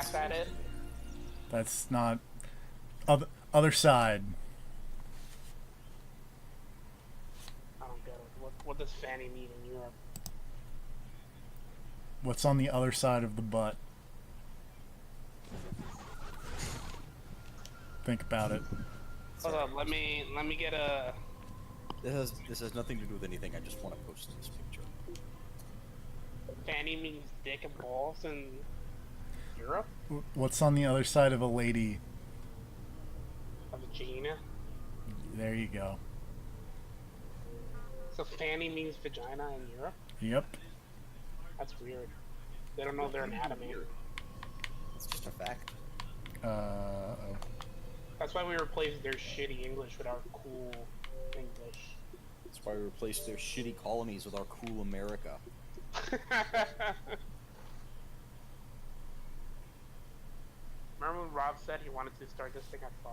pass at it. That's not... Other side. I don't get it. What does Fanny mean in Europe? What's on the other side of the butt? Think about it. Hold up, let me get a... This has nothing to do with anything. I just want to post this picture. Fanny means dick and balls in Europe? What's on the other side of a lady? A vagina? There you go. So Fanny means vagina in Europe? Yep. That's weird. They don't know their anatomy. It's just a fact. Oh. That's why we replaced their shitty English with our cool English. That's why we replaced their shitty colonies with our cool America. Remember when Rob said he wanted to start this thing at 5?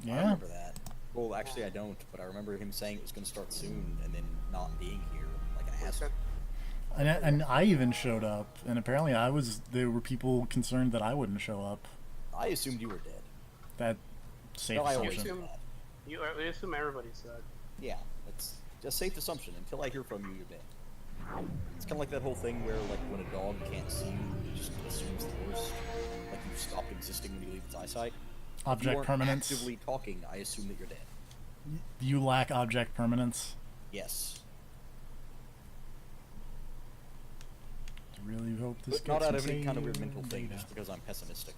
I Yeah. remember that. Well, actually, I don't, but I remember him saying it was going to start soon and then not being here like an asshole. And I even showed up, and apparently there were people concerned that I wouldn't show up. I assumed you were dead. That safe No, I always assumption. do that. We assume everybody's dead. Yeah, it's a safe assumption. Until I hear from you, you're dead. It's kind of like that whole thing where, like, when a dog can't see you, it just assumes the worst. Like, you stop existing when you leave its eyesight. If you Object aren't permanence. actively talking, I assume that you're dead. You lack object permanence. Yes. I really hope this But gets not out of some any kind of save weird mental thing, data. just because I'm pessimistic.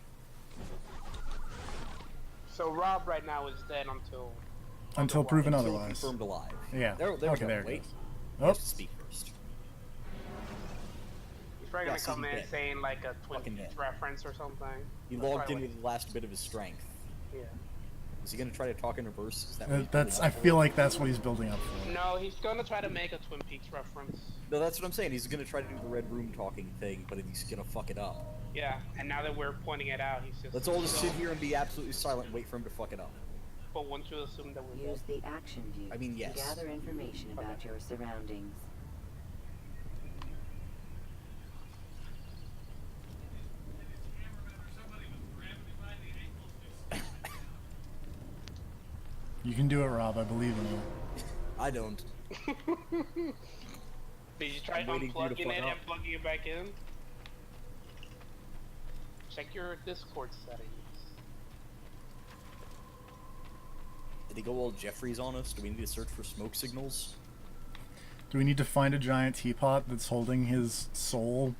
So Rob right now is dead Until proven Until otherwise. confirmed alive. Yeah. There we Okay, go. there it Wait. goes. You Oh, have to speak first. He's probably Yeah, gonna so come he's in dead. saying like a Twin Fucking Peaks dead. reference or something. He That's logged probably in what with the last bit of his strength. Yeah. Is he gonna try to talk in reverse? Is that what he's that's. building I up feel for? like that's what he's building up for. No, he's gonna try to make a Twin Peaks reference. No, that's what I'm saying. He's gonna try to do the Red Room talking thing, but he's gonna fuck it up. Yeah, and now that we're pointing it out, he's just... Let's all just sit here and be absolutely silent and wait for him to fuck it up. But once you assume that we're Use dead. the action view I mean, yes. to gather information about your surroundings. You can do it, Rob. I believe in you. I don't. Did you try I'm waiting for you to unplugging fuck it up. and plugging it back in? Check your Discord settings. Did he go all Jeffries on us? Do we need to search for smoke signals? Do we need to find a giant teapot that's holding his soul?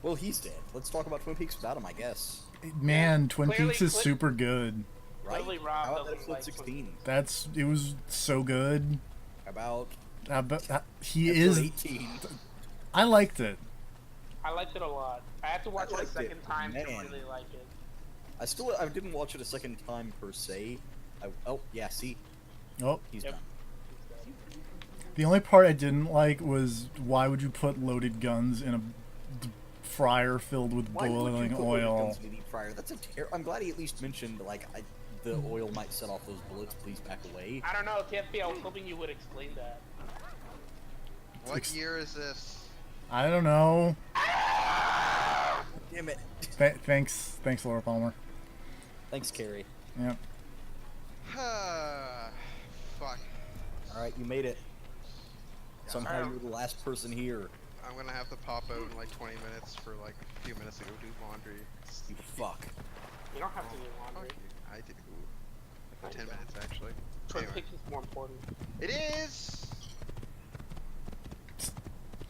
Well, he's dead. Let's talk about Twin Peaks without him, I guess. Man, Twin Clearly- Peaks is super good. Right? Clearly Rob How about doesn't episode like 16? It was so good. How about He episode is. 18? I liked it. I liked it a lot. I had to watch it a liked it. second time to Man. really like it. I didn't watch it a second time per se. Oh, yeah, see? Oh, He's Yep. done. the only part I didn't like was why would you put loaded guns in a fryer filled with Why would you boiling put loaded oil? guns in a deep fryer? That's I'm glad he at least mentioned, like, the oil might set off those bullets. Please back away. I don't know, TFB, I was hoping you would explain that. What year is this? I don't know. Damn it. Thanks, Laura Palmer. Thanks, Carrie. Yep. Fuck. Alright, you made it. Somehow Alright. you're the last person here. I'm gonna have to pop out in like 20 minutes for like a few minutes to go do laundry. You fuck. You don't have to do Fuck laundry. you. I do. No, 10 you minutes actually. Twin Anyway. Peaks is more important. It is!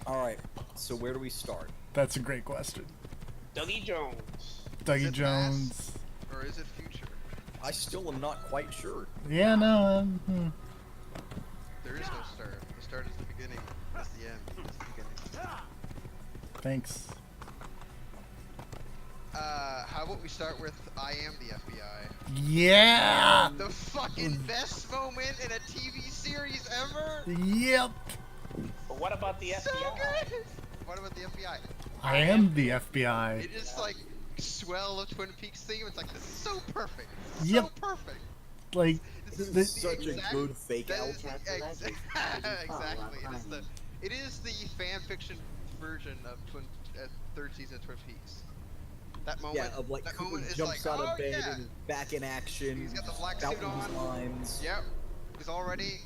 Alright, so where do we start? That's a great question. Dougie Jones. Dougie it Jones. past? Or is it future? I still am not quite sure. Yeah, no. There is no start. The start is the beginning. That's the end. That's the beginning. Thanks. How about we start with I am the FBI? Yeah. The fucking best moment in a TV series ever? Yep. But what about the So FBI? good! What about the FBI? I am the FBI. It is like swell of Twin Peaks theme. It's like this is so perfect. Yep. So perfect. Like, This is the, the Such a exact- good fake that out. is the Chapter ex- legends. exactly. It is the It is the fan fiction version of third season of Twin Peaks. That moment. Yeah, of like that Cooper moment is jumps like, out of oh, bed yeah. and is back in action. He's got the black spouting suit his on. lines. Yep. He's already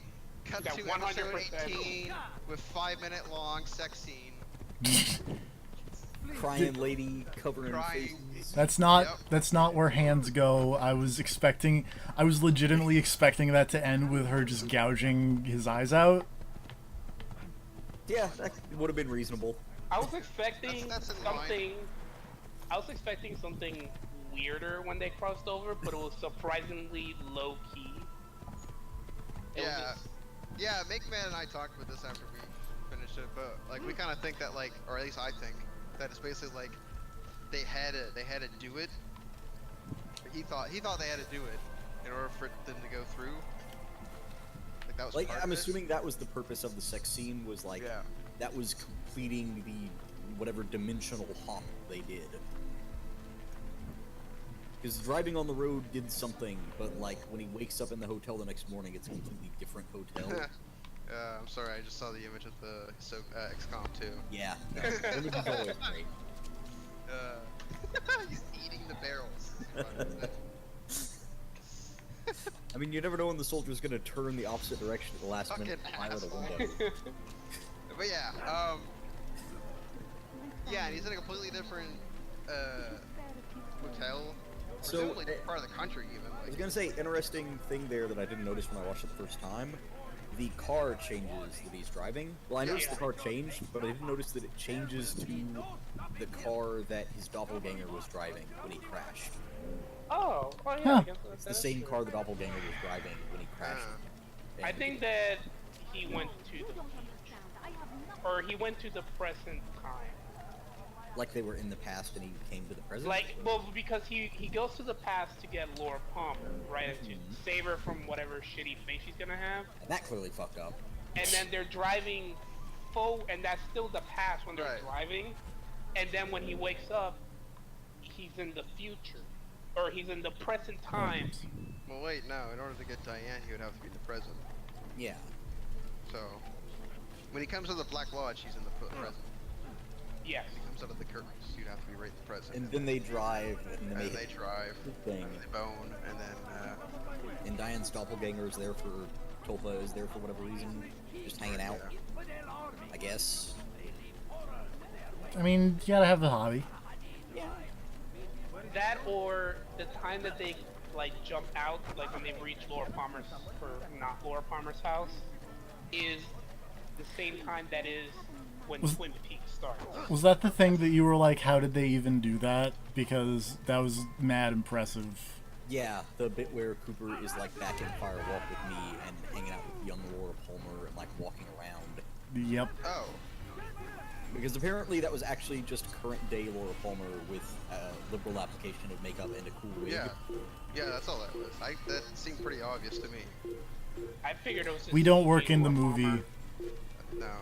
cut Yeah, to 100%. episode 18 with 5-minute long sex scene. Crying lady covering Crying. faces. That's not Yep. that's not where hands go. I was legitimately expecting that to end with her just gouging his eyes out. Yeah, that would have been reasonable. I was expecting That's in line. something. I was expecting something weirder when they crossed over, but it was surprisingly low key. It was Yeah. just- Yeah, Make Man and I talked about this after we finished it, but like we kind of think that like, or at least I think that it's basically like they had to do it. He thought they had to do it in order for them to go through. Like that was Like, part I'm of it. assuming that was the purpose of the sex scene, was like, Yeah. that was completing the whatever dimensional hop they did. Because driving on the road did something, but like when he wakes up in the hotel the next morning, it's a completely different hotel. I'm sorry, I just saw the image of the XCOM 2. Yeah, no, image is always great. He's eating the barrels. I mean, you never know when the soldier's gonna turn the opposite direction at the last minute and Fucking fire the asshole. window. But yeah, yeah, and he's in a completely different hotel. So, Presumably part of the country even. I was Like, gonna say, interesting thing there that I didn't notice when I watched it the first time. The car changes that he's driving. Well, I noticed the car changed, but I didn't notice that it changes to the car that his doppelganger was driving when he crashed. Oh, yeah. Huh. I guess It's that the is same true. car the doppelganger was driving when he crashed. uh, I And think that he went to the future, or he went to the present time. like they were in the past and he came to the present. Like, well, because he goes to the past to get Laura Palmer, right, and to save her from whatever shitty face she's gonna have. And that clearly fucked up. And then they're driving and that's still the past when they're Right. driving. And then when he wakes up, he's in the future, or he's in the present time. well, wait, no. In order to get Diane, he would have to be in the present. Yeah. So, when he comes to the Black Lodge, he's in the present. Yes. When he comes out of the curtains, you'd have to be right in the present. And then they drive and they and make they drive, a thing. and they bone, and then And Diane's doppelganger is there for Topha is there for whatever reason, just hanging out. I guess. I mean, you gotta have the hobby. That or the time that they like jump out, like when they reach Laura Palmer's, or not Laura Palmer's house, is the same time that is when Twin Peaks starts. Was that the thing that you were like, how did they even do that? Because that was mad impressive. Yeah, the bit where Cooper is like back in Fire Walk with me and hanging out with young Laura Palmer and like walking around. Yep. oh, Because apparently that was actually just current day Laura Palmer with a liberal application of makeup and a cool wig. yeah, that's all that was. That seemed pretty obvious to me. I figured it was just We don't work in the Laura movie. Palmer.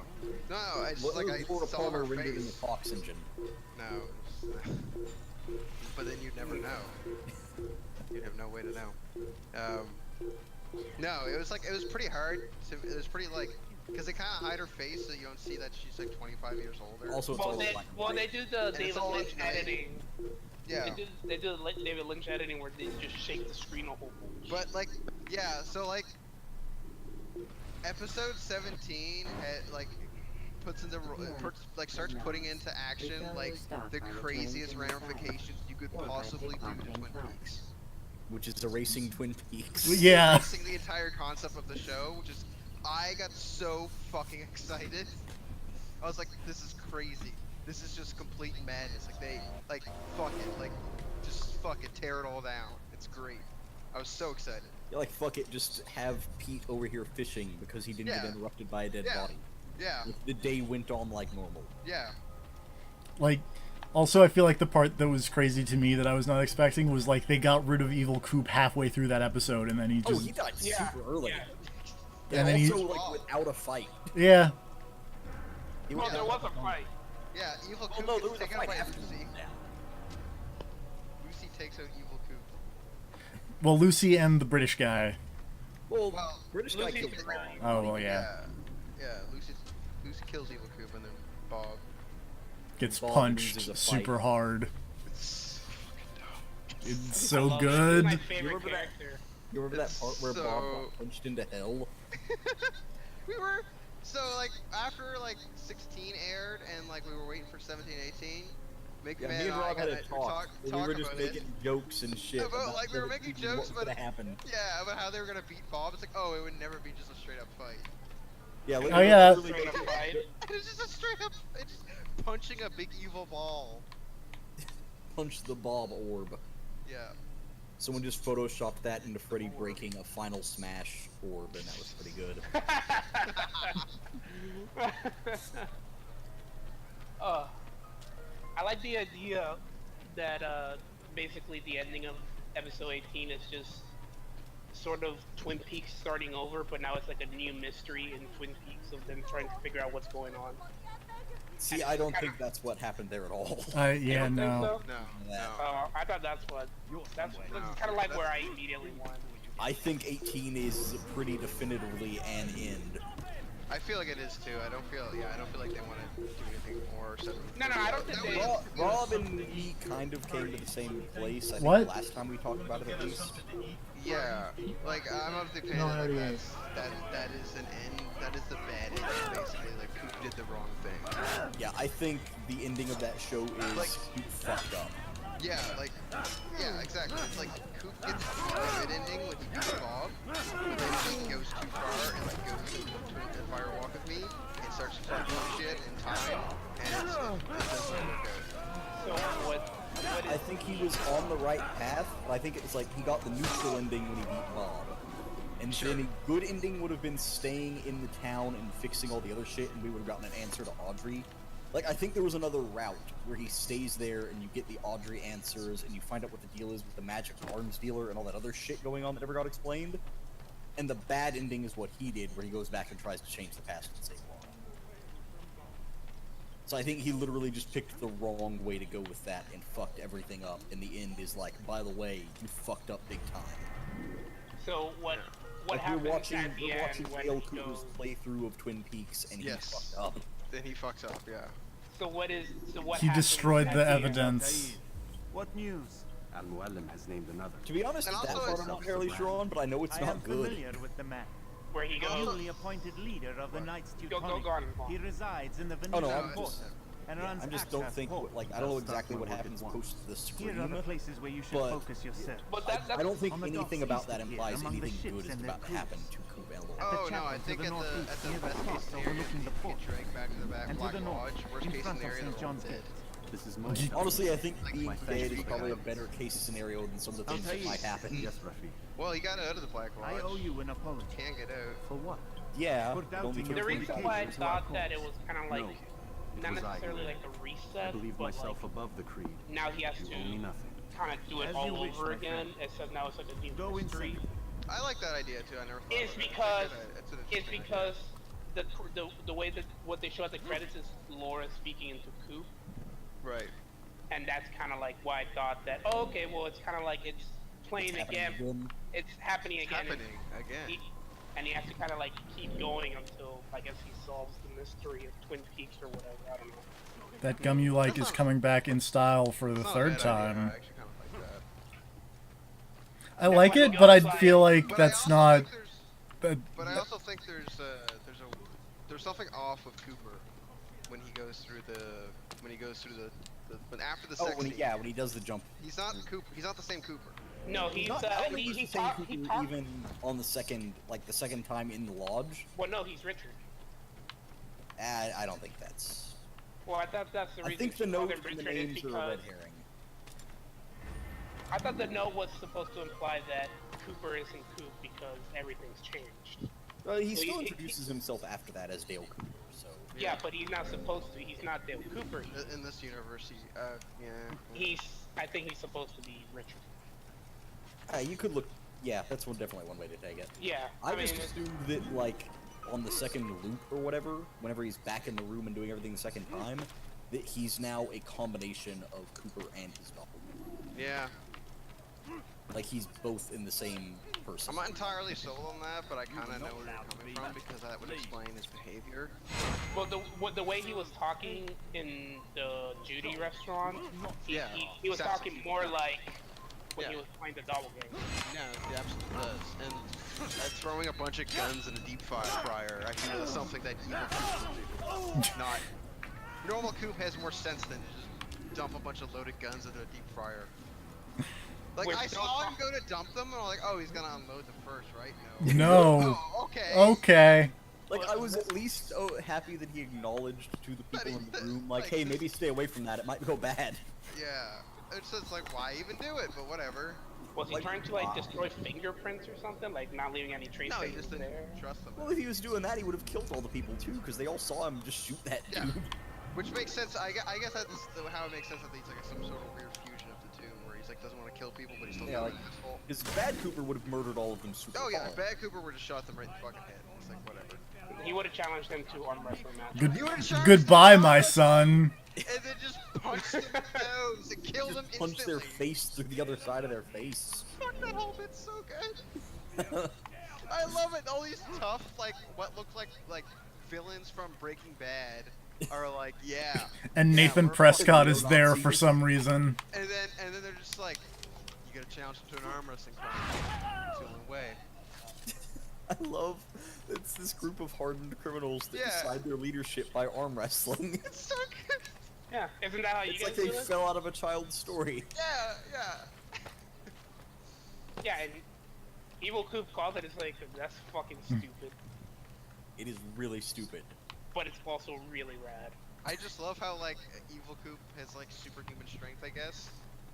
No, I just What like was I Laura saw Palmer her rendered in the face. Fox engine? No, but then you'd never know. You'd have no way to know. No, it was pretty hard. It was pretty like, because they kind of hide her face so you don't see that she's like 25 years older. Also, it's Well, all they, black and well, white. they do the it's David all Lynch at night. editing. Yeah, They do the David Lynch editing where they just shake the screen a whole bunch. but like, yeah, so like, episode 17 like puts into starts putting into action like the craziest ramifications you could possibly do to Twin Peaks. Which is erasing Twin Peaks. Yeah. Missing the entire concept of the show, which is, I got so fucking excited. I was like, this is crazy. This is just complete madness. Like they, like, fuck it, like, just fuck it, tear it all down. It's great. I was so excited. You're like, fuck it, just have Pete over here fishing because he didn't Yeah. get interrupted by a dead Yeah. body. Yeah, The day went on like normal. yeah. Like, also, I feel like the part that was crazy to me that I was not expecting was like they got rid of Evil Coop halfway through that episode, and then he Oh, just he died Yeah, super early. yeah. And then he- also, like, without a fight. yeah. He Well, was there out- was a fight. Yeah, Evil Well, Coop no, there gets was a taken fight out by after. Lucy. Yeah. Lucy takes out Evil Coop. Well, Lucy and the British guy. Well, Well, British guy Lucy's killed him. really- Oh, well, yeah. Yeah, Lucy kills Evil Coop, and then Bob. Gets Bob punched loses a fight. super hard. It's fucking dumb. It's I so love it. He's good. my favorite remember that? character. You remember that It's part where Bob so- got punched into hell? We were so like after like 16 aired and like we were waiting for 17, 18. Mickey Yeah, Man me and and I Rob had a got talk. and we were just about it. making jokes and shit. About, like, we were making jokes, what was but- gonna happen. Yeah, about how they were gonna beat Bob. It's like, oh, it would never be just a straight up fight. Yeah, like, Oh, yeah. literally Straight up making- fight. It's just a straight up, it's just punching a big evil ball. punch the Bob orb. Yeah. Someone just photoshopped that into Freddy breaking a final smash orb, and that was pretty good. I like the idea that basically the ending of episode 18 is just sort of Twin Peaks starting over, but now it's like a new mystery in Twin Peaks of them trying to figure out what's going on. See, I don't think that's what happened there at all. Yeah, You don't think no. so? No. Yeah. No. I thought that's No, kind of like where I immediately went. I think 18 is pretty definitively an end. I feel like it is too. I don't feel like they want to do anything more. So No, I don't think they- Rob and me kind of came to the same place. I think What? last time we talked about it at least. Yeah, like I'm of the opinion No, that it like, is. that is an end. That is the bad end. Basically, like Coop did the wrong thing. Yeah, I think the ending of that show is Like- you fucked up. Yeah, like yeah, exactly. It's like Coop gets a good ending when he beats Bob, but then he goes too far and like goes into the fire walk with me and starts fucking shit in time, and it doesn't work out. So what I is think he was on the right path, but I think it's like he got the neutral ending when he beat Bob. And then a good ending would have been staying in the town and fixing all the other shit, and we would have gotten an answer to Audrey. Like, I think there was another route where he stays there and you get the Audrey answers and you find out what the deal is with the magic arms dealer and all that other shit going on that never got explained. And the bad ending is what he did, where he goes back and tries to change the past and save Laura. So I think he literally just picked the wrong way to go with that and fucked everything up. And the end is like, by the way, you fucked up big time. so what Like, happens we're watching at the end when Dale he Cooper's goes? playthrough of Twin Peaks and Yes. he fucked up. Then he fucks up. Yeah. So what He happens destroyed at the end? evidence. What news? Al-Muallim has named another. To be honest, And that also part it's I'm not not entirely so sure on, but I know it's I not am good. familiar with the man. Where he goes? Newly appointed leader of the Knights Go Teutonic. on. He resides in the Oh no, Venetian I'm port just, and yeah, runs I just don't access think, port. like, I don't know Let's start exactly my what work at happens once. post the Here are the scream. places where you should but- focus yourself. But that, I don't think On the anything docks about east that of here, implies among the anything ships good is and about to their happen crews. to Coop and Laura. Oh no, chapel I to think the at the northeast, near the best case cross scenario, overlooking the you port. get dragged back to the back And to Black the north, Lodge. Worst in case front of scenario, St. they're all John's dead. Gate. This is my shop. Honestly, I think Like being my dead friend is probably a Chico. better case scenario than some of the things that might happen. Yes, Rafi. Well, he got out of the Black Lodge. I owe you an apology. Can't get out. For what? Yeah, For it only doubting took the your 25 reason why I years. thought that it was kind of like No. It not was I who necessarily led. like a I reset, believe but myself like above the creed. now he has You to owe me nothing. kind of do it As all you wish, over my again, friend. except now it's like a new Go mystery. inside. I like that idea too. I never thought It's of it. because It's an it's interesting because the way that what they show at the credits is Laura speaking into Coop, idea. Right. and that's kind of like why I thought that. Oh, okay, well it's kind of like it's playing It's again. happening It's happening It's again. happening again. And he has to kind of like keep going until I guess he solves the mystery of Twin Peaks or whatever. I don't know. That gum you like is coming back in style for the It's not a third bad idea. time. I actually kind of like that. I like it, but I feel like But that's I also not. think there's- That, But I also think there's something off with Cooper when he goes through the when after the Oh, sex when he, scene. yeah, when he does the jump. He's not Cooper. He's not the same Cooper. No, he's I don't think he he's the same Cooper even on the second time in the lodge. Well, no, he's Richard. I don't think that's. Well, I thought that's the I reason. think the she called note him and the Richard is names are a because red herring. I thought the note was supposed to imply that Cooper isn't Coop because everything's changed. He So still he- introduces himself after that as Dale Cooper. So Yeah, but he's not supposed to. He's not Dale Cooper. In this universe, He's. I think he's supposed to be Richard. you could look. Yeah, that's definitely one way to take it. Yeah. I mean, just assumed that like on the second loop or whatever, whenever he's back in the room and doing everything the second time, that he's now a combination of Cooper and his doppelganger. yeah. Like he's both in the same person. I'm not entirely sold on that, but I kind of know where you're coming from because that would explain his behavior. Well, the way he was talking in the Judy restaurant, he was talking more like when he was playing the doppelganger. Yeah, he absolutely does. And throwing a bunch of guns in a deep fryer, I feel is something that evil Coop would do. Not normal Coop has more sense than just dump a bunch of loaded guns into a deep fryer. Like, Wait, I don't saw him talk- go to dump them, and I'm like, oh, he's gonna unload them first, right? No. Oh, okay. Okay. Like, I was at least happy that he acknowledged to the people in the That- room, like, like, hey, maybe stay away from that, it might go bad. Yeah. It's just like, why even do it? But whatever. Was he Like, trying to like destroy fingerprints or something, like not leaving any trace No, he papers just didn't there? trust them. Well, if he was doing that, he would have killed all the people, too, because they all saw him just shoot that Yeah. dude. Which makes sense. I guess that's how it makes sense that he's like some sort of weird fusion of the two, where he's like doesn't want to kill people, but he's still Yeah, kind like- of an asshole. Because Bad Cooper would have murdered all of them super Oh yeah, fast. Bad Cooper would have shot them right in the fucking head. It's like whatever. He would have challenged them to arm wrestling match. Good. You would've charged Goodbye, them, my son. and then just punched them in the nose and killed them Just punch instantly. their face through the other side of their face. Fuck, that whole bit's so good. I love it. All these tough, like what looks like villains from Breaking Bad are like, yeah. And yeah, Nathan we're Prescott fucking is there Nazis. for some reason. And then they're just like, you gotta challenge them to an arm wrestling fight. It's the only way. I love it's this group of hardened criminals that Yeah. decide their leadership by arm wrestling. It's so good. Yeah, isn't that how you It's guys like they do it? fell out of a child's story. Yeah, yeah. Yeah, and Evil Coop calls it. It's like that's fucking stupid, It is really stupid. but it's also really rad. I just love how like Evil Coop has like superhuman strength, I guess.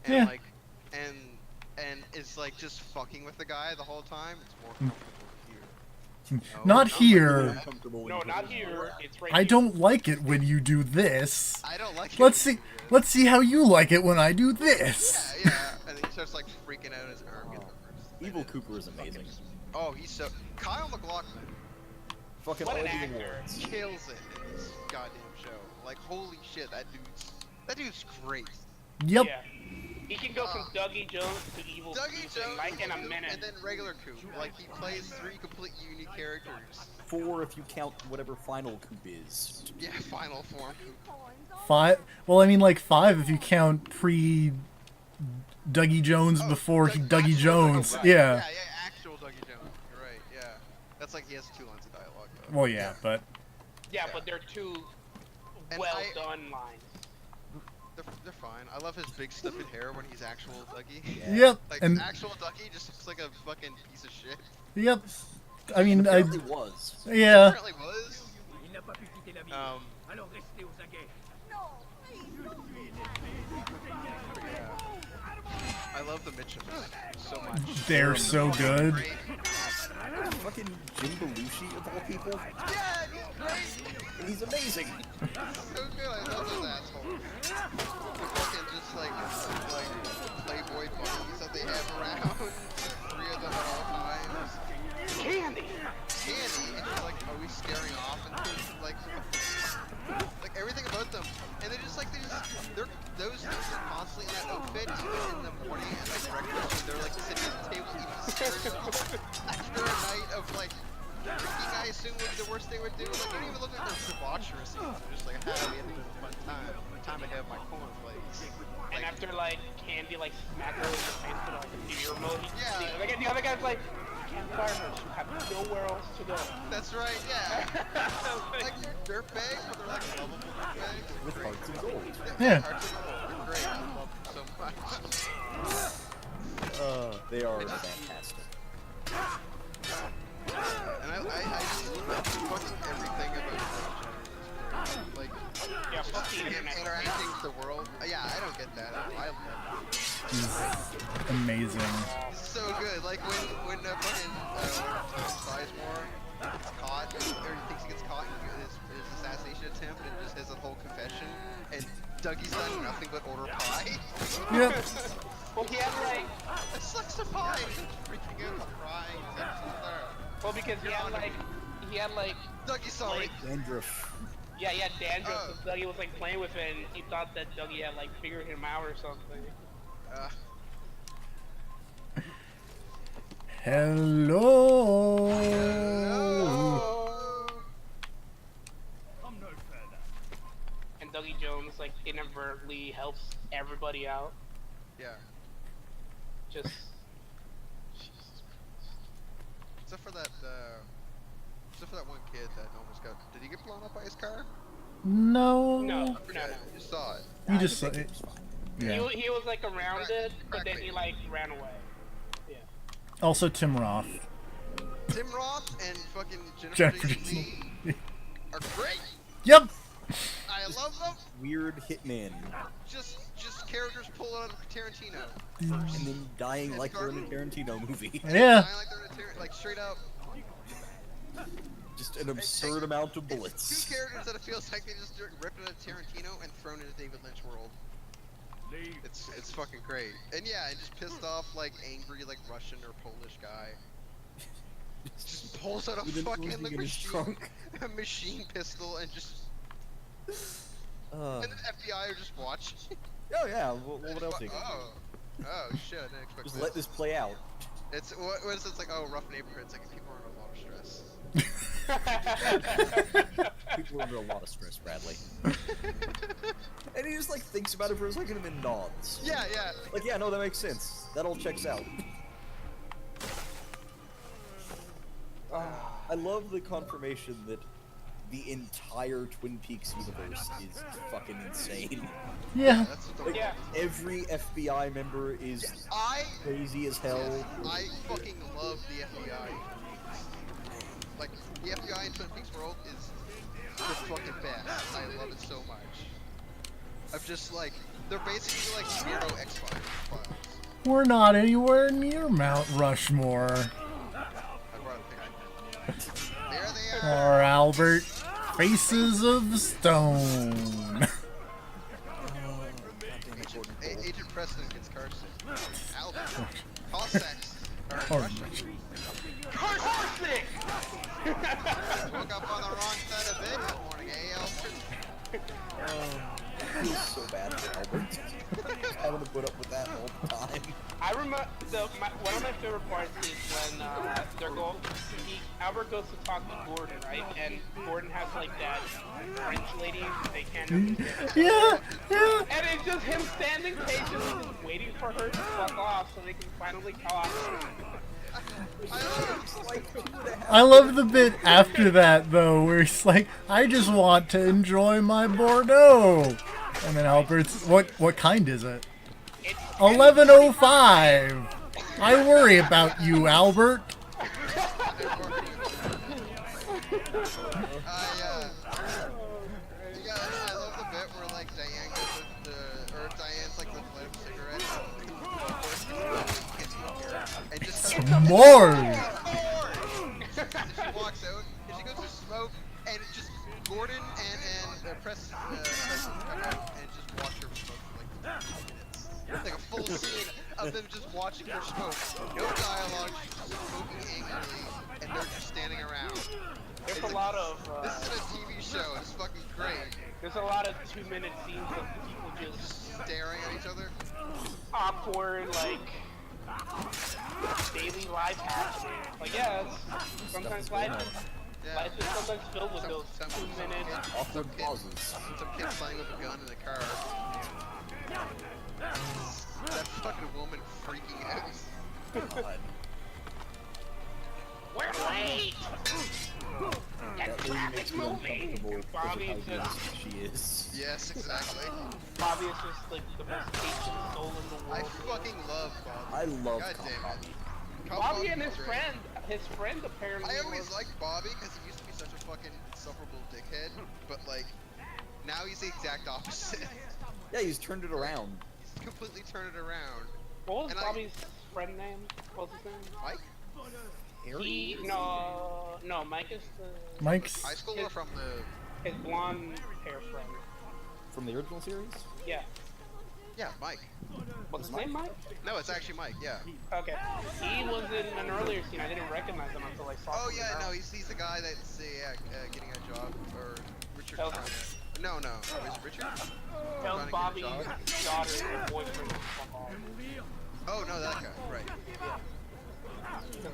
And Yeah. like and is like just fucking with the guy the whole time. It's more comfortable here. No, Not here. Uncomfortable when No, you put not it- here. It's right I here. don't like it when you do this. I don't like it. Let's see. Let's see how you like it when I do this. Yeah, yeah. And then he starts like freaking out, his arm gets reversed. Evil Cooper is amazing. Oh, he's so Kyle MacLachlan Fucking What all an the actor. awards. kills it in this goddamn show. Like holy shit, that dude's great. Yep. Yeah. He can go from Dougie Jones to Evil Dougie Coop Jones, in like in a Coop, minute. and then regular Coop. Like he plays 3 completely unique characters. 4 if you count whatever Final Coop is. Yeah, final form Coop. 5. Well, I mean, like 5 if you count pre Dougie Jones before he Dougie Actual Jones. Dougie- Yeah. Yeah, actual Dougie Jones. You're right. Yeah, that's like he has 2 lines of dialogue though. Well, yeah, but Yeah, but they're two And well I- done lines. They're fine. I love his big stuffed hair when he's actual Dougie. yep. Like And actual Dougie just looks like a fucking piece of shit. yep. I mean, I It was. yeah. Apparently was. I love the Mitchums so much. They're so good. Great. Fucking Jim Belushi of all people. Yeah, he's great. He's amazing. So good. I love those assholes. The fucking just like Playboy bunnies that they have around. 3 of them at all times. Candy. Candy, and he's like always staring off and like everything about them. And they're those things are constantly in that outfit even in the morning and like breakfast when they're like sitting at the table eating cereal after a night of like drinking. I assume would be the worst they would do. Like they don't even look like they're debaucherous. They're just like, ah, we had a fun time. Time to have my cornflakes. And after like Candy like smacked her in the face with like a TV remote, Yeah. the other guy's like, you can't fire her. She have nowhere else to go. That's right, yeah. Like they're dirtbags, but they're like lovable dirtbags. With Great. hearts of gold. Yeah. Hearts of gold. They're great. I love them so much. They are fantastic. And I just love fucking everything about Jeff Like, Yeah, fuck the him internet. interacting with the world. Yeah, I don't get that. I love it. He's amazing. It's so good. Like when fucking Sizemore gets caught, or he thinks he gets caught in his assassination attempt, and just has a whole confession, and Dougie's done nothing but order pie. Yep. Well, he had like, It sucks the pie. He's freaking out, crying. He's like, well because he had like, Dougie, sorry. like Dandruff. yeah, he had dandruff. Oh. So Dougie was like playing with it, and he thought that Dougie had like figured him out or something. Hello. And Dougie Jones like inadvertently helps everybody out. Yeah. Just Except for that one kid that almost got. Did he get blown up by his car? No. no. Yeah, you saw it. You just I think it was fine. yeah. He was like around it, but then he like ran away. Yeah. Also Tim Roth. Tim Roth and fucking Jennifer Jennifer Jason Jason Leigh are great. Yep. I love them. Weird hitman. Just characters pulled out of Tarantino. And then dying like they're in a Tarantino movie. Yeah. I like they're in a like straight up Just an absurd amount of two bullets. characters that it feels like they just ripped out of Tarantino and thrown into David Lynch world. It's fucking great. And yeah, and just pissed off like angry like Russian or Polish guy. Just pulls out a With an fucking Uzi like in his machine, trunk. a machine pistol and just and the FBI are just watching. Oh yeah, what else are you gonna do? Oh shit! I didn't expect Just this. let this play out. It's what is it? It's like rough neighborhoods. Like people are under a lot of stress. People are under a lot of stress, Bradley. And he just like thinks about it for a second and then nods. Yeah. Like, yeah, no, that makes sense. That all checks out. I love the confirmation that the entire Twin Peaks universe is fucking insane. Yeah. That's what the Yeah. Every FBI member is I crazy as hell. I fucking love the FBI. Like the FBI in Twin Peaks world is the fucking best. I love it so much. I'm just like they're basically like zero X-Files. We're not anywhere near Mount Rushmore. I brought a picture. There they are. Or Albert. Faces of Stone. Agent Preston gets car sick. Albert. Cossacks are in Oh, Russia. Carsick! Woke up on the wrong side of bed that morning, Albert? I feel so bad for Albert. Having to put up with that all the time. I remember one of my favorite parts is when Albert goes to talk to Gordon, right? And Gordon has like that French lady they can't understand. Yeah. And it's just him standing patiently just waiting for her to fuck off so they can finally talk. I love the bit after that though, where he's like, "I just want to enjoy my Bordeaux," and then Albert's, "What kind is it?" 1105. I worry about you, Albert. I love the bit where like Diane goes or Diane's like looking at a cigarette and just More. and she walks out and she goes to smoke and it's just Gordon and Preston come out and just watch her smoke for like 2 minutes. Like a full scene of them just watching her smoke. No dialogue, she's just smoking angrily and they're just standing around. There's a lot of This is a TV show. It's fucking great. there's a lot of 2-minute scenes of people just Staring at each other. awkward, like daily life happening. Like yeah, it's, sometimes life Yeah. is sometimes filled with those Some 2-minute. Awkward pauses. Some kid playing with a gun in the car. That fucking woman freaking out. God. We're late. That lady makes me uncomfortable because of Bobby how is just nasty she is. Yes, exactly. Bobby is just like the most patient soul in the I world. fucking love Bobby. I love God Cop damn it. Bobby. Cop Bobby and was his great. friend apparently. I always was, liked Bobby because he used to be such a fucking insufferable dickhead, but like, now he's the exact opposite. Yeah, he's turned it around. He's completely turned it around. What was and Bobby's friend name? What was his name? Mike? He no, Mike is the Mike's. High school or from the... his blonde hair friend. From the original series? Yeah. Yeah, Mike. What's his name, Mike? No, it's actually Mike, yeah. Okay. He was in an earlier scene. I didn't recognize him until I saw Oh him yeah, now. no, he's the guy that's getting a job, or Richard's Tells- trying to... No, is it Richard? Tells Trying to get a Bobby's job? daughter and boyfriend to fuck off. Oh no, that guy, right. Because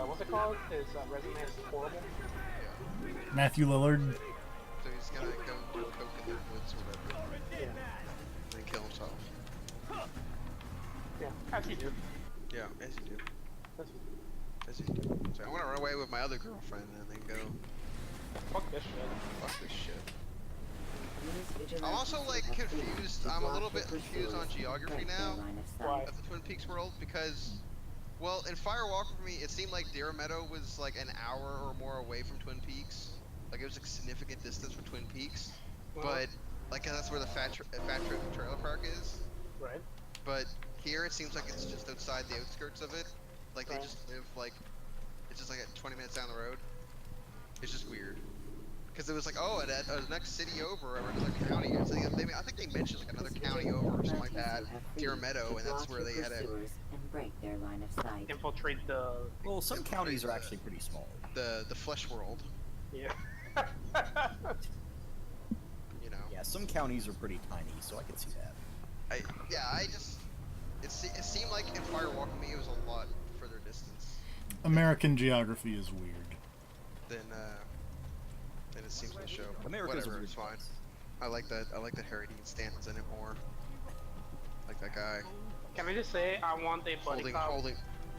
what's it called? His resume is horrible. Matthew Lillard. So he's gonna go do coke in the woods or whatever, Yeah. and then kill himself. Yeah, as you do. Yeah, as you do. That's, As you do. So I want to run away with my other girlfriend and then go fuck this shit. fuck this shit. These I'm also like vigilantes have confused. failed I'm to a little block bit the confused on pursuers and geography break their now line of sight. Why? of the Twin Peaks world because, well, in Firewalker for me, it seemed like Deer Meadow was like an hour or more away from Twin Peaks. Like it was a significant distance from Twin Peaks, but like that's where the Fat Trip Trailer Park is. Right. But here it seems like it's just outside the outskirts of it. Like they Right. just live like it's just like at 20 minutes down the road. It's just weird. Because it was like, oh, at the next city over, or another county. Or something. I think they mentioned like another county over or something like that, Deer Meadow, and that's where they had pursuers and break their line of sight. Infiltrate the. Well, some counties are actually pretty small. the Flesh World. Yeah. You know. Yeah, some counties are pretty tiny, so I could see that. I just it seemed like in Firewalk me it was a lot further distance American geography is weird. than it seems in the show. America's Whatever, a weird it's fine. place. I like that Harry Dean Stanton's in it more. Like that guy Can I just say I want a buddy cop?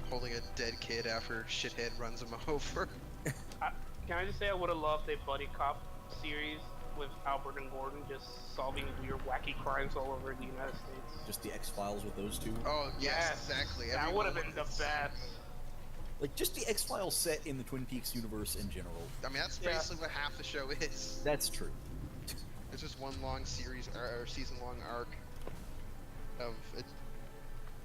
holding a dead kid after shithead runs him over. Can I just say I would have loved a buddy cop series with Albert and Gordon just solving weird, wacky crimes all over the United States? Just the X-Files with those two. Oh yes, exactly. That Every would have one been the is- best. Like, just the X-Files set in the Twin Peaks universe in general. I mean, that's Yeah. basically what half the show is. That's true. It's just one long series or season-long arc of a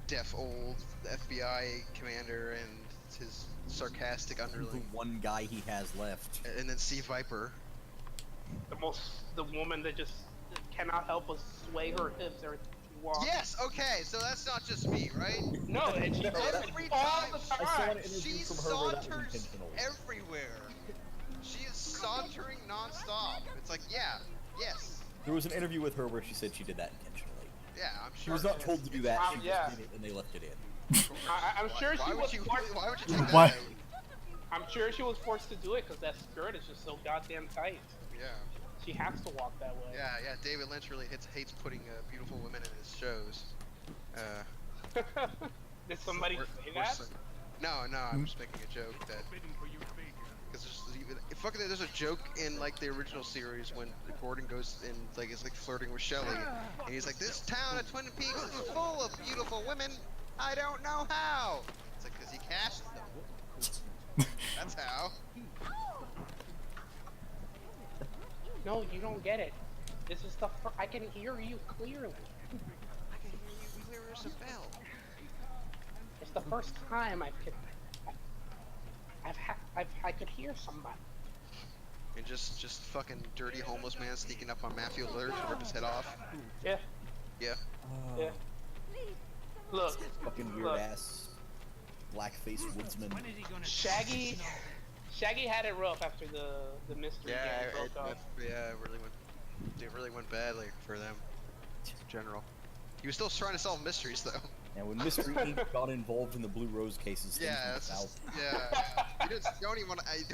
deaf old FBI commander and his sarcastic The underling, one guy he has left. and then Sea Viper. The woman that just cannot help but sway her hips every time she walks. Yes, okay, so that's not just me, right? No, and she does it Every all time the I saw time. an interview She from her where that was saunters intentional. everywhere. She is sauntering non-stop. It's like, yeah, yes, There was an interview with her where she said she did that intentionally. yeah, I'm She sure. was not told to do that, she yeah. just did it and they left it in. I'm sure she Why was would you? forced. Why would you take that Why? out? I'm sure she was forced to do it because that skirt is just so goddamn tight. Yeah. She has to walk that way. Yeah, David Lynch really hates putting beautiful women in his shows. Did somebody We're- say we're that? so- No, I'm just making a joke that because there's a joke in like the original series when Gordon goes and like is like flirting with Shelley, and he's like, "This town of Twin Peaks is full of beautiful women. I don't know how." It's like because he cast them. That's how. No, you don't get it. This is the I can hear you clearly. I can hear you clear as a bell. It's the first time I could hear somebody. And just fucking dirty homeless man sneaking up on Matthew Lillard to rip his head off. Yeah, Yeah. yeah. Look, Fucking weird Look. ass blackface woodsman. Shaggy had it rough after the mystery gang broke up. It really went badly for them. In general. He was still trying to solve mysteries though. And when Mystery Inc. got involved in the Blue Rose cases, things Yeah, went that's south. you don't even want to ask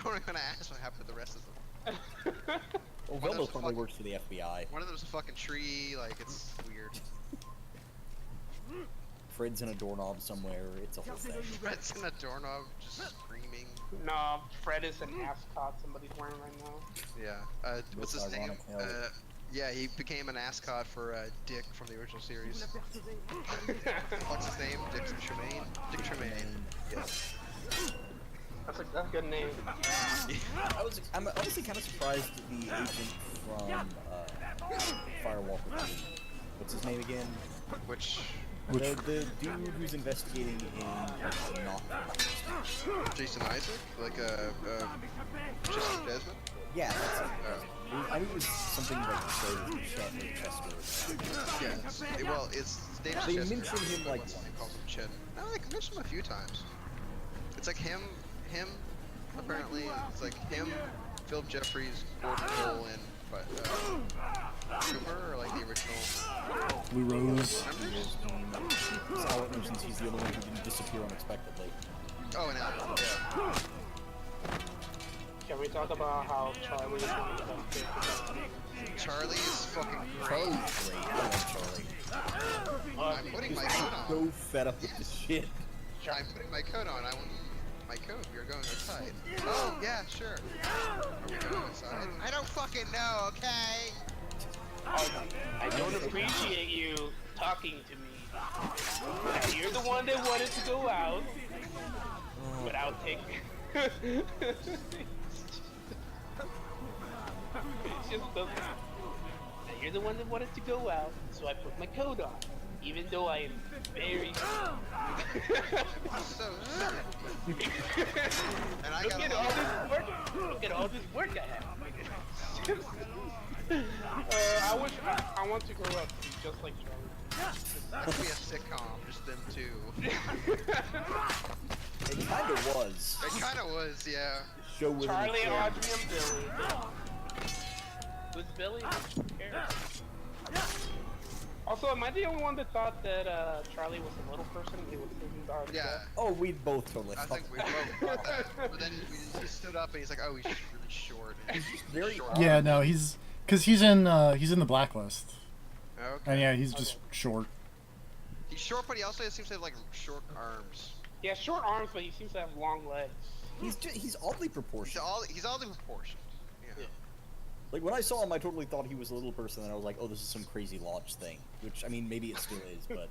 what happened to the rest of them. Well, Well, Velma there's probably fuck- works for the FBI. One of them's a fucking tree, like it's weird. Fred's in a doorknob somewhere. It's a whole thing. Fred's in a doorknob just screaming. No, Fred is an ascot somebody's wearing right now. Yeah. What's his Most name? ironic, hell. Yeah, he became an ascot for Dick from the original series. What's his name? Dick Tremaine? Dick Tremaine. Yes. That's a good name. I'm honestly kind of surprised that the agent from Firewalker 3, what's his name again? Which The dude who's investigating in not Jason Isaac? Like Chester Desmond? yeah, that's it. I knew it was something like Chester. Yeah. Well, it's David They Chester. mention him like What's his name? Calls him Chet. No, they mentioned him a few times. It's like him. Apparently, it's like him, Philip Jeffries, Gordon Cole, and Cooper, or like the original. Blue Rose. Members? Salad Alpha since he's the only one who didn't disappear unexpectedly. Oh, and Alpha. Yeah. Can we talk about how Charlie is one of the best characters? Charlie is fucking great. Charlie's great. I love Charlie. I'm putting my coat on. So fed up with this shit. I'm putting my coat on. I want my coat. We are going outside. Oh, yeah, sure. Are we going outside? I don't fucking know, okay? I don't appreciate you talking to me. Now, you're the one that wanted to go out, but I'll take it. It's just the... Now, you're the one that wanted to go out, so I put my coat on, even though I am very... So, and I Look got at a all lot this work. Look at all this work I have. I wish I want to grow up to be just like Charlie. That would be a sitcom, just them two. It kind of was. It kind of was, yeah. Show within a Charlie, show. Audrey, and Billy. Who's Billy? Who cares? Also, am I the only one that thought that Charlie was a little person? He was dark. Yeah, Oh, we both totally I thought think we that. both thought that. But then he stood up and he's like, oh, he's just really short. And he's just Very short. Yeah, no, he's in the blacklist, Okay. and yeah, he's just short. He's short, but he also seems to have like short arms. He has short arms, but he seems to have long legs. He's oddly proportioned. He's all proportioned. Yeah. Like when I saw him, I totally thought he was a little person, and I was like, "Oh, this is some crazy lodge thing." Which I mean, maybe it still is, but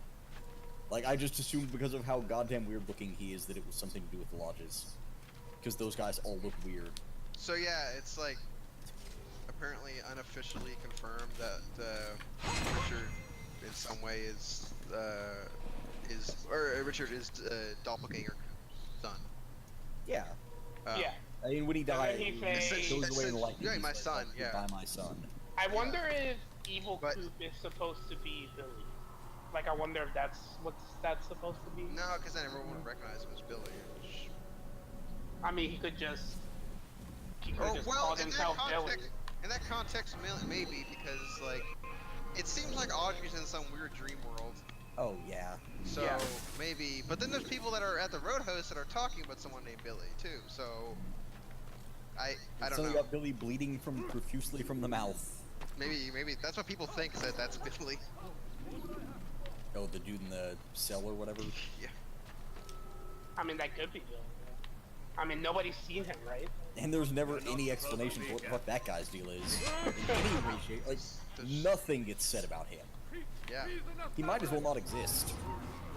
like I just assumed because of how goddamn weird looking he is that it was something to do with the lodges, because those guys all look weird. So yeah, it's like apparently unofficially confirmed that Richard in some way is Richard is Doppelganger son. Yeah, Yeah. I mean when he died, he he say- goes away and like, Yeah, he's my like, son, "Oh, yeah." goodbye, my son. I wonder if Evil But- Coop is supposed to be Billy. Like, I wonder if that's what's that's supposed to be. No, because then everyone would recognize him as Billy. Which... I mean, he could just Or just well, call himself Billy. in that context, maybe because like it seems like Audrey's in some weird dream world. Oh yeah. So Yeah. maybe, but then there's people that are at the Roadhouse that are talking about someone named Billy too. So I don't Suddenly know. got Billy bleeding profusely from the mouth. Maybe that's what people think that that's Billy. Oh, the dude in the cell or whatever. Yeah. I mean, that could be Billy. I mean, nobody's seen him, right? And there's never any explanation for what the fuck that guy's deal is. In any way, shape, like nothing gets said about him. Yeah. He might as well not exist.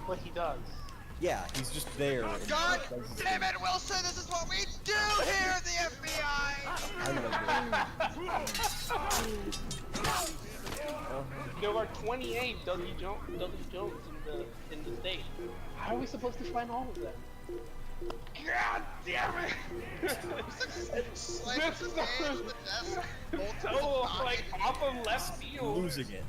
But he does. Yeah, he's just there. and God does his damn thing. it, Wilson! This is what we do here at the FBI. I love it. There are 28 Dudley Jones in the state. How are we supposed to find all of them? God damn it! Slams his hand on the desk. So, like, off of left field. Losing it.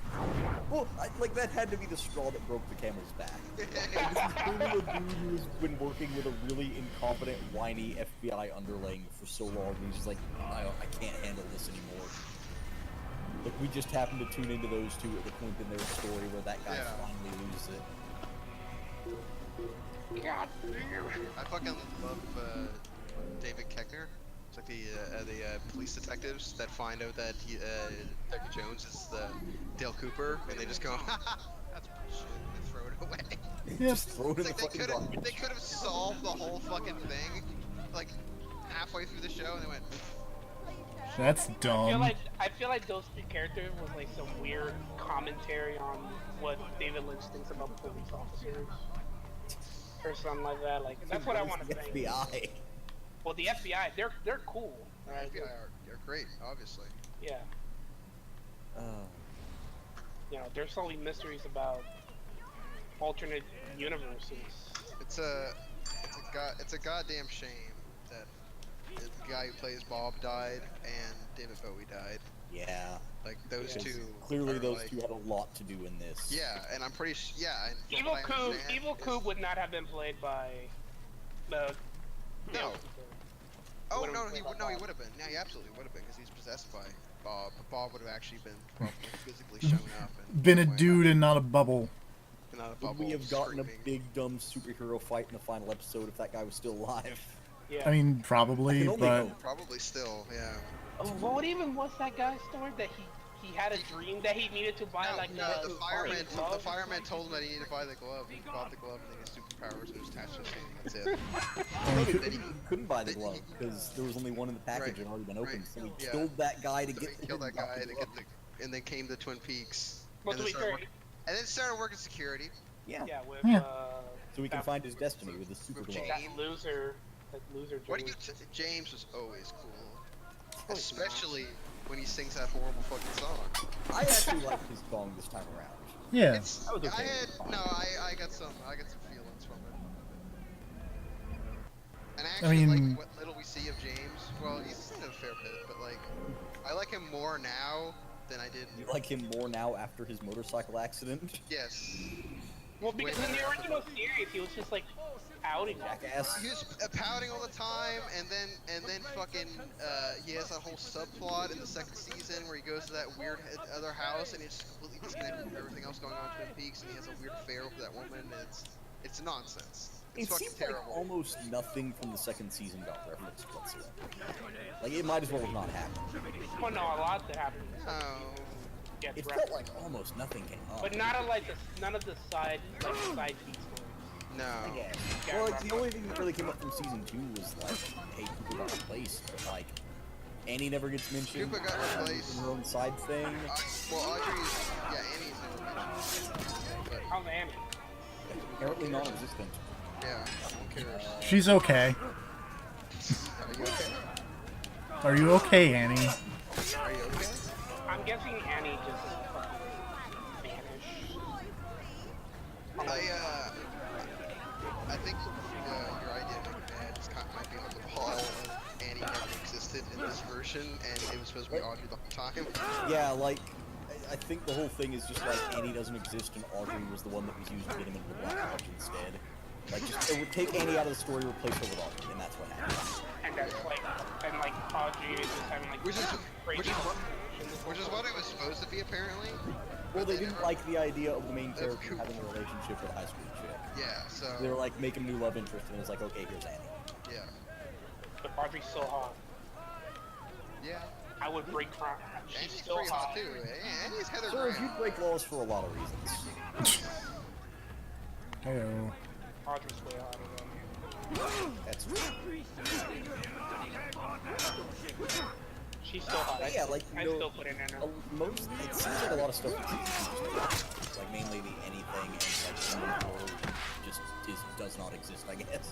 Well, like that had to be the straw that broke the camel's back. Like, this is clearly a dude who's been working with a really incompetent, whiny FBI underling for so long, and he's just like, I can't handle this anymore. Like, we just happened to tune into those two at the point in their story where that guy Yeah. finally loses it. God damn it. I fucking love David Keckner. It's like the police detectives that find out that Detective Jones is Dale Cooper, and they just go, "Ha, that's bullshit," and throw it away. Yep. Just throw it in It's the like fucking garbage. they could have solved the whole fucking thing, like halfway through the show, and they went, That's dumb. I feel like those two characters was like some weird commentary on what David Lynch thinks about police officers. Or something like that. Like, that's what I want to The think. FBI. Well, the FBI, they're cool. Right? FBI are great, obviously. Yeah. Uh, You know, there's only mysteries about alternate universes. It's a goddamn shame that the guy who plays Bob died and David Bowie died. yeah. Like those Because two. Clearly, are, those like, two had a lot to do in this. Yeah, and I'm pretty yeah. And from Evil what I Coop, understand Evil is- Coop would not have been played by the. No. Oh would've no, been he played would. by No, he Bob. would have been. Yeah, he absolutely would have been because he's possessed by Bob. But Bob would have actually been probably physically shown up. And Been a went- dude and not a bubble. Not a Would bubble. we have gotten screaming. a big dumb superhero fight in the final episode if that guy was still alive? Yeah. I mean, probably, can only but hope. Probably still, yeah. Oh, what even was that guy's story that he had a dream that he needed to buy like the a fireman. glove? The fireman told him that he needed to buy the glove. He bought the glove and then his superpowers were attached to his hand. That's it. only He could- couldn't buy the He- glove because there was only one in the package Right, and already been opened. right, So he yeah. killed that guy to So get he killed that got guy the to glove. get and then came to Twin Peaks. Well, and, to then be started fair, work- and then started working security. Yeah. yeah, with Yeah. So he can that- find his destiny with his super With glove. that loser, What do James. you? James was always cool, especially when he sings that horrible fucking song. I actually like his song this time around. yeah. It's, That was okay. I got some feelings from it. And I I actually mean- like what little we see of James. Well, he's in a fair bit, but like, I like him more now than I did. You like him more now after his motorcycle accident? Yes. Well, because in the original series, he was just like outing that. Jackass. He was pouting all the time, and then fucking he has that whole subplot in the second season where he goes to that weird other house and he's completely disconnected from everything else going on in Twin Peaks, and he has a weird affair with that woman. And it's nonsense. It's It fucking seems like terrible. almost nothing from the second season got referenced whatsoever. Like it might as well have not happened. Well, no, a lot that happened Oh, gets It referenced. felt like almost nothing came up. But not a, like none of the side piece stories. no. I guess. Well, like, the only thing that really came up from season 2 was like, hey, Cooper got replaced, but like, Annie never gets mentioned. Cooper got replaced. In her own side thing. Well, Audrey's, yeah, Annie's never mentioned. How's Annie? Apparently non-existent. Yeah, no one cares. She's okay. Are you okay? Are you okay, Annie? Are you okay? I'm guessing Annie just fucking vanished. I think your idea is kind of might be on the ball of Annie never existed in this version, and it was supposed to be Audrey the whole time. Yeah, like, I think the whole thing is just like Annie doesn't exist and Audrey was the one that was used to get him into the Black Lodge instead. Like, just it would take Annie out of the story, replace her with Audrey, and that's what happened. And that's like, and like Audrey is just having like Which is crazy which is what it was supposed to be apparently. Well, they didn't like the idea of the main Of character Cooper. having a relationship with a high school chick. Yeah, so They were like, make him new love interest, and it was like, okay, here's Annie. yeah, But Audrey's so hot. yeah. I would break her. She's Annie's still pretty hot hot. too. Annie's Heather So if you Graham. break laws for a lot of reasons. Heyo. Audrey's way hotter than That's she's still hot. Yeah, like, you I know, still put it in her. most. It seems like a lot of stuff. It's like mainly the anything and like or just does not exist. I guess.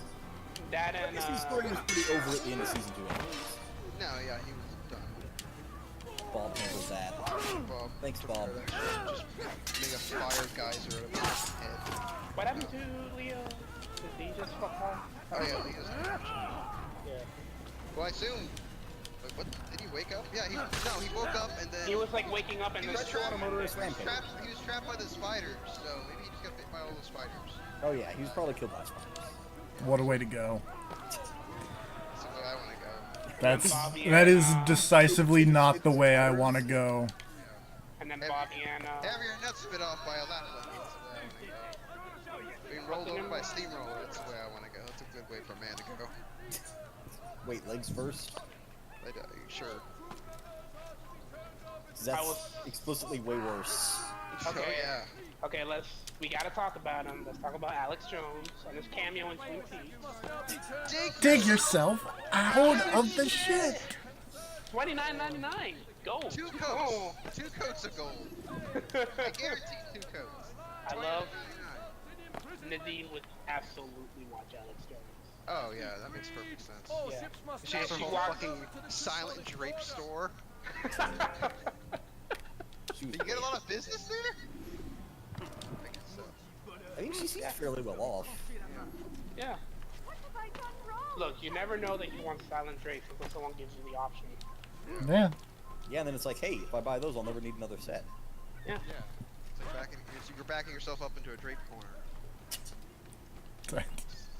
That I and guess his story was pretty over at the end of season 2. Anyways. No, yeah, he was done. Bob handles that. Bob. Thanks, Bob. Just make a fire geyser out of his head. what happened to Leo? Did he just fuck off? Oh yeah, Leo's dead. Yeah. Well, I assume. Like, what? Did he wake up? Yeah, he woke up and then He was like waking up and he then was trapped. motorist rampage. He was trapped by the spiders, so maybe he just got bit by all the spiders. Oh yeah, he was probably killed by spiders. What a way to go. That's the way I want to go. That is decisively not the way I want to go. and then Bobby and Have your nuts spit off by a lapdog. That's the way I want to go. Being rolled over by a steamroller. That's the way I want to go. That's a good way for a man to go. Wait, legs first? But, sure. 'Cause I that's was- explicitly way worse. Okay. Oh yeah. Okay, we gotta talk about him. Let's talk about Alex Jones and his cameo in Twin Peaks. Dig yourself out of the shit. $29.99. Go. Two Go. coats. 2 coats of gold. I guarantee 2 coats. I love $29.99. Nadine would absolutely watch Alex Jones. Oh yeah, that makes perfect sense. Yeah. She has her She whole walks- fucking silent drape store. She was Do you get a lot of business there? I guess so. I think she seems fairly well off. Yeah. Look, you never know that you want silent drapes until someone gives you the option. Yeah. Yeah, and then it's like, hey, if I buy those, I'll never need another set. Yeah. Yeah. It's like you're backing yourself up into a drape corner.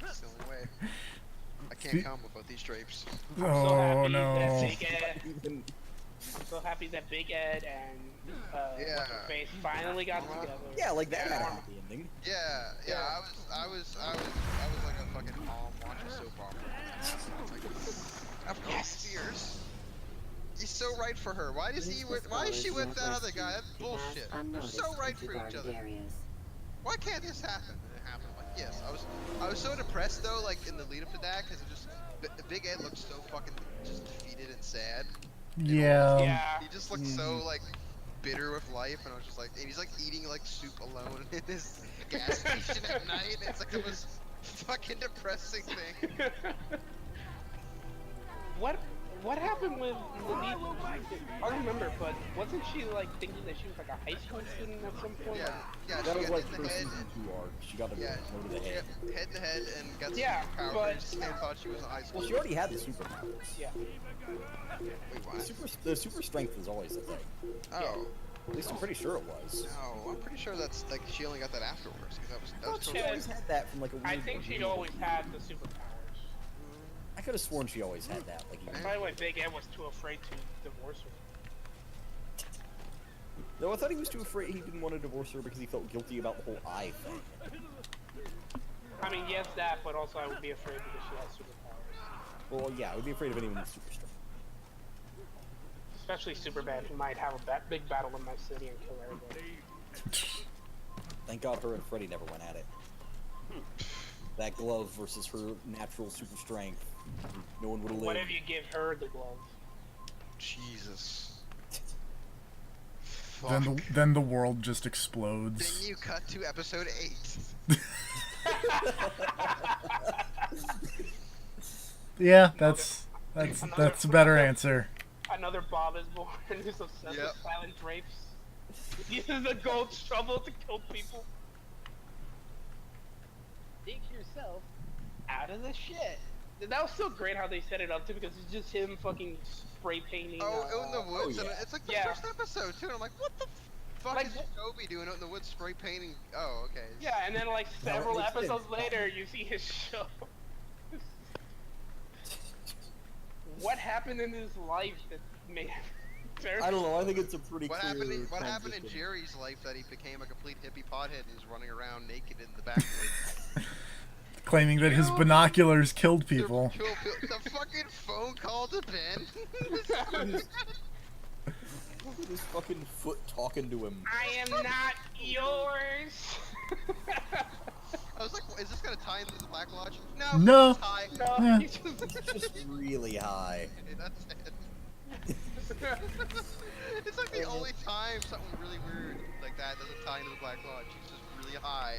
That's the only way. I can't come without these drapes. I'm so Oh happy no. that Big Ed, Even I'm so happy that Big Ed and Yeah. what's her face finally got together. yeah, like that had a happy ending. ending. Yeah, yeah. I was like a fucking mom watching soap opera. Of course, Spears. He's so right for her. Why is she with that other guy? That's bullshit. They're so right for each other. Why can't this happen? And it happened. Like, yes, I was so depressed though, like in the lead up to that, because it just Big Ed looked so fucking just defeated and sad. Yeah. Yeah. He just looked so like bitter with life, and I was just like, and he's like eating like soup alone in this gas station at night. And it's like the most fucking depressing thing. What happened with Lily? I don't remember, but wasn't she like thinking that she was like a high school student at some point? Yeah, yeah. That She was got like hit in the her head. season 2 arc. She got to Yeah, go to the she head. got hit in the head and got Yeah, superpowers but- and thought she was a high school. Well, she already had the superpowers. Yeah. Wait, what? The super strength is always a thing. Oh. At least I'm pretty sure it was. No, I'm pretty sure that's like she only got that afterwards because that was But she totally. always had that from like a weird. I think she'd always had the superpowers. I could have sworn she always had that. Like, even... By the way, Big Ed was too afraid to divorce her. No, I thought he was too afraid. He didn't want to divorce her because he felt guilty about the whole eye thing. I mean, yes, that, but also I would be afraid because she has superpowers. Well, yeah, I would be afraid of anyone with super strength. Especially Superbad, who might have a big battle in my city and kill everybody. Thank God her and Freddy never went at it. That glove versus her natural super strength. No one would have What lived. if you give her the glove? Jesus. Then the world just explodes. Then you cut to episode 8. Yeah, that's a better answer. Another Bob is born who's obsessed Yep. with silent drapes. Uses the gold shovel to kill people. Dig yourself out of the shit. That was so great how they set it up too, because it's just him fucking spray painting. Oh, out in the woods, and yeah. it's like the Yeah. first episode too. And I'm like, what the fuck Like, is Jacoby doing out in the woods spray painting? Oh, okay. Yeah, and then like Now it several makes sense. episodes later, you see his show. What happened in his life that made him I don't know. I think it's a pretty What clear happened? What happened in transition. Jerry's life that he became a complete hippie pothead and is running around naked in the backwoods? Claiming that his binoculars killed people. The fucking phone call to Ben. His fucking foot talking to him. I am not yours. I was like, is this gonna tie into the Black Lodge? No. It's high. No, Yeah. you just- It's just really high. That's it. It's like the only time something really weird like that doesn't tie into the Black Lodge. It's just really high.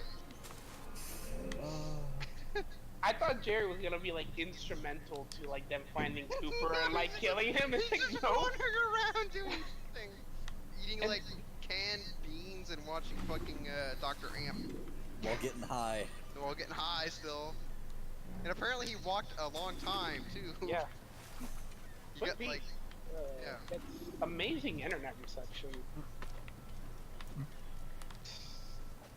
I thought Jerry was gonna be like instrumental to like them finding Cooper and like killing him. It's He's like just no. wandering around doing things, eating like canned beans and watching fucking Dr. Amp While getting high. while getting high still. And apparently he walked a long time too. Yeah. You Twin got like, Peaks, yeah. That's amazing internet reception.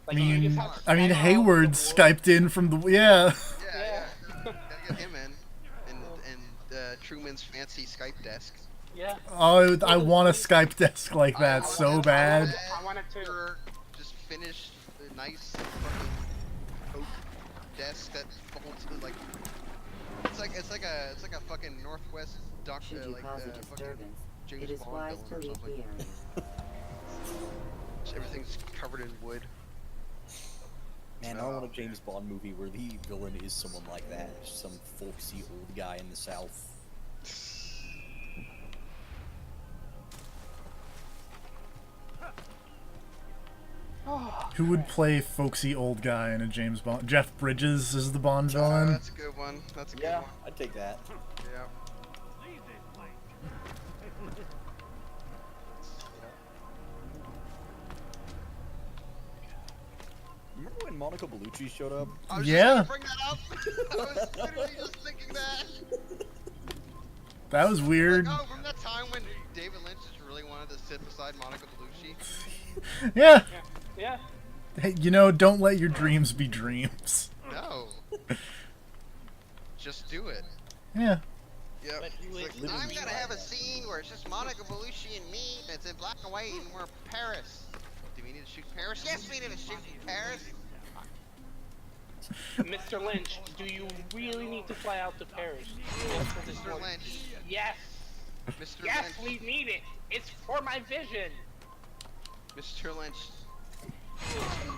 I Like, you mean, just have I mean, Skype Hayward on the Skyped in from the yeah. Yeah. Gotta get him in. And Truman's fancy Skype desk. Yeah. Oh, I want a Skype desk like that so bad. I wanted to. Just finish the nice fucking oak desk that folds to, like it's like a fucking Northwest duck Should you like cause a fucking disturbance, James it is Bond wise to villain or leave something. the area. Everything's covered in wood. Man, I want a James Bond movie where the villain is someone like that. Just some folksy old guy in the South. Who would play folksy old guy in a James Bond? Jeff Bridges is the Bond villain. That's a good one. That's a good Yeah, one. I'd take that. Yeah. Remember when Monica Bellucci showed up? I was Yeah. just gonna bring that up. I was literally just thinking that. That was weird. Like, oh, from that time when David Lynch just really wanted to sit beside Monica Bellucci. Yeah. Yeah. Hey, you know, don't let your dreams be dreams. No. Just do it. Yeah. Yep. But you It's would- I'm gonna have a scene where it's just Monica Bellucci and me, and it's in black and white, and we're in Paris. Do we need to shoot Paris? Yes, we need to shoot Paris. Mr. Lynch, do you really need to fly out to Paris? Just for this Mr. one? Lynch. Yes. Mr. Yes, Lynch. we need it. It's for my vision. Mr. Lynch.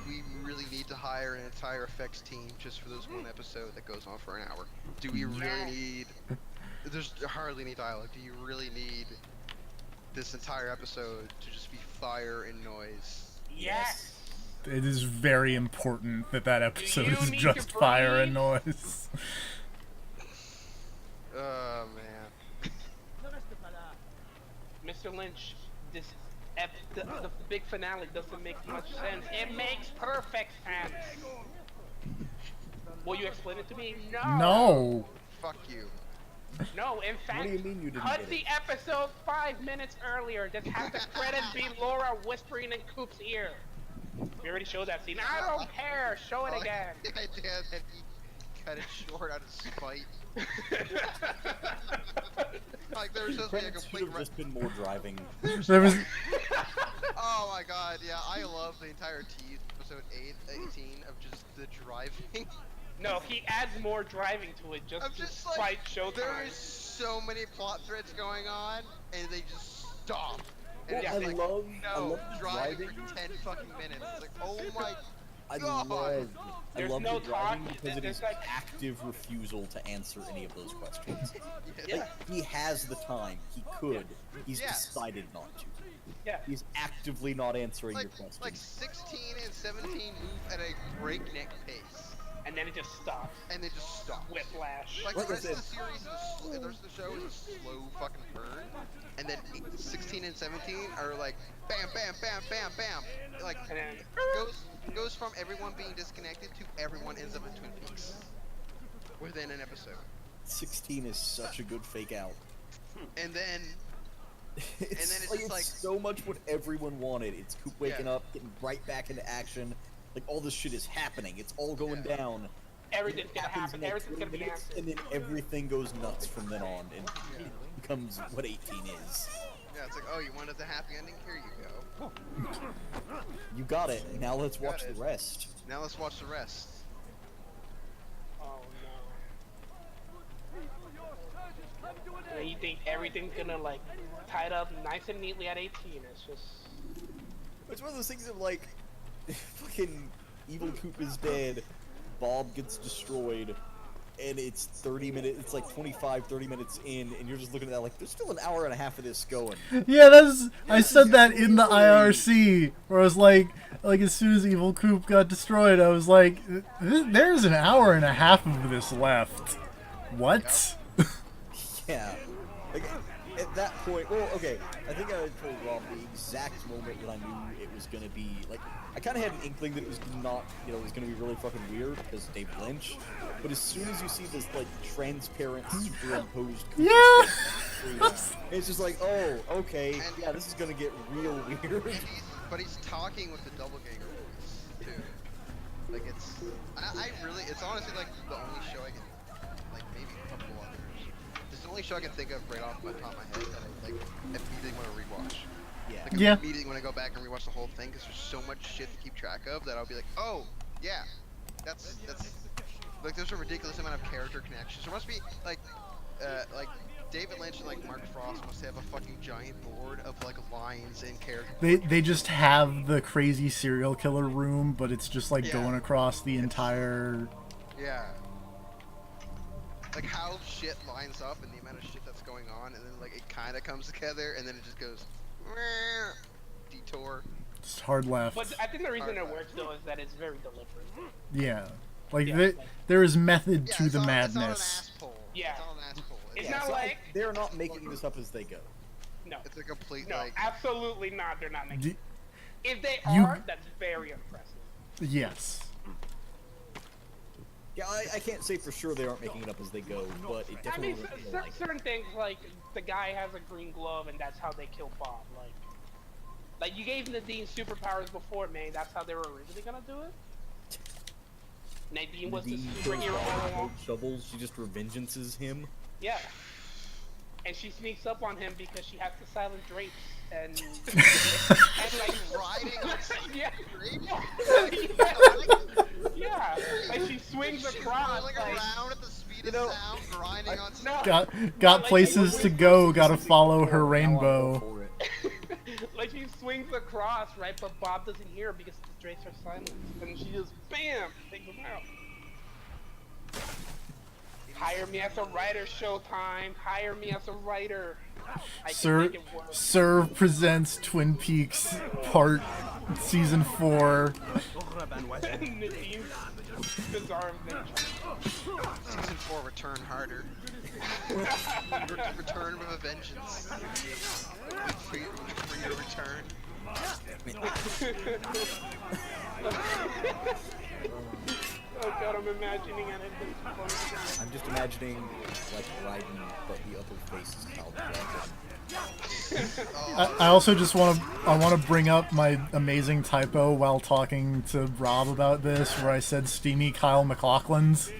We really need to hire an entire effects team just for this one episode that goes on for an hour. Do we really Yes. need? There's hardly any dialogue. Do you really need this entire episode to just be fire and noise? Yes. It is very important that that episode you is need just to fire and breathe? noise. Oh man. Mr. Lynch, this the big finale doesn't make much sense. It makes perfect sense. Will you explain it to me? No. No. Fuck you. No, in fact, What do you mean you didn't cut get the it? episode 5 minutes earlier. Just have the credits be Laura whispering in Coop's ear. We already showed that scene. I don't care. Show it again. The idea that he cut it short out of spite. Like there was supposed to be a Credits should complete. have just been more driving. There was Oh my god, yeah, I love the entire tease episode 18 of just the driving. No, he adds more driving to it just I'm to just spite like, Showtime. there is so many plot threads going on, and they just stop. And Yeah, it's I like, love no, the driving driving. for 10 fucking minutes. It's like, oh my I God. love There's the no driving talk, because it there's is like- active refusal to answer any of those questions. Yeah. Like, he has the time. He could. He's Yes. decided not to. Yeah. He's actively not answering your like questions. 16 and 17 move at a breakneck pace, And then it just stops. and they just stop. Whiplash. Like Like the I rest of the said- series, the rest of the show is a slow fucking burn, and then 16 and 17 are like bam, bam, bam, bam, bam. Like And then goes from everyone being disconnected to everyone ends up in Twin Peaks within an episode, 16 is such a good fake out. and then It's, it's like, just like- so much what everyone wanted. It's Coop waking Yeah. up, getting right back into action. Like all this shit is happening. It's all going Yeah. down. everything's It gonna happens happen. in, like, Everything's 20 gonna be minutes, answered. and then everything goes nuts from then on, and it becomes what 18 is. yeah, it's like, oh, you wanted the happy ending? Here you go. You got it. Now let's Got watch it. the rest. Now let's watch the rest. Oh no. And you think everything's gonna like tied up nice and neatly at 18? It's just It's one of those things of like, fucking evil Coop is dead, Bob gets destroyed, and it's 30 minutes, it's like 25, 30 minutes in, and you're just looking at that like, there's still an hour and a half of this going. yeah. That's I said that in the IRC where I was like as soon as Evil Coop got destroyed, I was like, there's an hour and a half of this left. What? Yeah. Like, at that point, well, okay, I think I told Rob the exact moment that I knew it was gonna be, like, I kind of had an inkling that it was not, you know, it was gonna be really fucking weird because David Lynch, but as soon as you see this, like, transparent, superimposed Coop Yeah. screen, it's just like, oh, okay, yeah, this is gonna get real weird. But he's talking with the doppelganger voice too. Like I really, it's honestly like the only show I can, like maybe a couple others. It's the only show I can think of right off the top of my head that I like immediately want to rewatch. Yeah. Like Yeah. immediately want to go back and rewatch the whole thing because there's so much shit to keep track of that I'll be like, oh yeah, that's like there's a ridiculous amount of character connections. There must be like David Lynch and like Mark Frost must have a fucking giant board of like lines and character. They just have the crazy serial killer room, but it's just like Yeah. going across the entire. Yeah. Like how shit lines up and the amount of shit that's going on, and then like it kind of comes together, and then it just goes "Meh," detour. Just hard left. But I think the reason it works though is that it's very deliberate. Yeah. Like Yeah. there is method Yeah, to it's the on, madness. It's on an ass pull. Yeah. It's on an ass pull. It's Yeah, not so like they're not making this up as they go. no, It's a complete no, like. absolutely not. They're not making. D- If they You- are, that's very impressive. yes. Yeah, I can't say for sure they aren't making it up as they go, but it I definitely mean, doesn't feel like it. certain things like the guy has a green glove and that's how they kill Bob. Like you gave Nadine superpowers before, man. That's how they were originally gonna do it. Nadine was the Nadine superhero all along. shovels, she just revengeances him. Yeah. And she sneaks up on him because she has to silence drapes and Riding on yeah. Drake? Yeah. Like she know, sound grinding on No. Got places to go. Gotta follow her rainbow. For it. Like she swings across, right? But Bob doesn't hear her because the drapes are silent. And she just, bam, takes him out. Hire me as a writer, Showtime. Hire me as a writer. I can make it work. Serve presents Twin Peaks Season 4. Nadine's Bizarre Adventure. Season 4 Return Harder. Return with a vengeance. For your return. Oh god, I'm imagining it. I'm just imagining like Raiden, but the upper face is Cal Dragon. I also just want to bring up my amazing typo while talking to Rob about this, where I said steamy Kyle MacLachlan's.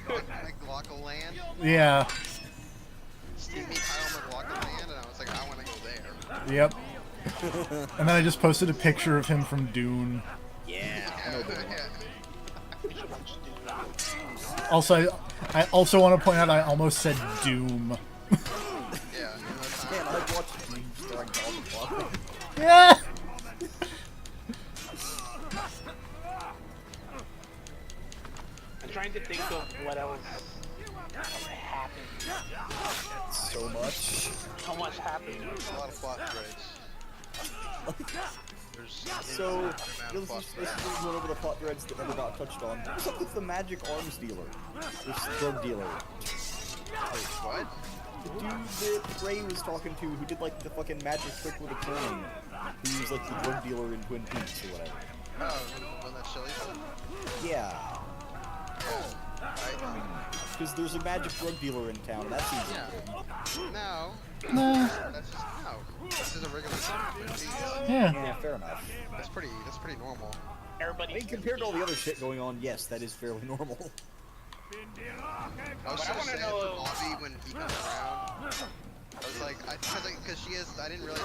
McLaughlin. Yeah. Steamy Kyle McLaughlin, and I was like, I want to go there. Yep. And then I just posted a picture of him from Dune. Yeah. I know the one. Also, I also want to point out I almost said Doom. Yeah, that's Man, I've watched Doom starring Kyle MacLachlan. Yeah. I'm trying to think of what else happened. So much. How much happened? a lot of plot threads. There's So, amount of this plot is threads. one of the plot threads that never got touched on. What's up with the magic arms dealer? This drug dealer. Wait, what? The dude that Ray was talking to who did like the fucking magic trick with a coin. Who was like the drug dealer in Twin Peaks or whatever. Oh, the one that's Shelly said? Yeah. I Because there's a magic drug dealer in town. That seems Yeah. No. Nah. That's just no. This is a regular thing. Yeah. yeah, fair enough. That's pretty normal. I Everybody. mean, compared to all the other shit going on, yes, that is fairly normal. I was But so I wanna sad know- for Bobby when he comes around. I was like, because she is, I didn't realize,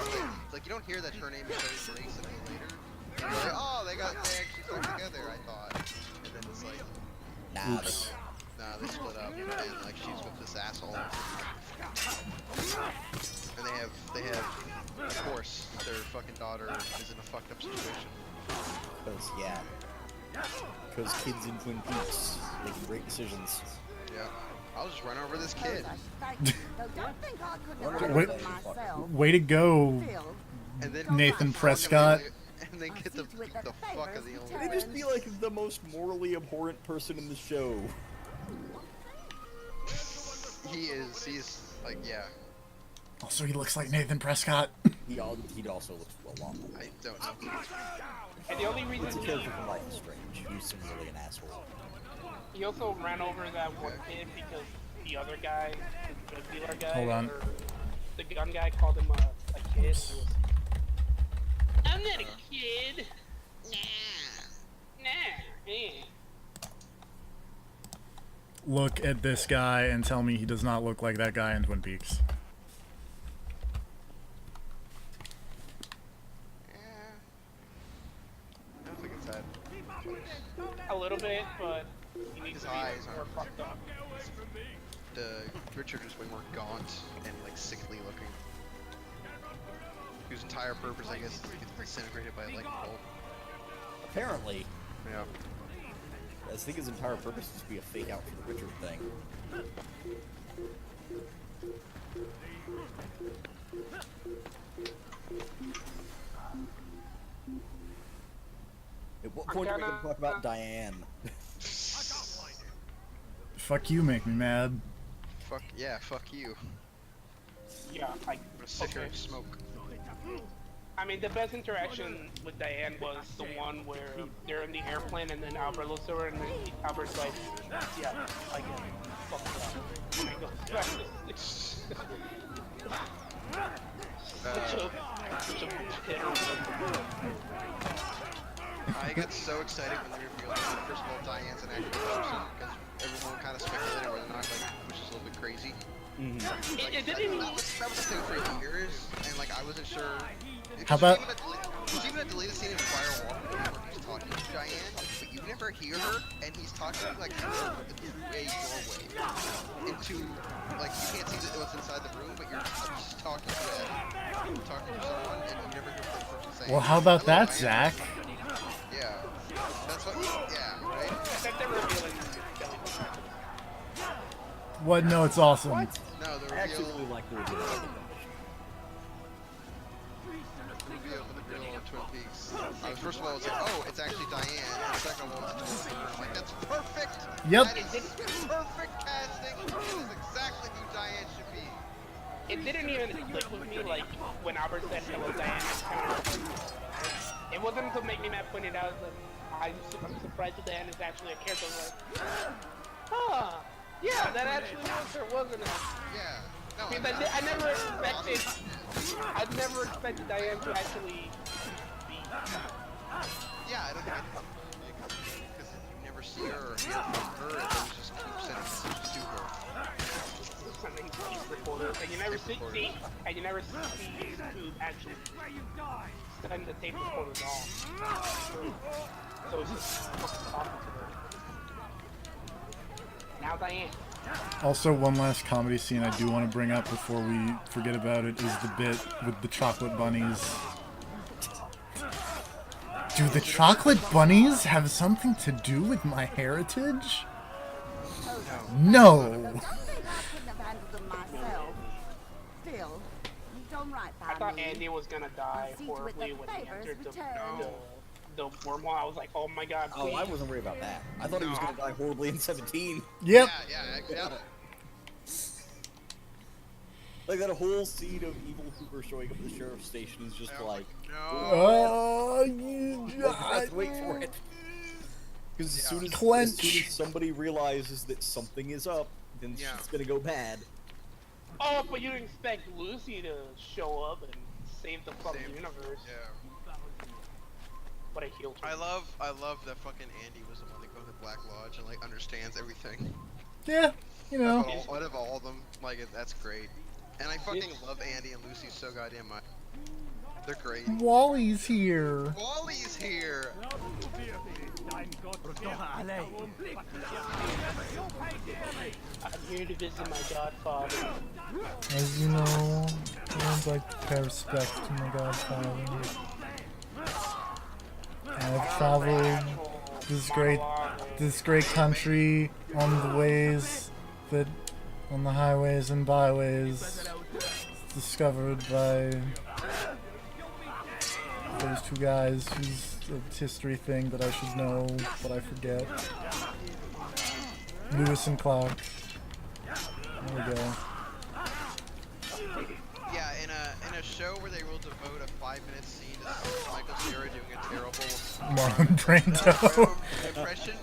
like, you don't hear that her name is Shelly Grace until later. And you're like, oh, they actually stuck together, I thought. And then it's like, Nah, Oops. nah, they split up, and like she's with this asshole. And they have, of course, their fucking daughter is in a fucked up situation. because yeah. Because kids in Twin Peaks making great decisions. Yeah. I'll just run over this kid. Wait, way to go, And then Nathan fuck Prescott. him, and then get the fuck out of the They only. just be like the most morally abhorrent person in the show. He's like, yeah. Also, he looks like Nathan Prescott. He also looks a lot more. I don't know. And the only reason It's a character from Life is Strange, who's similarly an asshole. he also ran over that one kid because the other guy, the drug dealer guy, Hold on. or the gun guy called him a kid. He was, I'm not a kid. Nah. Yeah. Look at this guy and tell me he does not look like that guy in Twin Peaks. Yeah. I don't think it's that. A little bit, but he needs His to be eyes more aren't- fucked up. Richard is way more gaunt and like sickly looking. Whose entire purpose, I guess, is to get disintegrated by a lightning bolt. Apparently, Yeah. I think his entire purpose is to be a fake out for the Richard thing. At what point are we going to talk about Diane? Fuck you, make me mad. Fuck yeah, fuck you. Yeah, I'm gonna sit here okay. and smoke. I mean, the best interaction with Diane was the one where they're in the airplane and then Albert looks over and then Albert's like, yeah, I get it. Fuck that. And he goes back to such a bitter I got so excited when they revealed that first of all Diane's an actual person because everyone kind of speculated whether or not which is a little bit crazy. Like, It that, didn't that was the thing for years, and like I wasn't sure. How about- There's even a deleted scene in Firewalk where he's talking to Diane, but you never hear her, and he's talking like through a doorway into like you can't see what's inside the room, but you're just talking to someone, and you never hear the person saying. Well, how about "Hello, that, Diane?" Zach? Yeah, that's what. Yeah, right. Except they're revealing What? No, it's awesome. No, the I actually reveal. really like the reveal. The reveal of Twin Peaks. First of all, it's like, oh, it's actually Diane. And second of all, it's Twin Peaks. I'm like, that's perfect. Yep. That is perfect casting. It is exactly who Diane should be. It didn't even click with me, like, when Albert said hello, Diane. It wasn't until Make Me Mad pointed out, like, I'm surprised that Diane is actually a character. I'm like, huh, yeah, that actually was her, wasn't it? Yeah. No, Because I never expected Diane to actually be. Yeah, I don't think because you never see her or hear from her, and they just keep sending messages to her. Something keep recording, and you never see, and you never see YouTube actually send the tape recorders off. So it's just fucking talking to her. Now Diane. Also, one last comedy scene I do want to bring up before we forget about it is the bit with the chocolate bunnies. Do the chocolate bunnies have something to do with my heritage? No. I couldn't have handled them myself. Still, you've done right by I thought me. Andy was gonna die See to it horribly that when he favors entered return. the wormhole. I was like, oh my god, Oh, please. I wasn't worried about that. I thought he was gonna die horribly in 17. Yep. Yeah. Like that whole scene of Evil Cooper showing up at the sheriff's station is just like, No. Oh, you let's wait for it. Because as soon as Clench. somebody realizes that something is up, then Yeah. shit's gonna go bad. Oh, but you didn't expect Lucy to show up and save the fucking Same. universe. Yeah. What a heel turn. I love that fucking Andy was the one that goes to Black Lodge and like understands everything. Yeah, you know. Out of all of them, like that's great. And I fucking love Andy and Lucy so goddamn much. They're great. Wally's here. Wally's here. I'm here to visit my godfather. As you know, I would like to pay respect to my godfather. I've traveled this great country on the ways that, on the highways and byways, discovered by those two guys whose history thing that I should know, but I forget. Lewis and Clark. There we go. Yeah, in a show where they will devote a 5-minute scene to Michael Cera doing a terrible Marlon Brando. impression,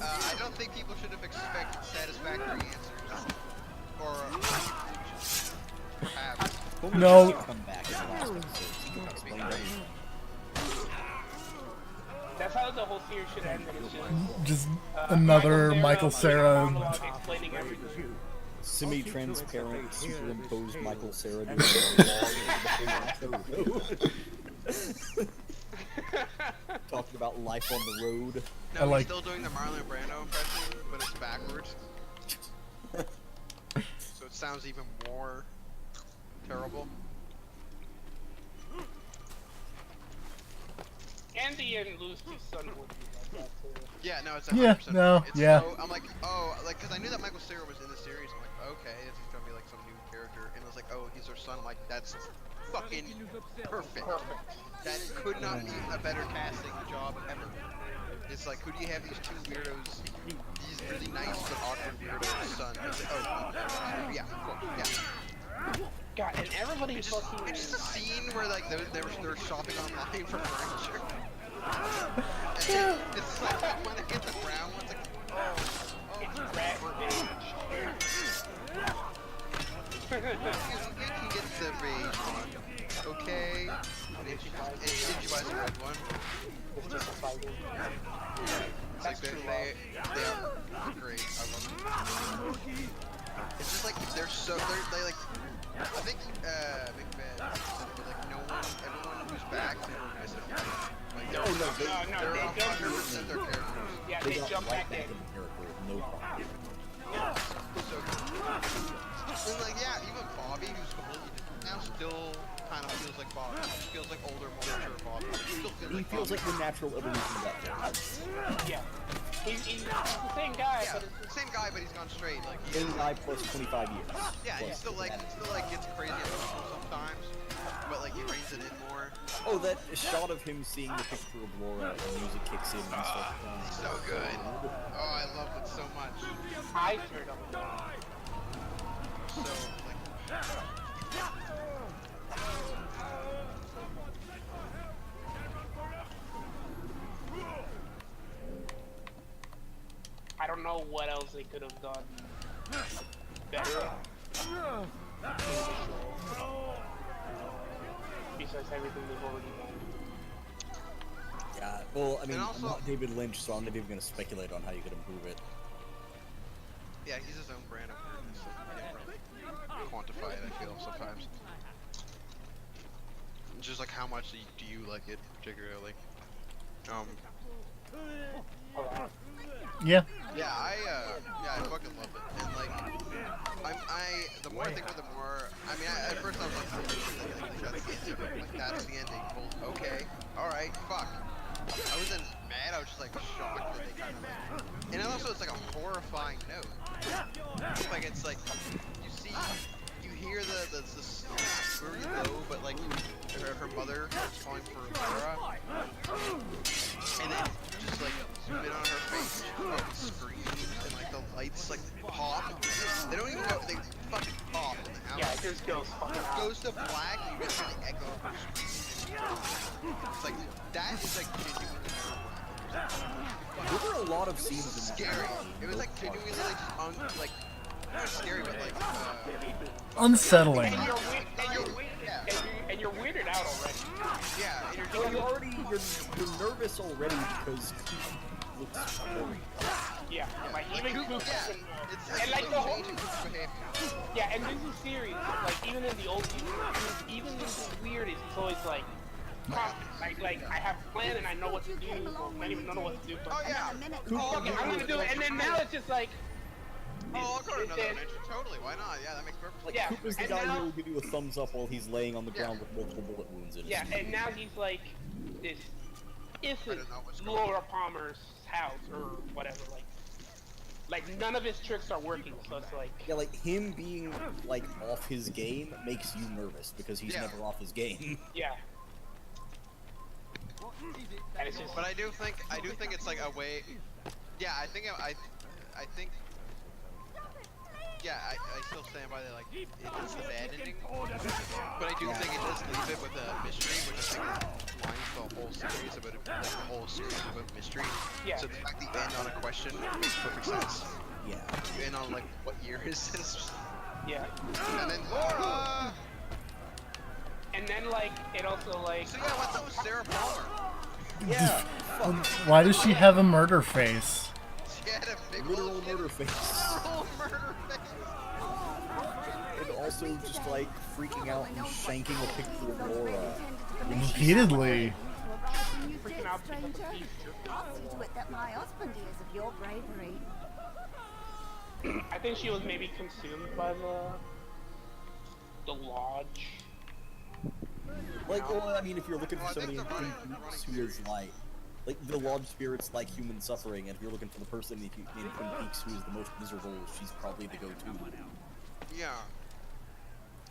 I don't think people should have expected satisfactory answers or perhaps. No. Come back in the last episode. He can explain everything. That's how the whole series should end. It's just, Just another Michael giving a Cera. monologue explaining everything. Semi-transparent, superimposed Michael Cera doing talking about life on the road. No, I like- he's still doing the Marlon Brando impression, but it's backwards. So it sounds even more terrible. Andy and Lucy's son would be like that too. Yeah, no, it's Yeah, 100%. no, It's yeah. So, I'm like, oh, like, cause I knew that Michael Cera was in the series. I'm like, okay, this is gonna be like some new character, and it was like, oh, he's her son. I'm like, that's fucking perfect. That could not be a better casting job ever. It's like, who do you have these two weirdos, these really nice but awkward weirdos' son? It's like, oh, yeah, cool, yeah. God, and everybody It's just, fucking. it's just a scene where like they're shopping online for furniture. And it's like when I get the brown ones, like, It's rat revenge. you can get the rage one, okay? And did you buy the red one? It's just a fighter. It's like they are great. I love them. It's just like they like. I think Big Bad said that, like everyone who's back to like No, They're they don't. 100% their characters. Yeah, They they got jump right back in. into character with no problem. So good. And like, yeah, even Bobby, who's completely different now, still kind of feels like Bobby. He feels like older, more mature Bobby. He still feels He like feels Bobby. like the natural evolution of that character. Yeah. He's the same guy, Yeah, but it's same guy, but he's gone straight. Like, Same guy plus 25 years. yeah, Plus he's still like gets crazy emotional sometimes, but like he reins it in more. Oh, that shot of him seeing the picture of Laura and the music kicks in and he's like, So good. Oh, I love it so much. I turned up. So like. I don't know what else they could have done better. Besides everything they've already done. yeah, well, I mean, And I'm also- not David Lynch, so I'm not even going to speculate on how you could improve it. Yeah, he's his own brand of weirdness. So you can't really quantify it, I feel, sometimes. Just like how much do you like it, particularly? Yeah. Yeah, I fucking love it. And like, the more I think about it, the more, I mean, at first I was like, that's the ending. Well, okay, alright, fuck. I wasn't mad, I was just like shocked that they kind of like, and also it's like a horrifying note. Like, it's like, you hear the screwy low, but like, her mother is calling for Laura, and then just like zoom in on her face, she fucking screams, and like the lights like pop. They don't even go, they fucking pop in the house. Yeah, it just goes fucking It out. goes to black, you get the echo of her screaming. It's like, that is like genuinely There were a lot of scenes in that scary. movie. It was like genuinely like not scary, but like, Unsettling. And you're weirded out already. yeah, and Well, you're nervous already because Coop looks boring. Yeah, like even Coop, Coop yeah, and it's like the whole changing Coop's behavior. yeah, and this is serious. Like even in the old season, even in the weirdest, it's always like like I have a plan and I know what to do. Well, I don't even know what to do, but Oh yeah. fuck it, I'm gonna do it. And then now it's just like Oh, I'll go to another it- dimension. Totally, why not? Yeah, that makes perfect Like, Yeah, Coop is the and guy now- who will give you a thumbs up while he's laying on the Yeah. ground with multiple bullet wounds in his yeah, knee. and now he's like this isn't don't know what's going on. Laura Palmer's house or whatever. Like none of his tricks are working, so it's like Yeah, like him being like off his game makes you nervous because he's Yeah. never off his game. yeah. And it's just But I do think it's like a way. Yeah, I think yeah, I still stand by that. Like it's the bad ending, but I do think it does leave it with a mystery, which I think lines the whole series about it, like the whole series about mystery. Yeah. So the fact that you end on a question makes perfect sense. Yeah. You end on like, what year is this? yeah. And then Laura. And then like it also like So yeah, what's up with Sarah Palmer? Yeah. Why does she have a murder face? She had a big Literal old murder face. literal murder face. And also just like freaking out and shanking a picture of Laura. Repeatedly. freaking out because of Stranger, these. I'll see to it that my husband hears of your bravery. I think she was maybe consumed by the lodge. Like, well, I mean, if you're looking Well, for I think somebody in the Twin running Peaks who is like the lodge spirits like human suffering, and if you're looking for the person in Twin Peaks who is the most miserable, she's probably the go-to. Yeah.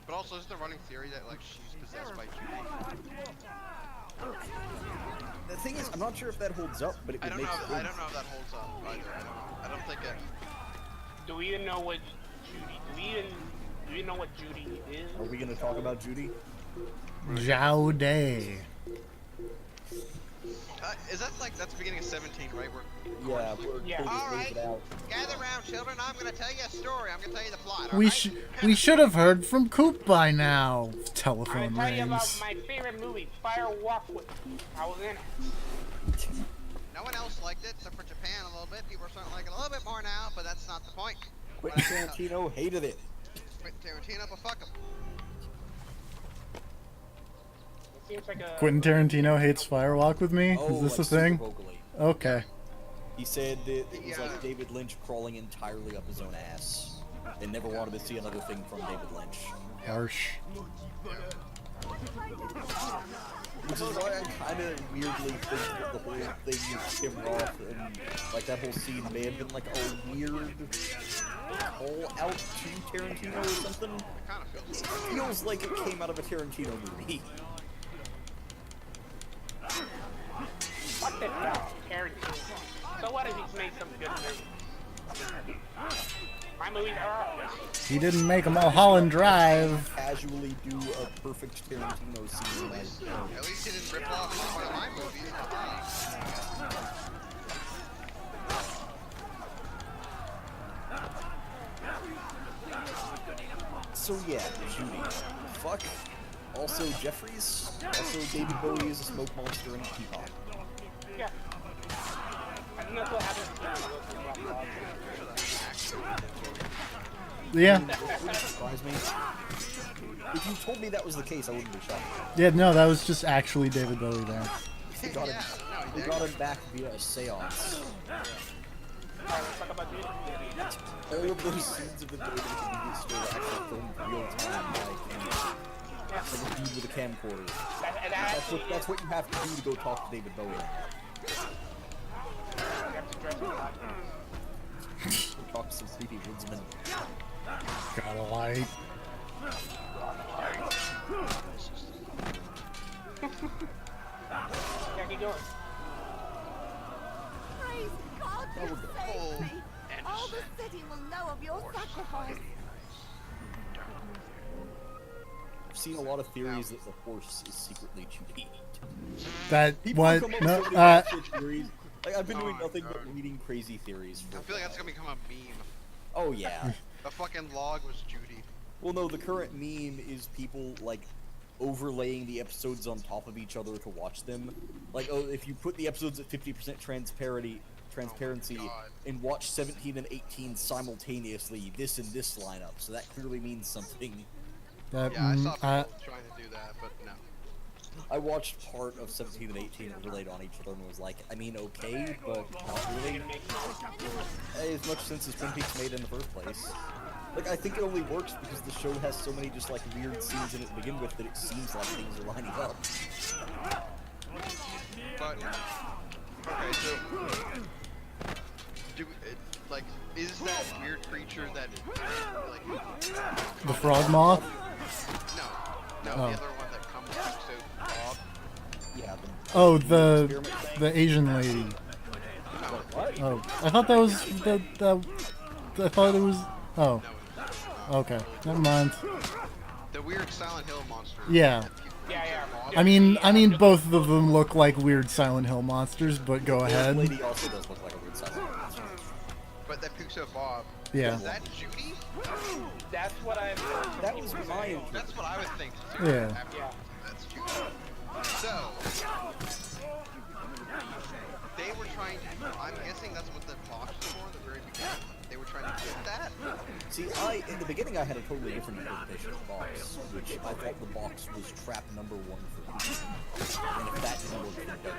But also, is the running theory that like she's possessed by Judy? The thing is, I'm not sure if that holds up, but it I would don't make know. sense. I don't know if that holds up either. I don't think it. Do we even know what Judy? Do we even know what Judy is? Are we gonna talk about Judy? Zhao Day. Is that like that's the beginning of 17, right? Where Yeah, we're Yeah. totally All laid right. it out. gather round, children. I'm gonna tell you a story. I'm gonna tell you the plot. We should have heard from Coop by now. I'm Telephone gonna tell you about rings. my favorite movie, Fire Walk with Me. I was in it. No one else liked it except for Japan a little bit. People are starting to like it a little bit more now, but that's not the point. Quentin Tarantino hated it. Quentin Tarantino, but fuck him. seems like a. Quentin Tarantino hates Firewalk with Me? Oh, Is this like a thing? super vocally. Okay. He said that it was Yeah. like David Lynch crawling entirely up his own ass, and never wanted to see another thing from David Lynch. Harsh. Which is why I kind of weirdly think that the whole thing with Tim Roth and like that whole scene may have been like a weird call out to Tarantino or something. It kind of feels. It feels like it came out of a Tarantino movie. Fuck that guy, Tarantino. So what if he's made some good movies? My movies are awesome. He didn't make Mulholland Drive. Casually do a perfect Tarantino scene. Like, At least he didn't rip off one of my movies. so yeah, Judy. Fuck. Also Jeffries. Also David Bowie is a smoke monster and a peacock. Yeah. I think that's what happens to Yeah. It wouldn't surprise me. If you told me that was the case, I wouldn't be shocked. Yeah, no, that was just actually David Bowie there. They got him. Yeah, no, They got him back via a seance. Alright, let's talk about Judy. All of those scenes of the David convenience store were actually filmed real time, like a dude with a camcorder. That's what you have to do to go talk to David Bowie. Go talk to some sleepy woodsman. Gotta like. Yeah, keep going. Praise God you saved Oh, me. All the city will know of your sacrifice. I've seen a lot of theories that the horse is secretly Judy. That People what? come up No. with so many bullshit theories. Like I've been Oh doing my nothing God. but reading crazy theories. I feel like that's gonna become a meme. Oh yeah. The fucking log was Judy. Well, no, the current meme is people like overlaying the episodes on top of each other to watch them. Like, oh, if you put the episodes at 50% transparency God. and watch 17 and 18 simultaneously, this and this line up. So that clearly means something. That, Yeah, I saw mm, people trying to do that, but no. I watched part of 17 and 18 overlaid on each other and was like, I mean, okay, but not really. As much sense as Twin Peaks made in the first place. Like, I think it only works because the show has so many just like weird scenes in it to begin with that it seems like things are lining up. But okay, so like, is that weird creature that like the frog moth. no, Oh. the other one that comes back so off? Yeah. Oh, experiment thing. the Asian lady. What? Oh, I thought that was the. I thought it was. Oh, No, okay. Never mind. the weird Silent Hill monster. Yeah. that people Yeah, yeah. off. I mean, both of them look like weird Silent Hill monsters, but go The ahead. lady also does look like a weird silent. But that Pixar Bob. Yeah. Is that Judy? That's what I'm. That was my That's what I would think too. Yeah. After Yeah. That's Judy. So they were trying to. I'm guessing that's what the box was for in the very beginning. They were trying to get that. See, in the beginning I had a totally different interpretation of the box, which I thought the box was trap number 1 for Cooper. And if that didn't work, then don't.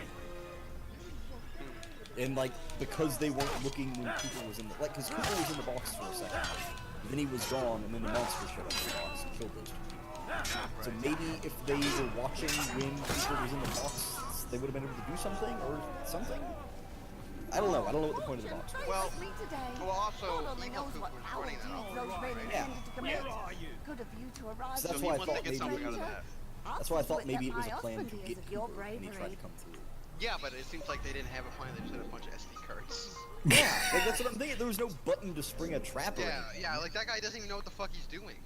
And like, because they weren't looking when Cooper was in the, like, because Cooper was in the box for a second, then he was gone, and then the monster showed up in the box and killed those two people. So maybe if they were watching when Cooper was in the box, they would have been able to do something, or something? I don't know what the point of the box was. Well, Me today. well, also, God only Evil knows Coop what was foul running that deeds all those along, men right? intended to commit. Good of you to arrive. So that's he why I wanted thought to get maybe something out of that. that's why I thought maybe it was a My plan to husband get is of your Cooper, and he tried bravery. to come through. Yeah, but it seems like they didn't have a plan. They just had a bunch of SD cards. Yeah, like that's what I'm thinking. There was no button to spring a trap or Yeah, anything. yeah, like that guy doesn't even know what the fuck he's doing.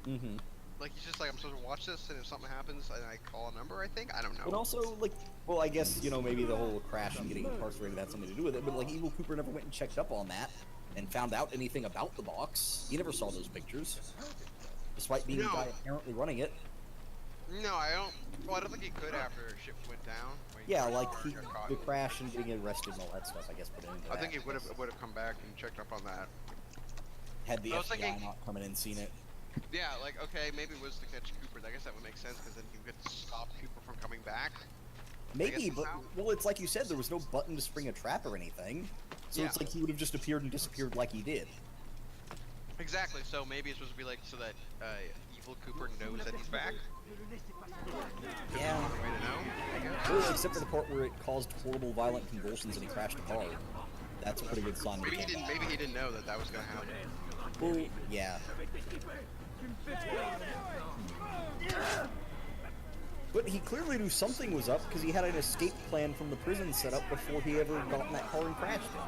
Mm-hmm. Like he's just like, I'm supposed to watch this, and if something happens, I call a number. I think I don't know. But also, like, well, I guess, you know, maybe the whole crash and getting incarcerated had something to do with it, but, like, Evil Cooper never went and checked up on that and found out anything about the box. He never saw those pictures, despite being the No. guy apparently running it. No, I don't. Well, I don't think he could after ship went down. when he Yeah, crashed like, the car and got caught. the crash and getting arrested and all that stuff, I guess, put into I that. think he would have come back and checked up on that. Had the I was FBI thinking- not come in and seen it. Yeah, like, okay, maybe it was to catch Cooper. I guess that would make sense, because then you could stop Cooper from coming back. Maybe, but somehow. well, it's like you said, there was no button to spring a trap or anything. So it's Yeah. like he would have just appeared and disappeared like he did. Exactly, so maybe it's supposed to be like, so that evil Cooper knows that he's back. Yeah. Way to know, I guess. Well, except for the part where it caused horrible, violent convulsions and he crashed a car. That's a pretty good sign. Maybe he didn't know that that was gonna happen. Well, yeah. But he clearly knew something was up because he had an escape plan from the prison set up before he ever got in that car and crashed it.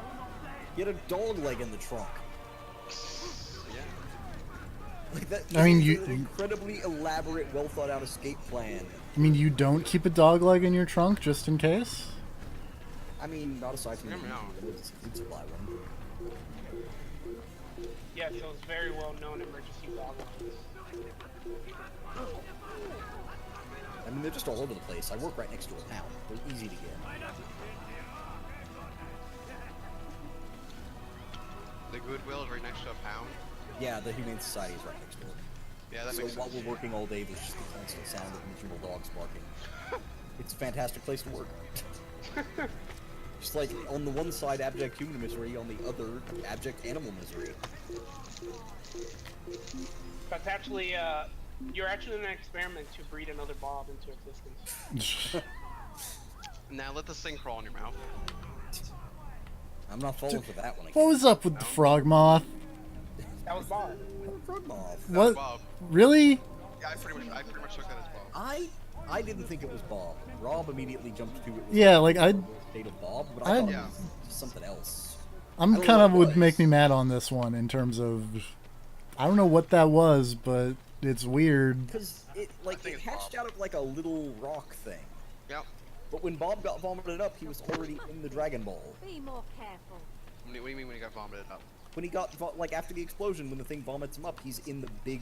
He had a dog leg in the trunk. Yeah. Like that. I mean, this is you- an incredibly elaborate, well thought out escape plan. I mean, you don't keep a dog leg in your trunk just in case? I mean, not aside from the Never know. emergency food supply one. Yeah, so it's very well known emergency dog lines. I mean, they're just all over the place. I work right next to a pound. They're easy to get. The Goodwill is right next to a pound. Yeah, the Humane Society is right next door. Yeah, that So makes while sense. we're working all day, there's just the constant sound of miserable dogs barking. It's a fantastic place to work. Just like on the one side, abject human misery, on the other, abject animal misery. That's actually, you're actually in an experiment to breed another Bob into existence. Now let this thing crawl in your mouth. I'm not falling for that one again. What was up with the frog moth? That was Bob. Frog moth. That was What? Bob. Really? Yeah, I pretty much took that as Bob. I didn't think it was Bob. Rob immediately jumped to it. Was Yeah, like, the state of Bob, but I I- thought Yeah. it was something else. I'm I don't kind know of what it would make was. me mad on this one in terms of I don't know what that was, but it's weird. Because it think it's hatched Bob. out of like a little rock thing. Yep. But when Bob got vomited up, he was already in the Dragon Ball. Be more careful. What do you mean when he got vomited up? When he got like after the explosion, when the thing vomits him up, he's in the big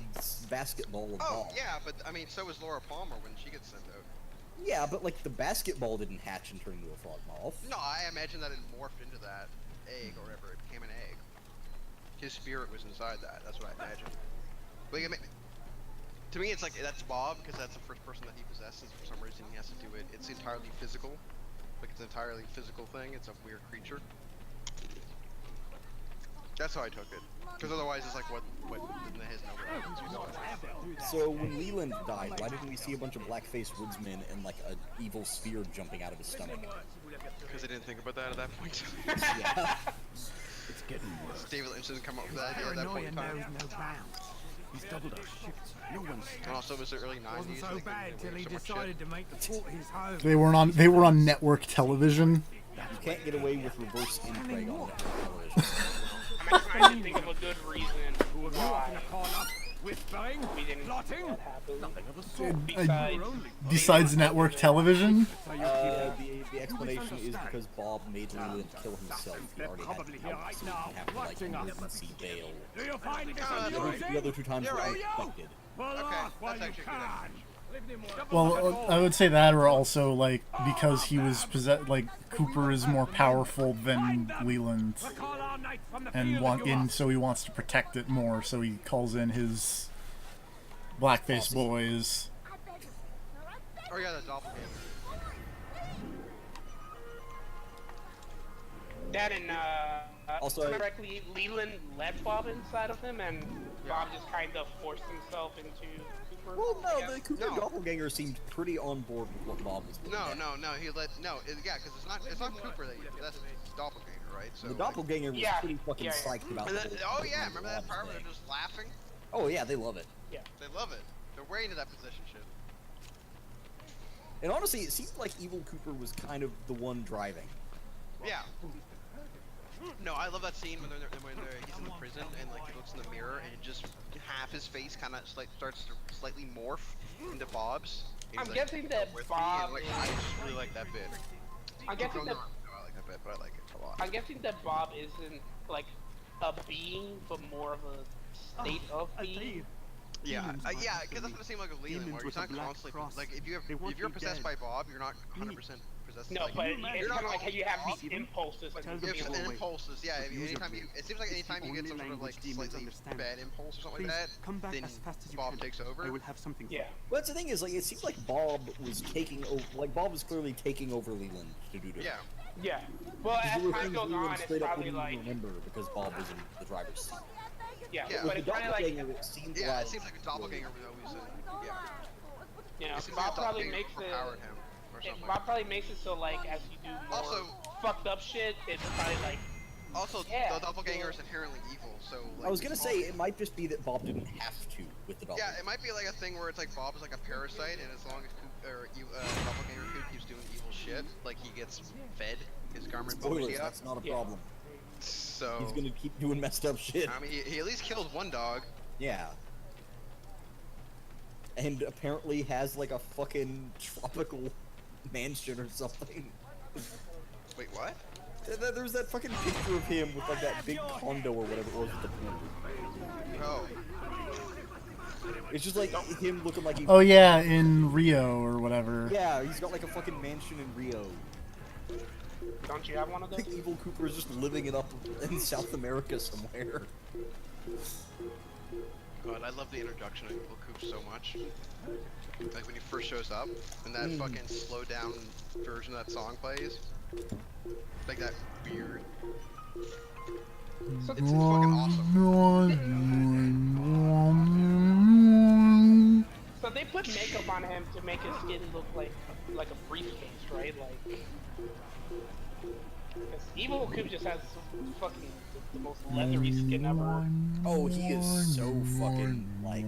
basketball of Oh, Bob. yeah, but I mean, so was Laura Palmer when she gets sent out. Yeah, but like the basketball didn't hatch and turn into a frog moth. No, I imagine that it morphed into that egg or whatever. It became an egg. His spirit was inside that. That's what I imagine. But I mean, to me, it's like that's Bob because that's the first person that he possesses. For some reason, he has to do it. It's entirely physical. Like it's an entirely physical thing. It's a weird creature. That's how I took it. Because otherwise, it's like what has no. So when Leland died, why didn't we see a bunch of black-faced woodsmen and like an evil sphere jumping out of his stomach? Because I didn't think about that at that point. Yeah. David Lynch didn't come up with that idea at that point in time. no bounds. He's doubled our shifts. No one's And also, it was the early 90s. wasn't so like, bad there till he was so much decided shit. to make the fort his home. They were on network television. You can't get away with reverse impreg on network television. I'm trying to think of a good reason Who have you up in why a corner? Whispering? we didn't Plotting? that happen. Nothing of the sort. Besides, Besides network television, The explanation is because Bob made Leland kill himself. He already had Probably to here out, right so he now, didn't have to like watching us. emergency bail. Do you find this The amusing? other two times You're were right. unexpected. Well, Okay, laugh while that's you actually a good can. well, I would say that, or also like because he was like Cooper is more powerful than Leland, Call our knights from the and field so he wants to protect it more. So he calls in his blackface boys. Oh yeah, the doppelganger. that and Also- correctly, Leland let Bob inside of him, and Bob just kind of forced himself into Cooper. Well, no, Yeah. the Cooper No. doppelganger seemed pretty on board with what Bob was doing. No, he let yeah, because it's not Cooper that's doppelganger, right? So The like- doppelganger was Yeah, pretty fucking yeah. psyched about and the then, whole oh yeah, remember that Bob part where thing. they're just laughing? Oh yeah, they love it. They love it. They're way into that position shit. And honestly, it seemed like Evil Cooper was kind of the one driving. Yeah. No, I love that scene when he's in the prison and like he looks in the mirror and just half his face kind of starts to slightly morph into Bob's. And I'm he's guessing that "Come with me," Bob and, like, is- I just really like that bit. I'm guessing that I like that bit, but I like it a lot. I'm guessing that Bob isn't like a being, but more of a state of being. Yeah, because that's what it seemed like with Leland, where he's not constantly like if you're possessed by Bob, you're not 100% because that's No, like, but it's you're kind not of like how you have these Steven? impulses. Like Tell you them have to some go away. impulses. Yeah, Use your anytime you, brain. it seems like This is anytime the you get only some sort of like language demons slightly understand. bad impulse or something Please like that, come back then as fast as you Bob can. takes over. I will have something for Yeah. you. Well, that's the thing is, like, it seems like Bob was taking over. Like, Bob was clearly taking over Leland to do this. Yeah. Yeah. Well, Because as there were time things goes Leland on, it's straight up probably wouldn't like, even remember because Bob was in the driver's seat. yeah, Yeah. but With it's the probably like, doppelganger, it seemed Yeah, like it seems like a doppelganger was always yeah. you know, It seems like Bob a probably doppelganger makes it. overpowered him or something. Bob probably makes it so like as you do more Also- fucked up shit, it's probably like, Also, Yeah, the doppelganger so- is inherently evil, so like. I was gonna Bob- say it might just be that Bob didn't have to with the doppelganger. Yeah, it might be like a thing where it's like Bob is like a parasite, and as long as doppelganger Coop keeps doing evil shit, like he gets fed his garment Spoilers, Bosia. that's not a Yeah. problem. So He's gonna keep doing messed up shit. I mean, he at least killed one dog. Yeah. And apparently has like a fucking tropical mansion or something. Wait, what? There's that fucking picture of him with like that big condo or whatever it was at the pool. Oh, It's just like him looking like he. Oh yeah, in Rio or whatever. Yeah, he's got like a fucking mansion in Rio. don't you have one of I those? think Evil Cooper is just living it up in South America somewhere. God, I love the introduction of Evil Coop so much. Like when he first shows up, and that fucking slow down version of that song plays. Like that weird. It's fucking awesome. So they put makeup on him to make his skin look like a briefcase, right? Like, because Evil Coop just has fucking the most leathery skin ever. Oh, he is so fucking like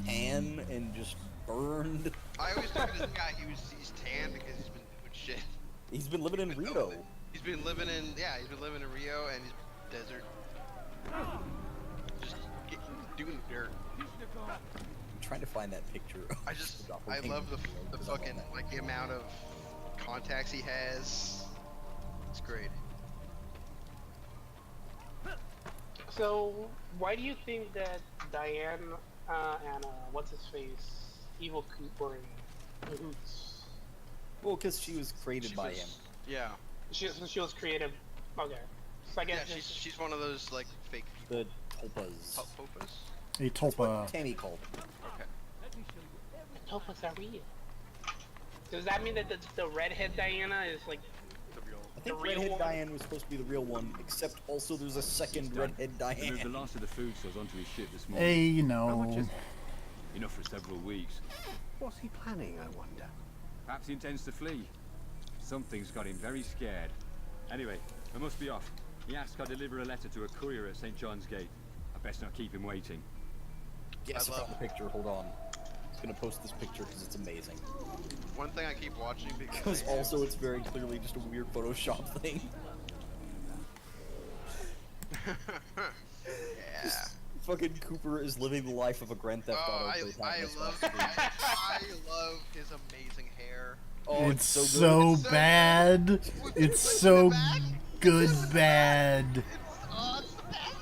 tan and just burned. I always took this guy, he's tan because he's been doing shit. He's been living in Rio. He's been living in Rio and he's desert. Just doing dirt. I'm trying to find that picture. I love the fucking, like, the amount of contacts he has. It's great. So why do you think that Diane and what's his face, Evil Coop were in cahoots? Well, because she was created She by was- him. Yeah. She was creative. Okay, so I Yeah, guess she's one of those, like, fake people. The Tulpas. Popas? A tulpa. Tammy called them. Okay. Topaz are real. Does that mean that the redhead Diana is like The real. I think The real Redhead one? Diane was supposed to be the real one, except also there's a second Redhead He moved the Diane. last of the food stores onto his ship this morning. Hey, you How much know. is it? Enough for several weeks. What's he planning, I wonder? Perhaps he intends to flee. Something's got him very scared. Anyway, I must be off. He asked I deliver a letter to a courier at St. John's Gate. I best not keep him waiting. Yes, I I found love- the picture. Hold on. I'm gonna post this picture because it's amazing. One thing I keep watching Because also it's very clearly just a weird Photoshop thing. yeah. Fucking Cooper is living the life of a Grand Theft Oh, Auto. I protagonist love on screen. I love his amazing hair. Oh, It's so so good. bad. It's so good bad. Oh, it's the best.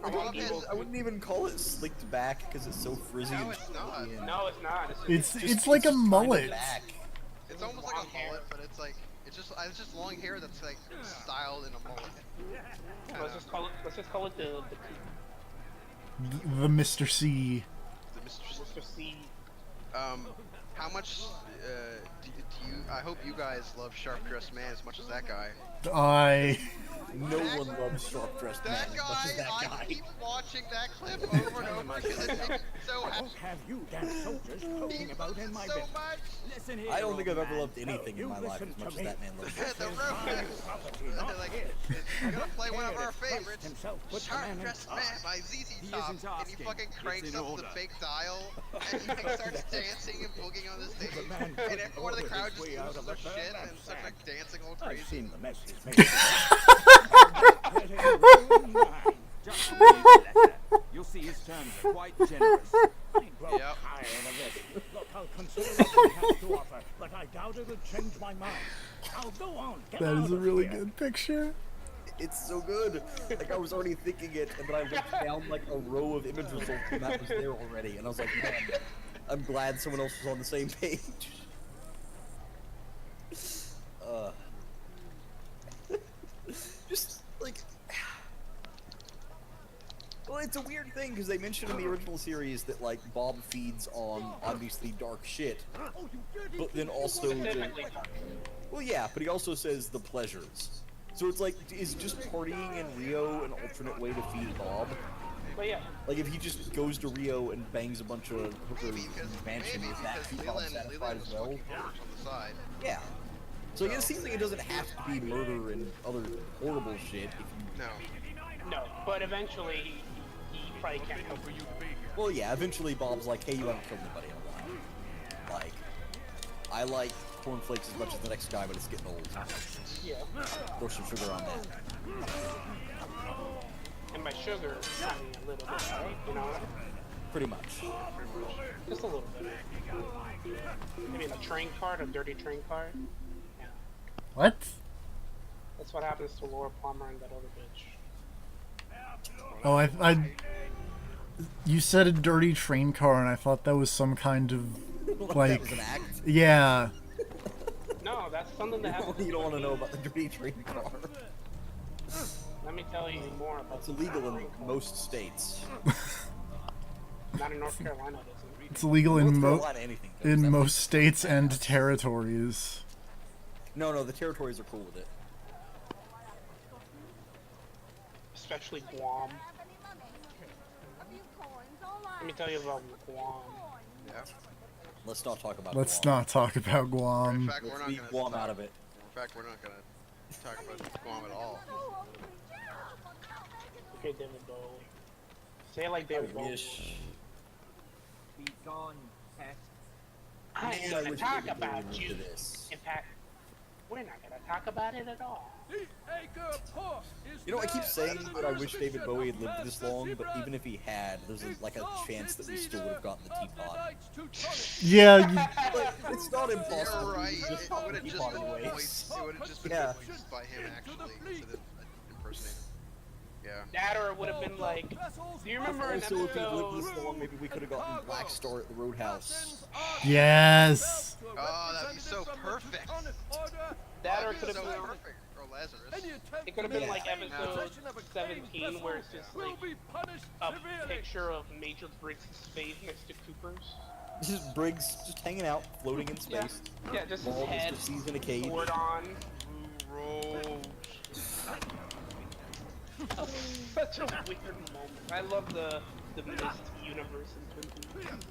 I love his. I wouldn't even call it slicked back because it's so frizzy. No, and it's not. shiny and no, it's not. It's just- it's like a just kinda mullet. back. It's almost like long a hair. mullet, but it's just long hair that's like styled in a mullet. Let's just call it the The Mr. C. The mistress. Mr. C. How much do you? I hope you guys love Sharp Dressed Man as much as that guy. No one loves Sharp Dressed Man That as much guy, as that I guy. keep watching that clip over and over because it makes me so happy. What have you damn soldiers He talking about loves in it my so bed? much. Listen here, I don't think I've old ever man. loved anything No, in my you life as listen much to as me. that man loves The it. This is room my is- property, not Like, his. I'm gonna play one of Here our it Christ favorites, himself put the Sharp man in Dressed charge. Man by ZZ He Top, isn't and he asking. fucking It's cranks in up order. the fake dial, and he like, starts dancing and boogieing on the stage, The man and everyone in the ordered crowd his just way out loses of their the shit third and starts like dancing all I've crazy. seen the mess he's made. Getting ruined mind. Just read the letter. You'll see his terms are quite generous. I grow Yep. tired of this. Look, I'll consider what he has to offer, but I doubt it'll change my mind. I'll go on. Get That out is a of really here. good picture. It's so good. Like I was already thinking it, and then I looked down like a row of image results, and that was there already. And I was like, man, I'm glad someone else was on the same page. it's a weird thing because they mentioned in the original series that like Bob feeds on obviously dark shit, but then also Specifically, well, yeah, but he also says the pleasures. So it's like, is just partying in Rio an alternate way to feed Bob? but yeah, Like if he just goes to Rio and bangs a bunch of hookers Maybe in because his mansion, is that keep Bob Leland satisfied was as well? fucking hookers on the side. Yeah. So it seems like it doesn't have to be murder and other horrible shit. If you, No. no, but eventually he probably can't help it. well, yeah, eventually Bob's like, hey, you haven't killed anybody in a while. Like, I like cornflakes as much as the next guy, but it's getting old. Yeah, Throw some sugar on that. and by sugar, I mean a little bit, right? You know, Pretty much. just a little bit. Maybe in a train cart, a dirty train cart. Yeah, What? that's what happens to Laura Palmer and that other bitch. Oh, I. You said a dirty train car, and I thought that was some kind of That like. was an act. Yeah. No, that's something that happens. You don't want to know about the dirty train car. Let me tell you more about. It's illegal in most states. Not in North Carolina, it isn't. It's illegal North in Carolina, anything goes. in That- most states and territories. No, the territories are cool with it. Especially Guam. Let me tell you about Guam. Yeah. Let's not talk about Let's Guam. not talk about In Guam. fact, we're Let's not leave gonna Guam talk- out of it. In fact, we're not gonna talk about Guam at all. Okay, David Bowie. Say it like David Bowie. Wish. Be gone, pest. I ain't I gonna wish talk David Bowie about moved you. to this. In fact, we're not gonna talk about it at all. You know, I keep saying that I wish David Bowie had lived this long, but even if he had, there's like a chance that we still would have gotten the teapot. Yeah, But it's not impossible. You're right. He just It got would the have just teapot been anyways. voiced. It would have just been Yeah. voiced by him actually instead of impersonating. Yeah. That or it would have been like, do you remember an Also, if he lived episode? this long, maybe we could have gotten Black Star at the Roadhouse. yes. Oh, that'd be so perfect. That or it That'd could be have so been. perfect. Or Lazarus. It could have been Yeah. like episode 17, where it's just like a picture of Major Briggs' face next to Cooper's. This is Briggs just hanging out, floating in space. Yeah, just his Ball head, just sees in a cage. sword on. Such a weird moment. I love the Mist universe in Twin Peaks.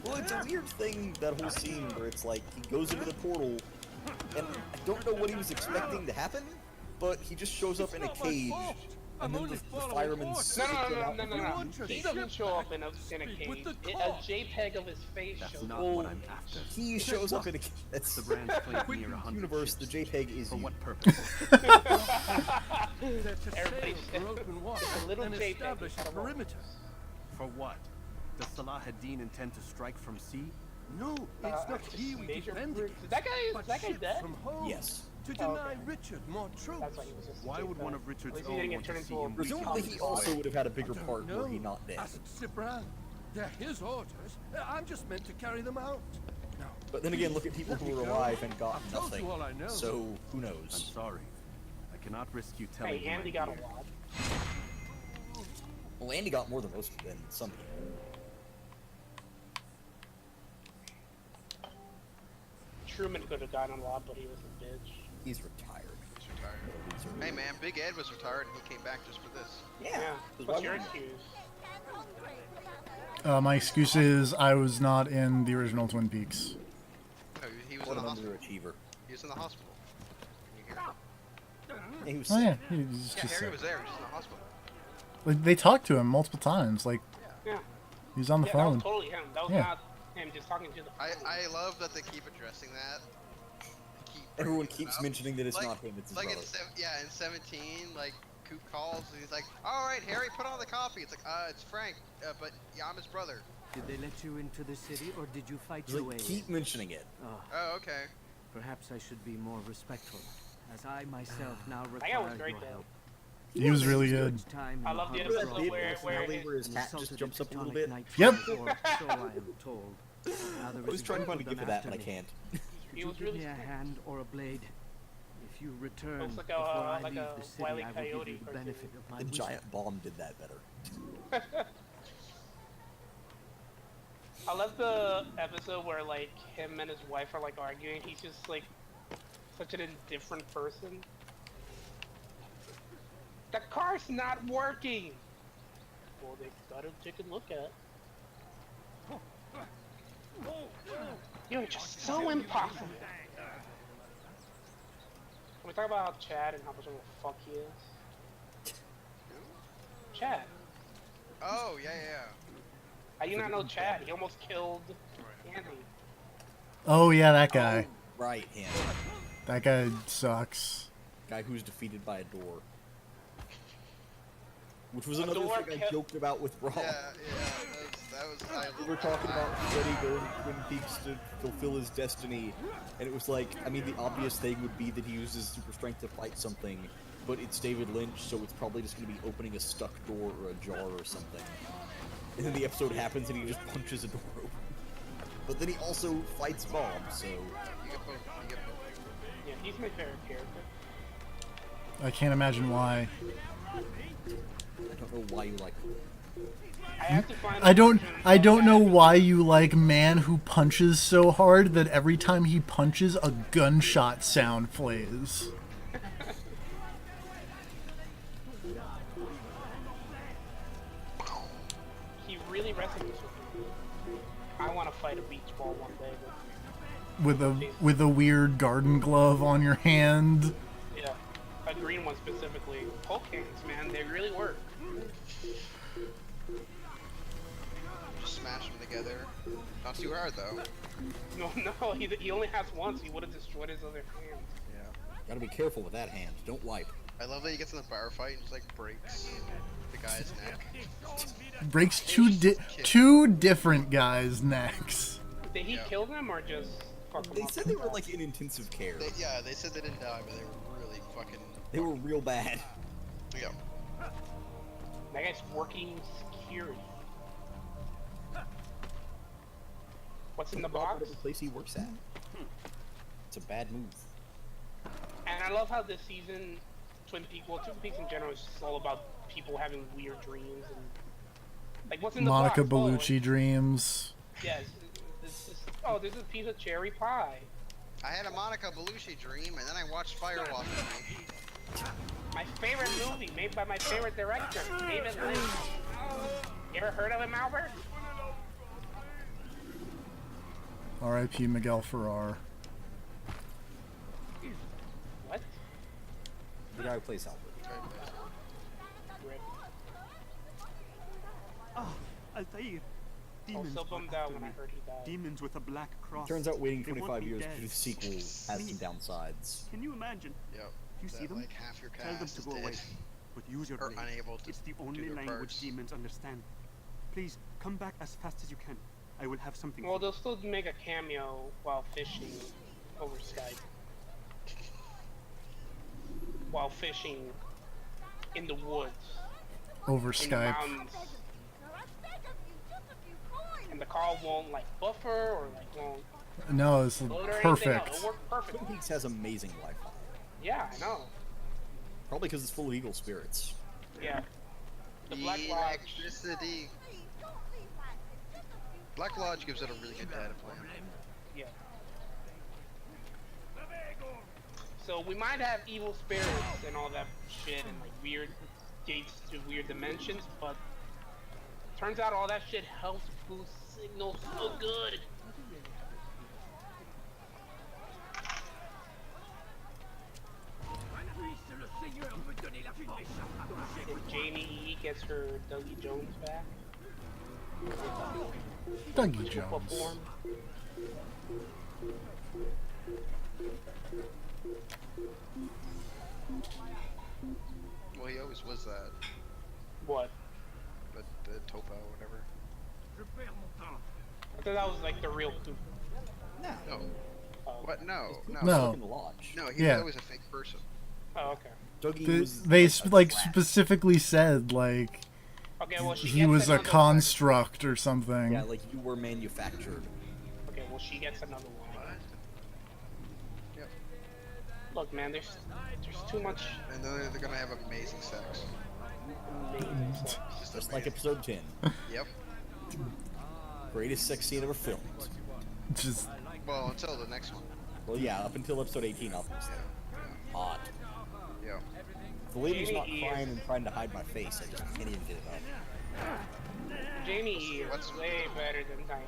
Well, it's a weird thing, that whole scene where it's like, he goes into the portal, and I don't know what he was expecting to happen, but he just shows up in a cage, and then the firemen stick him out No. through the He cage. doesn't show up in a cage. A JPEG of his face shows up. Well, he shows up in a cage. That's the brand universe, the JPEG is you. Everybody it's a little JPEG. with a perimeter. For what? Does Salah ad-Din intend to strike from sea? No, it's not he we Major defend Briggs. against, Is that but guy ships dead? from home. Yes. To Oh, deny okay. Richard more troops. That's why he was just Why would JPEG. one of At Richard's least he own didn't want get to turned see into a him Presumably he weakened? also would have had a bigger I part don't where he know. not dead. Ask Sibran. They're his orders. I'm just meant to carry them out. Now, But then again, look at people who are alive and got I've told nothing. you all I know. So, who I'm knows? sorry. I cannot risk you telling Hey, him Andy I'm got a here. lot. Well, Andy got more than some people. Truman could have gotten a lot, but he was a bitch. He's retired. He's retired. What a loser. Hey man, Big Ed was retired and he came back just for this. Yeah. Yeah. 'cause What's why your wouldn't he? excuse? My excuse is I was not in the original Twin Peaks. No, he was What in the an hospital. underachiever. He was in the hospital. Can you hear him? He was Oh yeah, sick. he's Yeah, just Harry sick. was there. He was in the hospital. Like, they talked to him multiple times. Like Yeah. he was on the Yeah, that was phone. totally him. That was Yeah. not him just talking to the I love that they keep addressing that. Keep Everyone bringing it keeps up. mentioning that it's Like- not him, it's his Like brother. in 17, like Coop calls and he's like, "All right, Harry, put on the coffee." It's like, it's Frank, but yeah, I'm his brother. Did they let you into the city, or did you fight He's your like, way? keep mentioning it. Oh, okay. Perhaps I should be more respectful, as I myself now That guy was require great your though. help. He was really good. Time I in love the harbor episode of where- Rockland where- Where his hat just insulted jumps up a little tectonic bit. night Yep. or so I am told. Now there I was is trying to find a both gif them of that, but I after me. can't. He Would was you give really me a smart. hand or a blade? If you return Looks like before I like leave a the city, Wile E. I will Coyote give you the cartoon. benefit of my The wisdom. giant bomb did that better. I love the episode where like him and his wife are like arguing. He's just like such an indifferent person. The car's not working. Well, they gotta take a look at. You're just so impossible. Can we talk about Chad and how much of a fuck he is? Chad. Oh, yeah. How you not know Chad? He almost killed Andy. Oh yeah, that guy. Right, him. That guy sucks. Guy who's defeated by a door. Which was A another door thing I joked about with Rob. Yeah, that was We were talking about Freddy going to Twin Peaks to fulfill his destiny, and it was like, I mean, the obvious thing would be that he uses super strength to fight something, but it's David Lynch, so it's probably just going to be opening a stuck door or a jar or something. And then the episode happens and he just punches a door open. But then he also fights Bob, so... You get both. Yeah, he's my favorite character. I can't imagine why. I don't know why you like him. I have to find. I don't know why you like man who punches so hard that every time he punches a gunshot sound plays. He really resonates with me. I want to fight a beach ball one day. With a weird garden glove on your hand. Yeah, a green one specifically. Poke hands, man, they really work. Just smash them together. Not too hard though. No, he only has one, so he would have destroyed his other hand. Yeah. Gotta be careful with that hand. Don't wipe. I love that he gets in the bar fight and just like breaks the guy's neck. Breaks two different guys' necks. Did he kill them or just fuck them They up? said they were like in intensive care. They said they didn't die, but they were really fucking. They were real bad. Yeah. That guy's working security. What's in the box? Whatever place he works at. It's a bad move. And I love how this season, Twin Peaks in general is just all about people having weird dreams and like what's in the Monica box? Bellucci dreams. Yes. There's a piece of cherry pie. I had a Monica Bellucci dream, and then I watched Firewalk with me. My favorite movie, made by my favorite director, David Lynch. You ever heard of him, Albert? R.I.P. Miguel Ferrer. What? The guy who plays Albert. Ah, Altair. I was so bummed out when I heard he died. Demons with a black cross. Turns out waiting They want 25 me years dead. to do the sequel has some downsides. Can you imagine? Yep. You see That, them? like, half your Tell them cast to is go away. dead. But use your Or blade. unable to It's the do only their language parts. demons understand. Please, come back as fast as you can. I will have something Well, for you. they'll still make a cameo while fishing over Skype. While fishing in the woods. Over in the Skype. mountains. And the call won't like buffer or like won't No, it's load or anything. perfect. No, it'll work perfect. Twin Peaks has amazing Wi-Fi. Yeah, I know. Probably because it's full of evil spirits. Yeah. The Black Lodge. Electricity. Black Lodge gives it a really good data plan. Yeah. So we might have evil spirits and all that shit and like weird gates to weird dimensions, but turns out all that shit helps boost signals so good. And Jamie E gets her Dougie Jones back. Dougie Triple Jones. form. Well, he always was that. What? But the Topa or whatever. I thought that was like the real Coop. No. Oh. What? No. No. In the lodge. No, he was Yeah. always a fake person. Oh, okay. Dougie was They a like rat. specifically said like Okay, well she he gets was a another construct or something. Yeah, like you were manufactured. one. Okay, well she gets another one. What? Yep. Look, man, there's too much And then they're gonna have amazing sex. amazing sex. Just like episode 10. Yep. Greatest sex scene ever filmed. Just Well, until the next one. Well, yeah, up until episode 18, obviously. Hot. Yeah. The lady's not Jamie crying is- and trying to hide my face. I just can't even get it up. Jamie E is way better than Diane.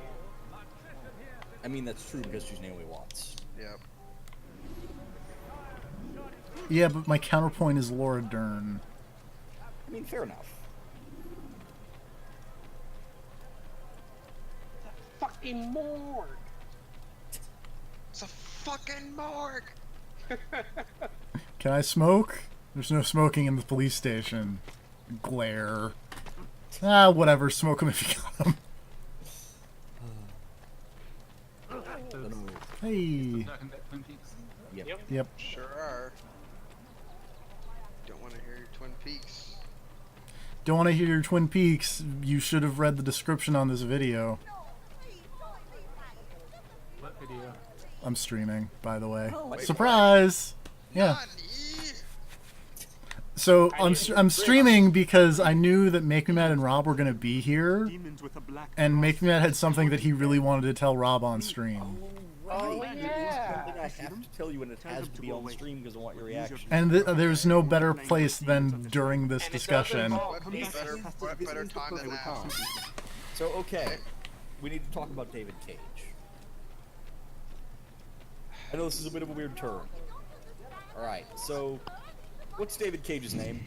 I mean, that's true because she's Naomi Watts. Yep. yeah, but my counterpoint is Laura Dern. I mean, fair enough. Fucking morgue. It's a fucking morgue. Can I smoke? There's no smoking in the police station. Glare. Ah, whatever. Smoke them if you got them. Hey. Yep. Yep. Sure are. Don't want to hear your Twin Peaks. Don't want to hear your Twin Peaks. You should have read the description on this video. What video? I'm streaming, by the way. Oh, wait, Surprise! Yeah. So I'm streaming because I knew that Make Me Mad and Rob were gonna be here, and Make Me Mad had something that he really wanted to tell Rob on stream. Oh, yeah. Something I have to tell you, and it has to be on stream because I want your reaction. And there's no better place than during this discussion. What better time than now? So, okay. We need to talk about David Cage. I know this is a bit of a weird term. Alright, so what's David Cage's name?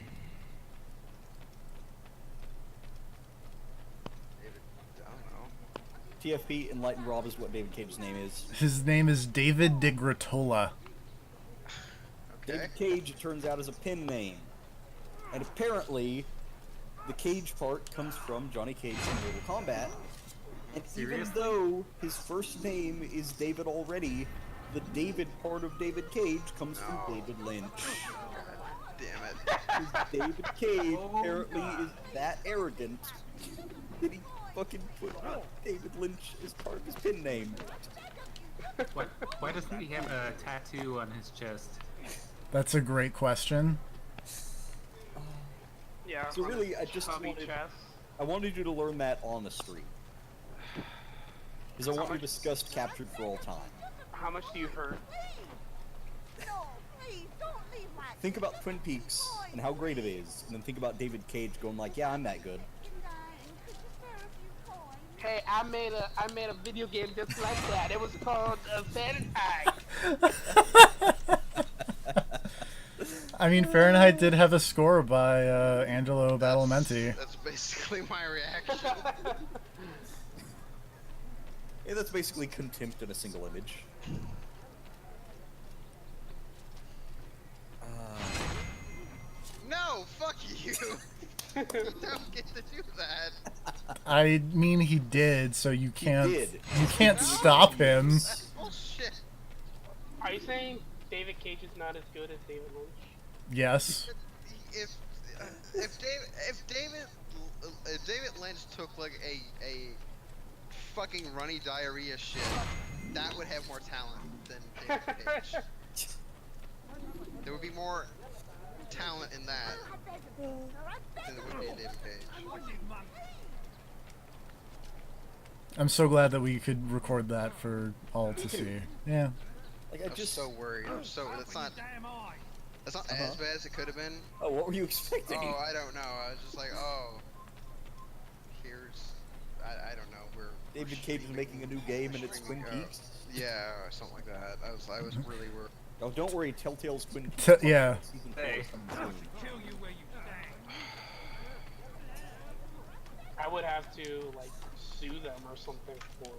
TFP, enlighten Rob is what David Cage's name is. His name is David DeGratola. David Cage, it turns out, is a pen name. And apparently, the Cage part comes from Johnny Cage in Mortal Kombat. And even though his first name is David already, the David part of David Cage comes from David Lynch. Damn it. David Cage apparently is that arrogant that he fucking put David Lynch as part of his pen name. Why doesn't he have a tattoo on his chest? That's a great question. Yeah. So really, I just wanted you to learn that on the stream. Because I want you discussed Captured for All Time. How much do you hurt? Think about Twin Peaks and how great it is, and then think about David Cage going like, yeah, I'm that good. Hey, I made a video game just like that. It was called Fahrenheit. I mean, Fahrenheit did have a score by Angelo Badalamenti. That's basically my reaction. Yeah, that's basically contempt in a single image. No, fuck you. You don't get to do that. I mean, he did, so you can't. did. You can't stop him. That's bullshit. Are you saying David Cage is not as good as David Lynch? Yes. If David Lynch took like a fucking runny diarrhea shit, that would have more talent than David Cage. There would be more talent in that than there would be in David Cage. I'm so glad that we could record that for all to see. Yeah. Like, I'm just so worried. That's not as bad as it could have been. Oh, what were you expecting? Oh, I don't know. I was just like, oh, here's, I don't know. David Cage is making a new game and it's Twin Peaks? Yeah, or something like that. I was really worried. Oh, don't worry, Telltale's Twin Peaks. Yeah. Season 4 is coming soon. I would have to like sue them or something for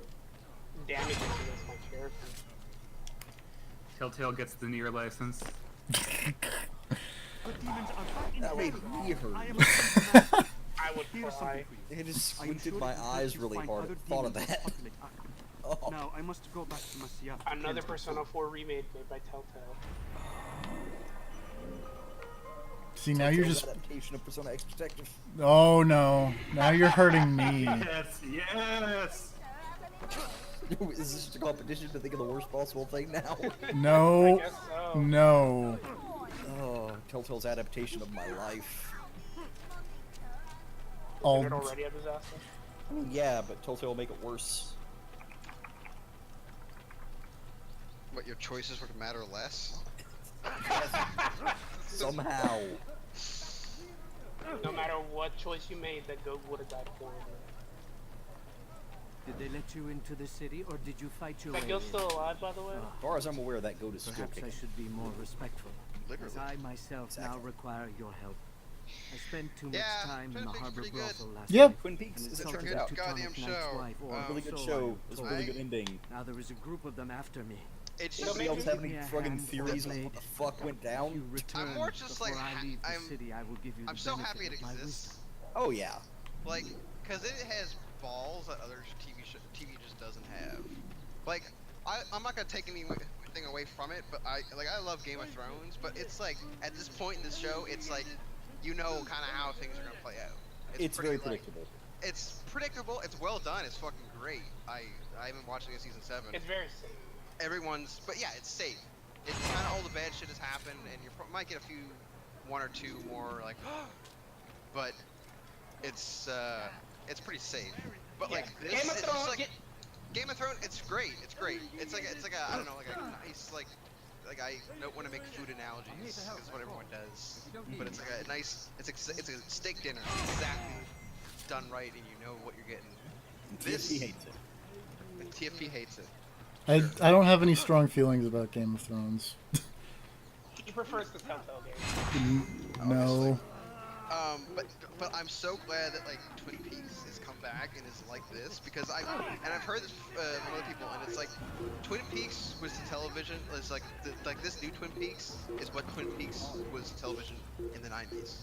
damages against my character. Telltale gets the Nier license. That made me hurt. I would cry. I just squinted my eyes really hard at the thought of that. Oh. Now I must go back to Masyaf. Another Persona 4 remake made by Telltale. See, now you're just. Adaptation of Persona X Detective. Oh no! Now you're hurting me. Yes, yes. Is this just a competition to think of the worst possible thing now? No. I guess so. no. No. Oh, Telltale's adaptation of my life. All. Is it already a disaster? I mean, yeah, but Telltale will make it worse. What, your choices would matter less? Somehow. No matter what choice you made, that goat would have died for you. Did they let you into the city, or did you fight your way That goat's in? still alive, by the way? As far as I'm aware, that goat is still Perhaps I kicking. should be more respectful. Literally. As I myself now Exactly. require your help. I spent too much Yeah, time Twin in the Peaks harbor pretty good. brothel last Yep. night. Twin Peaks, and as it insulted turns out. Teutonic Goddamn Knight's show. wife, or Really good so show. I It was a was really told. good ending. Now there is a group of them after me. It's You know, just, Anybody else maybe- have any Give me a friggin' hand or a theories on blade. what the fuck went If you down? return more just like, before I leave the I'm- city, I will give you I'm the so benefit happy it of my exists. wisdom. Oh yeah. Like, cause it has balls that other TV just doesn't have. Like, I'm not gonna take anything away from it, but I love Game of Thrones, but it's like at this point in the show, it's like you know kind of how things are gonna play out. It's pretty, very like, predictable. It's predictable. It's well done. It's fucking great. I've been watching it season 7. It's very safe. Everyone's, but yeah, it's safe. It's kind of all the bad shit has happened, and you might get one or two more like, but it's pretty safe. But like this, Game of it's Thrones. just like Game of Thrones. It's great. It's great. It's like a I don't know, like a nice like I don't want to make food analogies because it's what everyone does, but it's like a nice. It's a steak dinner, exactly done right, and you know what you're getting. TFP hates it. TFP hates it. I don't have any strong feelings about Game of Thrones. He prefers the Telltale game. No. But I'm so glad that like Twin Peaks has come back and is like this because I've heard this from other people, and it's like Twin Peaks was to television. It's like this new Twin Peaks is what Twin Peaks was to television in the 90s.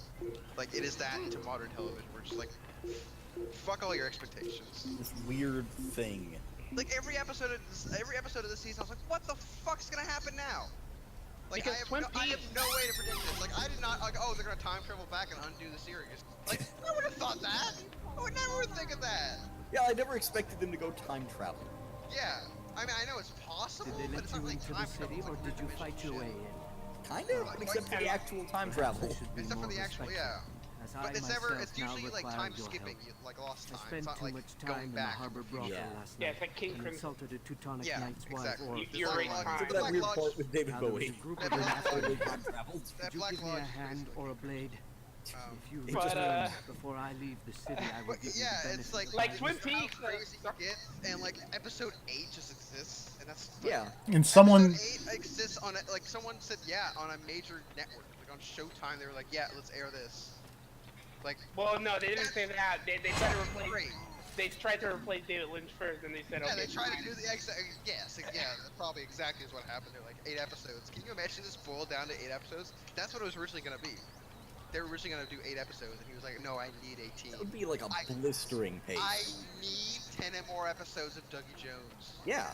Like it is that to modern television. We're just like fuck all your expectations. This weird thing. Like every episode of this season, I was like, what the fuck's gonna happen now? Like Because I have no way to predict this. Like I did not like, oh, they're gonna time travel back and undo the series. Like I would have thought that. I would never think of that. Yeah, I never expected them to go time travel. Yeah, I mean I know it's possible, Did they but let it's you not like into the time city, travel. or did you fight your way in? Kind of, except for the actual time travel. Except for the actual, yeah. As But I it's myself now usually like require time your skipping, help. like lost I time. spent It's not too like much going time in the back. harbor brothel Yeah. last Yeah, night it's like King and Crimson. insulted a Teutonic Yeah, Knight's exactly. wife, or You're Black right, Lodge. time. Look at that Black weird Lodge. part with David now there was Bowie. a group That of them Black after Lodge. me. Time traveled. That Could you Black give me Lodge a is hand basically- or a blade? If you But, return before I leave the city, I will But give yeah, you the it's benefit like of Twin my how Peaks, crazy it gets, and like episode 8 just exists, and that's Yeah. And someone. Episode 8 exists on like someone said on a major network, like on Showtime. They were like, yeah, let's air this. Like, Well, no, they didn't say that. They tried to replace. great. They tried to replace David Lynch first, and they said, Yeah, okay. they tried to do the exact. Yes, yeah, that's probably exactly is what happened. They're like 8 episodes. Can you imagine this boiled down to 8 episodes? That's what it was originally gonna be. They were originally gonna do 8 episodes, and he was like, no, I need 18. That would be like a blistering pace. I need 10 more episodes of Dougie Jones. Yeah.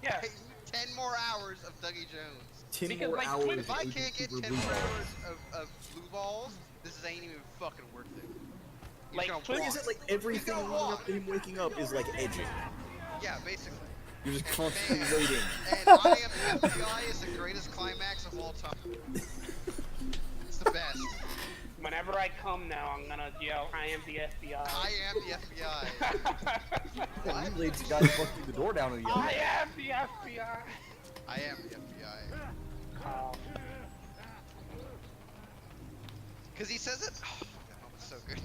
Yeah. I need 10 more hours of Dougie Jones. 10 Because, more like, hours Twin- If I of can't get Super 10 Blue more Balls. hours of Blue Balls, this ain't even fucking worth it. He's Like, gonna Twin- Like, walk. is it like everything He's gonna leading walk. up to him waking up is like edging? Yeah, basically. You're just And constantly man, waiting. And I Am the FBI is the greatest climax of all time. It's the best. Whenever I come now, I'm gonna yell, I am the FBI. I am the FBI. Yeah, you laid the guy who fucked through the door down in the other I day. am the FBI. I am the FBI. Oh. Because he says it. Oh, that moment's so good.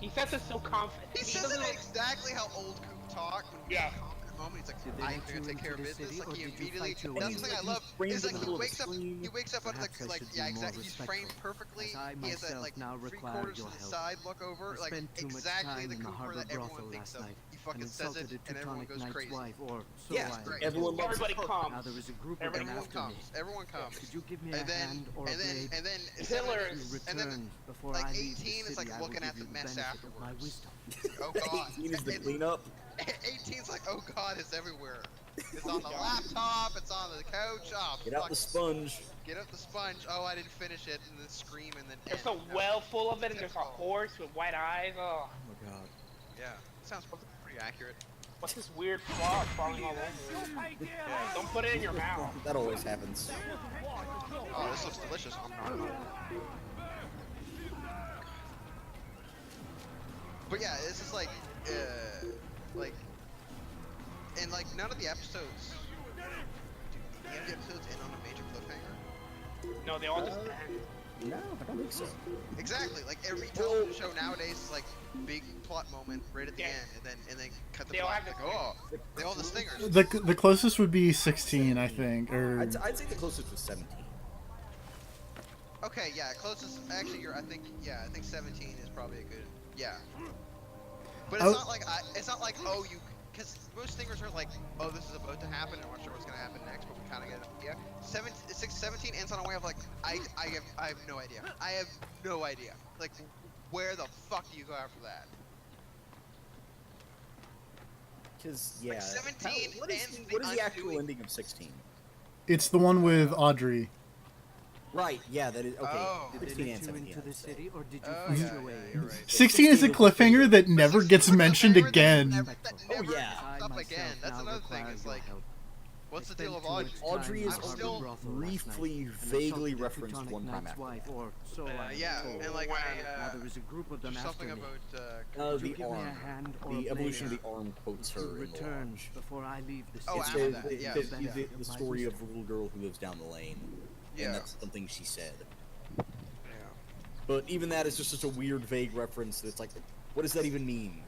He says it so confident. He says doesn't it like- exactly how old Coop talk. When Yeah. Moment, he's like, Did they I'm let gonna you take care of into the business. city, Like or he did you immediately. fight your That's way the thing I in? love. Framed Is in like the he middle of wakes a up. screen. He wakes up under Perhaps the I like should be yeah more exactly. He's framed respectful, perfectly. as I He has that myself like now 3 require quarters your to the help. side look over, I like spent too much exactly time the in the Cooper harbor that everyone brothel thinks last of. night He and fucking says insulted it, a and everyone Teutonic goes Knight's crazy. wife, or so Yeah, I am great. everyone loves Everybody it. comes. Now there is a group of them Everyone after comes. me. Everyone comes. Could you give me a And then, hand or a and then, blade? and then, Killer. If you and then, return before like I leave 18 the is city, like I will looking give at you the the mess benefit of my afterwards. wisdom. Oh god. 18 is the cleanup. 18's like, oh god, it's everywhere. It's on the laptop, it's on the couch. Oh, Get out fuck. the sponge. Get up the sponge. Oh, I didn't finish it, and then scream, and then. There's end. a well full of it, and there's a horse with white eyes. Oh. Oh my god. Yeah, sounds pretty accurate. What's this weird frog crawling all over you? Don't put it in your mouth. That always happens. Oh, this looks delicious. But yeah, this is like, and like none of the episodes, do any of the episodes end on a major cliffhanger? No, they all just end. No, I don't think so. Exactly. Like every television show nowadays is like big plot moment right at the Yeah. end, and then cut the They all plot. have Like, the- oh, they all the stingers. The closest would be 16, I think, or I'd say the closest was 17. Okay, yeah, closest. Actually, I think 17 is probably a good. Yeah. But it's not like it's not like because most stingers are like, oh, this is about to happen. I'm not sure what's gonna happen next, but we kind of get an idea. 17 ends on a way of like, I have no idea. I have no idea. Like, where the fuck do you go after that? Because yeah, Like 17 what is ends what is the actual undoing- ending of 16? it's the one with Audrey. Right. Yeah, that is okay. Oh. Did they 16 and let you 17. into the I'd say. city, or did you Oh, find yeah, your way? yeah, you're right. 16 is a cliffhanger that never gets mentioned again. That Oh, never yeah. comes up again. That's another thing. It's like, what's the deal of Audrey? Audrey is I'm still briefly, vaguely referenced one time after that. yeah, and like Now there is a group of them there's something after me. about Would you The give me a arm. hand or The a evolution of blade the arm quotes her to in the return lodge. before I leave the city? Oh, It's after the, that, yeah, the, yeah. the story of the little girl who lives down the lane. Yeah. And that's something she said. Yeah. But even that is just such a weird, vague reference that it's like, what does that even mean?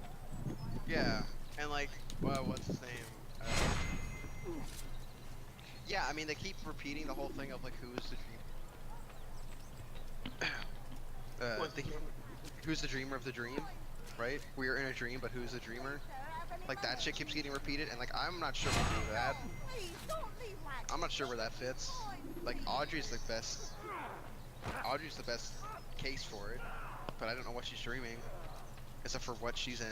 Yeah, and like, well, what's his name? Yeah, I mean, they keep repeating the whole thing of like, who's the dream? Who's the dreamer of the dream? Right? We are in a dream, but who's the dreamer? Like that shit keeps getting repeated, and like I'm not sure what to do with that. I'm not sure where that fits. Like Audrey's the best. Audrey's the best case for it, but I don't know what she's dreaming, except for what she's in.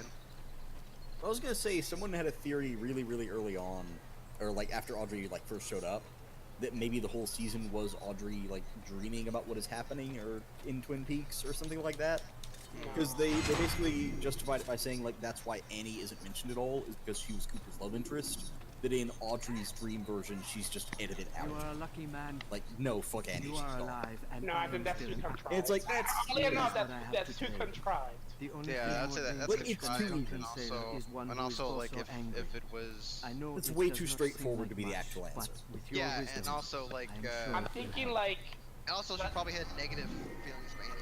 I was gonna say, someone had a theory really, really early on, or like after Audrey like first showed up, that maybe the whole season was Audrey like dreaming about what is happening or in Twin Peaks or something like that. Because they basically justified it by saying like that's why Annie isn't mentioned at all, is because she was Cooper's love interest. That in Audrey's dream version, she's just edited out. You are a lucky man. Like, no, fuck Annie. You she's are gone. alive, and No, I think that's too contrived. It's like that's. Yeah, no, that's too contrived. The only Yeah, I'd say that's Like, it's contrived, too and also like if it was. I know It's it way does too not seem straightforward like to be the much, actual but answer. with your Yeah, wisdom, and also like I am sure I'm thinking like. and also she probably had negative feelings for Annie.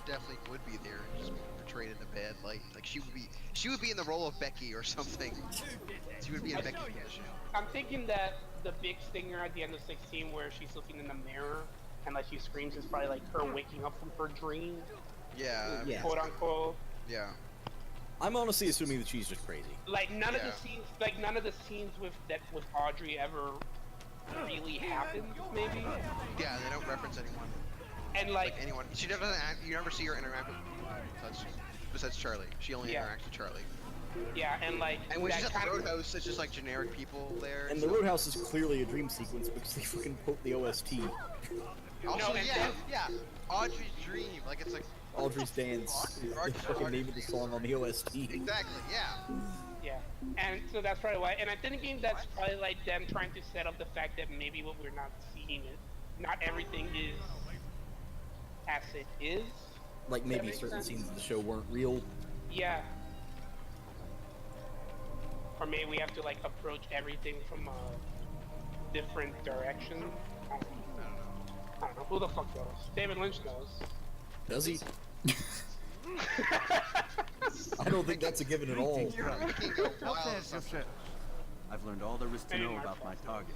She definitely would be there and just be portrayed in a bad light. Like she would be in the role of Becky or something. She would be in Becky's position. I'm thinking that the big stinger at the end of 16, where she's looking in the mirror and like she screams, is probably like her waking up from her dream. Yeah. Yeah. Quote unquote. Yeah. I'm honestly assuming that she's just crazy. Like none of Yeah. the scenes with Audrey ever really happened. Maybe. Yeah, they don't reference anyone. And Like like anyone. She doesn't. You never see her interact with besides Charlie. She only Yeah. interacts with Charlie. yeah, and like And when that she's at the kind of- Roadhouse, it's just like generic people there. And the Roadhouse is clearly a dream sequence because they fucking quote the OST. Also, No, and yeah, then- yeah. Audrey's dream, like it's like Audrey's Dance is the fucking name of the song on the OST. exactly, yeah. Yeah, and so that's probably why. And I'm thinking that's probably like them trying to set up the fact that maybe what we're not seeing is not everything is as it is. Like maybe makes certain sense. scenes of the show weren't real. Yeah. Or maybe we have to like approach everything from a different direction. I don't know. I don't know. Who the fuck knows? David Lynch knows. Does he? I don't think that's a given at all. You're making a wild assumption. I've learned all there is to know about my target.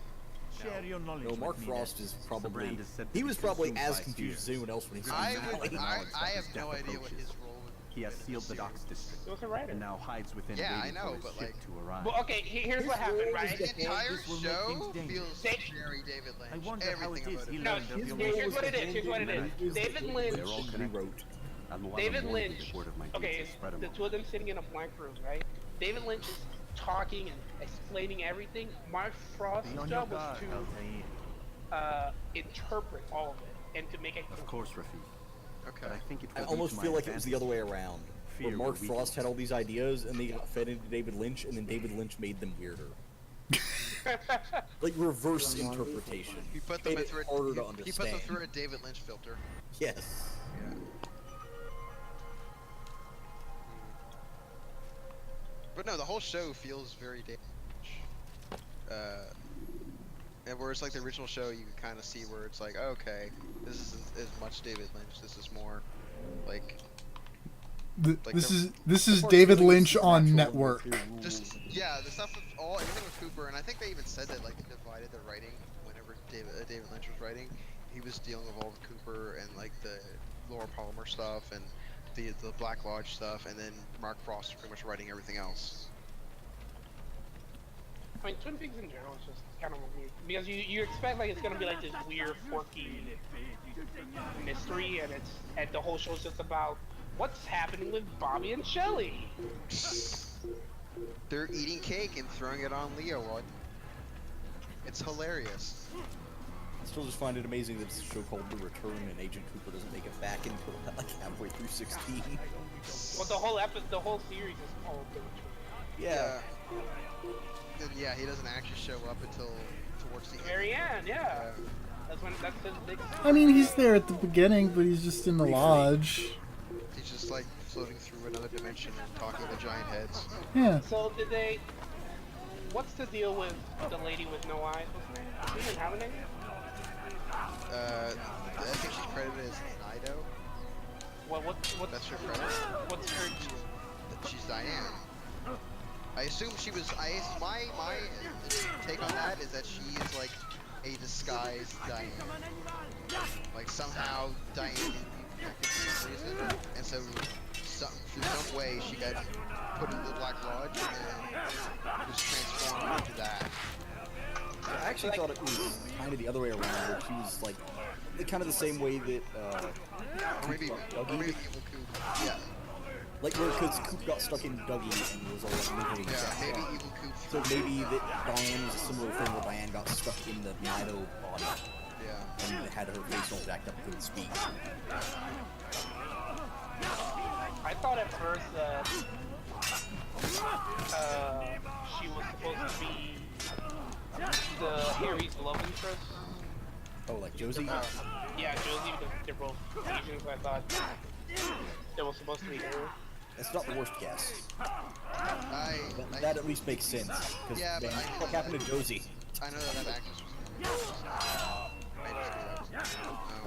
Share your knowledge No, Mark with me, Frost is probably. brand is said to He be was probably consumed as by confused as fear. anyone else when he saw I it. have no idea what his role would be. He has in this sealed the series. docks district He was a writer. and now hides within Yeah, I waiting know, for but, his ship like- to arrive. Well, okay, here's what happened, right? The entire This will make show things dangerous. feels They- very David Lynch. I wonder how Everything it is about he it. No, learned of your here's what it is. Here's what it is. David Lynch. They're all connected. Rewrote. And while David I'm warned Lynch. the word of my Okay, deeds is spread the among two of them sitting in a blank room, right? David Lynch is talking and explaining everything. Mark Frost's Be on your job was guard, to Altair. interpret all of it and to make it. Of course, Rafik. Okay. But I think it I will almost be to feel my like it was the other way around. where Fear Mark will Frost had all these ideas, and they got fed into David Lynch, and then David Lynch made them weirder. Like reverse interpretation. He put them Made it through harder to he understand. put them through a David Lynch filter. Yes. Yeah. But no, the whole show feels very David Lynch. And whereas like the original show, you can kind of see where it's like, okay, this isn't as much David Lynch. This is more like. This is the David parts Lynch that on natural Network. with their rules. Just yeah, the stuff with everything with Cooper, and I think they even said that like they divided the writing whenever David Lynch was writing. He was dealing with all of Cooper and like the Laura Palmer stuff and the Black Lodge stuff, and then Mark Frost was pretty much writing everything else. I mean, Twin Peaks in general is just kind of weird because you expect like it's gonna be like this weird, quirky mystery, and the whole show's just about what's happening with Bobby and Shelley. They're eating cake and throwing it on Leo. It's hilarious. I still just find it amazing that it's a show called The Return, and Agent Cooper doesn't make it back until like halfway through 16. Well, the whole series is called The Return. Yeah. And yeah, he doesn't actually show up until towards the Very end, yeah. That's his big. I mean, he's there at the beginning, but he's just in the lodge. He's just like floating through another dimension and talking to giant heads. Yeah. So did they? What's the deal with the lady with no eyes? What's her name? She didn't have a name. I think she's credited as Nido. What's That's her credit. What's her deal? She's Diane. I assume she was. My take on that is that she is like a disguised Diane. Like somehow Diane didn't be connected for some reason, and so through some way she got put into the Black Lodge and then was transformed into that. I actually thought it was kind of the other way around, where she was like kind of the same way that Or maybe Evil Coop. Yeah. Like where because Coop got stuck in Dougie and was all like living. Yeah, maybe Evil Coop. So maybe that Diane was a similar thing where Diane got stuck in the Nido body. Yeah. And had her face all jacked up, couldn't speak. I thought at first that she was supposed to be the Harry's love interest. Oh, like Josie? Yeah, Josie, because they're both Asians. I thought that was supposed to be her. That's not the worst guess. That at least makes sense. Because yeah, but what happened to Josie? I know that actress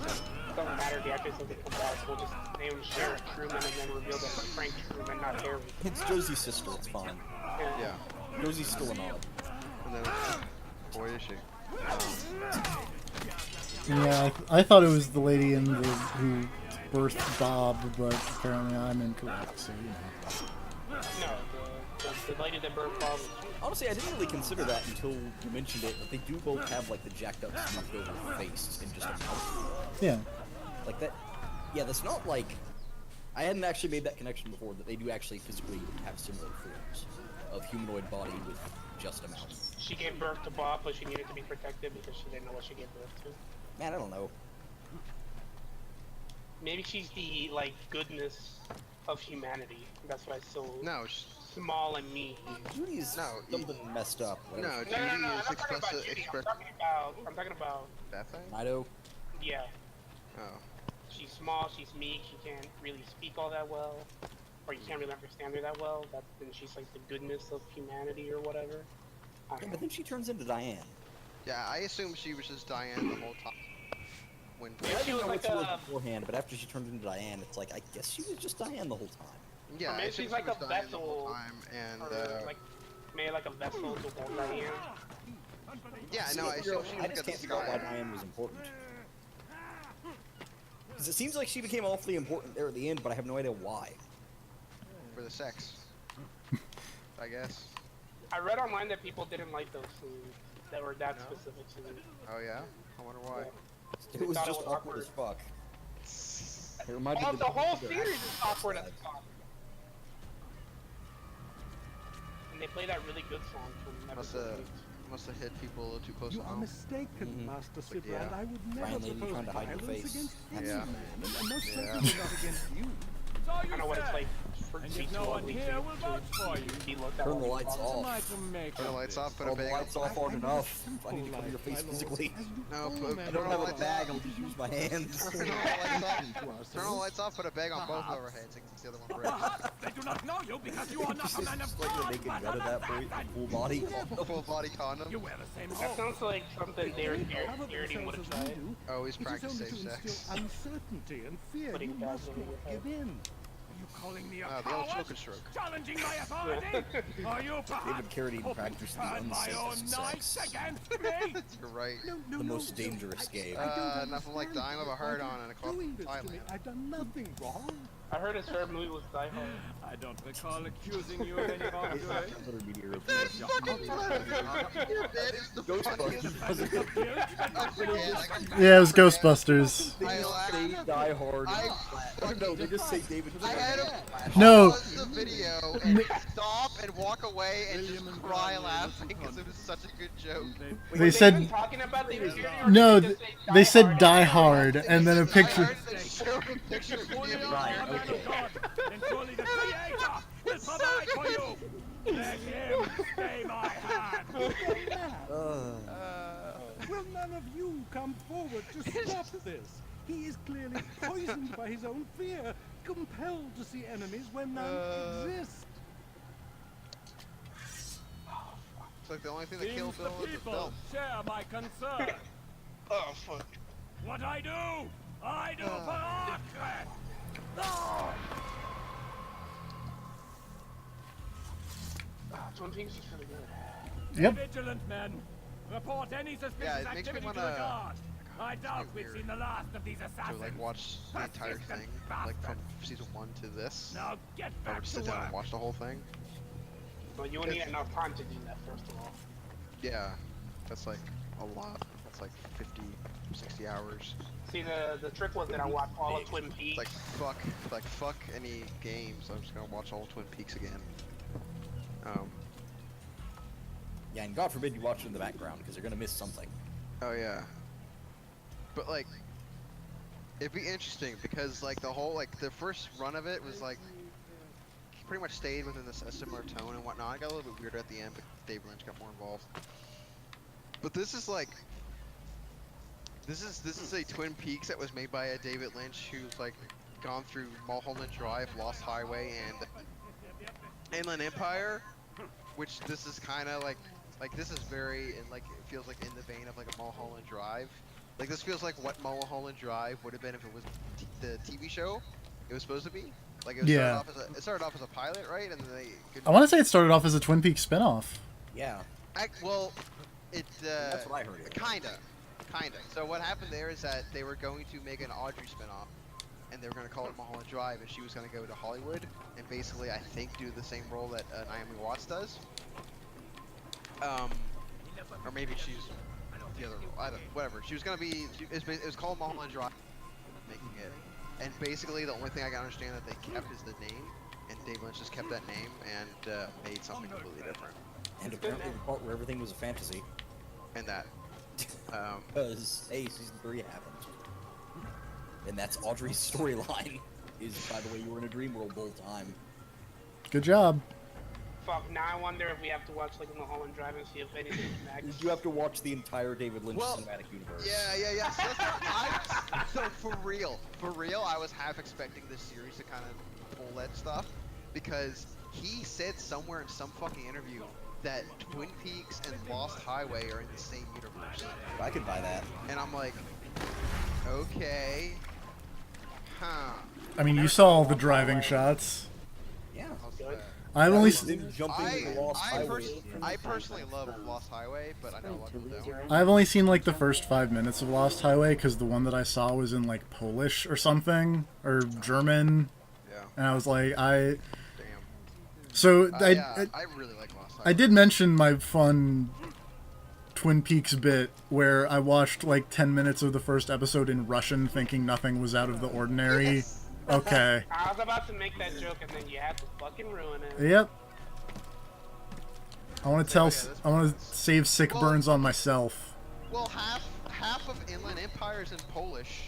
was. It doesn't matter if the actress doesn't come back. We'll just name Sharon Truman and then reveal that it's Frank Truman, not Harry. It's Josie's sister, it's fine. Yeah. Josie's still an odd. And then, boy is she. Yeah, I thought it was the lady who birthed Bob, but apparently I'm incorrect. So No, the lady that birthed Bob. Honestly, I didn't really consider that until you mentioned it, but they do both have like the jacked up, smoothed over face and just a mouth. Yeah. Like that. Yeah, that's not like. I hadn't actually made that connection before, that they do actually physically have similar forms of humanoid body with just a mouth. She gave birth to Bob, but she needed to be protected because she didn't know what she gave birth to. Man, I don't know. Maybe she's the like goodness of humanity. That's why it's so small and mean. Judy's something messed up. No, whatever. Judy I'm is not talking about Judy. I'm talking about that thing. Nido. Yeah. Oh. She's small. She's meek. She can't really speak all that well, or you can't really understand her that well. Then she's like the goodness of humanity or whatever. Yeah, but then she turns into Diane. Yeah, I assumed she was just Diane the whole time. When I she was didn't know like what she was beforehand, but after she turned into Diane, it's like I guess she was just Diane the whole time. Yeah, or maybe she's like a vessel. And like maybe like a vessel to hold Diane. Yeah, no, I assumed she I was just the can't figure out why sky. Diane was important. Because it seems like she became awfully important there at the end, but I have no idea why. For the sex. I guess. I read online that people didn't like those scenes that were that specific scenes. Oh yeah? I wonder why. It was thought it just was awkward as fuck. It reminded me Oh, of the whole other series is action awkward as scenes. fuck. And they play that really good song from episode 8. Must have hit people a little too close You to are home. mistaken, Master Sibrand. yeah. I would never Ryan Lady propose trying to hide her violence face. against Yeah. any man, and most Yeah. certainly not against you. I know what it's like And if no one here will vouch for you, Turn the lights off. Turn the lights off, put Oh, a the bag lights off hard enough. I need to cover your face physically. No, I don't have a bag, I'll just use my hands. Turn all the lights off, put a bag on both of our heads in case the other one breaks. They do not know you because you are not a man of Just like the God, naked but gut of that boy, full body. Full body condom. you wear the same That hole. sounds like something Garrity would have tried. Always It is practice only safe to sex. instill uncertainty and fear. Putting You gas must in your not head. give in. Are you calling me a The old coward? choker stroke. Challenging my authority? Are you perhaps David Carradine hoping practiced to the turn my own unsafest knights sex. against me? You're right. The most dangerous game. Nothing like dying of a heart on in a club in Thailand. I've done nothing wrong. I heard his third movie was Die Hard. I don't recall accusing you of any wrongdoing. Another media revelation. That is the funniest. Was it Yeah, it was Ghostbusters. They just say Die Hard. No, they just say David I had him No. pause the video and stop and walk away and just cry laughing because it was such a good joke. They said Talking about the interior, or no. did They just say said Die Hard, and then a picture. They showed a picture of me and Right, Man okay. of God, then surely the Creator will provide for you. Let him stay my hand. Will none of you come forward to stop this? He is clearly poisoned by his own fear, compelled to see enemies where none exist. It's like the only thing that killed Seems Bill the is the people belt. share my concern. Oh fuck. What I do for Arcret. Twin Peaks is really good. Yep. Vigilant men. Report any suspicious Yeah, it makes me activity to wanna- the guard. I doubt we've weird seen the last of these To assassins. like watch the entire thing, like from season 1 to this. Now get Or back just to sit down and work. watch the whole thing. Well, you will need enough time to do that, first of all. Yeah, that's like a lot. That's like 50, 60 hours. See, the trick was that I watched all of Twin Peaks. Like fuck any games. I'm just gonna watch all Twin Peaks again. Yeah, and God forbid you watch it in the background because you're gonna miss something. Oh yeah. But like, it'd be interesting because like the whole the first run of it was like pretty much stayed within a similar tone and whatnot. It got a little bit weirder at the end, but David Lynch got more involved. But this is like, this is a Twin Peaks that was made by a David Lynch who's like gone through Mulholland Drive, Lost Highway, and Inland Empire, which this is kind of like this is very and like it feels like in the vein of like a Mulholland Drive. Like this feels like what Mulholland Drive would have been if it was the TV show it was supposed to be. Like it Yeah. started off as a pilot, right? And then they. I want to say it started off as a Twin Peaks spinoff. Yeah. Well, it. That's what I heard. Kinda. So what happened there is that they were going to make an Audrey spinoff, and they were going to call it Mulholland Drive, and she was going to go to Hollywood and basically, I think, do the same role that Naomi Watts does. Or maybe she's the other role. Whatever. She was going to be. It was called Mulholland Drive, making it. And basically, the only thing I can understand that they kept is the name, and Dave Lynch just kept that name and made something completely different. And apparently the part where everything was a fantasy. And that. Because, hey, season 3 happened. And that's Audrey's storyline. Is, by the way, you were in a dream world the whole time. Good job. Fuck, now I wonder if we have to watch like Mulholland Drive and see if anything's next. You have to watch the entire David Lynch Well, cinematic universe. Yeah. So for real, I was half expecting this series to kind of pull that stuff because he said somewhere in some fucking interview that Twin Peaks and Lost Highway are in the same universe. I could buy that. And I'm like, okay, huh? I mean, you saw all the driving shots. Yeah. I've only I personally love Lost Highway, but I know a lot of people don't. I've only seen like the first 5 minutes of Lost Highway because the one that I saw was in like Polish or something or German. Yeah. And I was like, Damn. So I really like Lost Highway. I did mention my fun Twin Peaks bit where I watched like 10 minutes of the first episode in Russian thinking nothing was out of the ordinary. Okay. I was about to make that joke and then you had to fucking ruin it. Yep. I want to I want to save sick burns on myself. Well, half of Inland Empire is in Polish.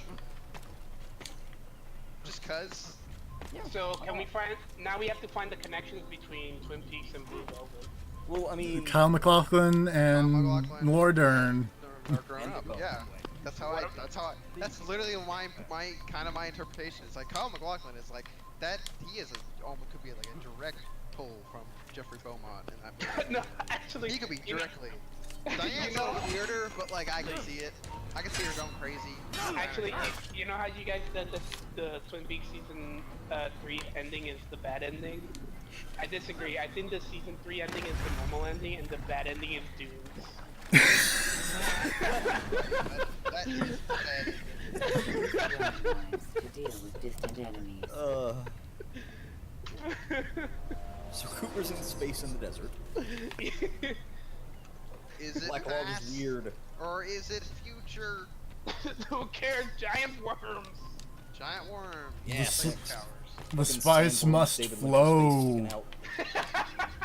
Just cause. So can we find? Now we have to find the connections between Twin Peaks and Blue Velvet. Well, I mean, Kyle MacLachlan and Laura Dern. Are grown up. Yeah. That's literally my interpretation. It's like Kyle MacLachlan is like that. He is almost could be like a direct pull from Jeffrey Beaumont in that movie. No, actually, he could be directly. Diane's a little weirder, but like I can see it. I can see her going crazy. Actually, you know how you guys said the Twin Peaks season 3 ending is the bad ending? I disagree. I think the season 3 ending is the normal ending, and the bad ending is Dunes. That is bad. To deal with distant enemies. So Cooper's in space in the desert. Is it Black Log past, is weird. or is it future? Who cares? Giant worms. Giant worm. The Yeah, s- psychic powers. The spice must flow.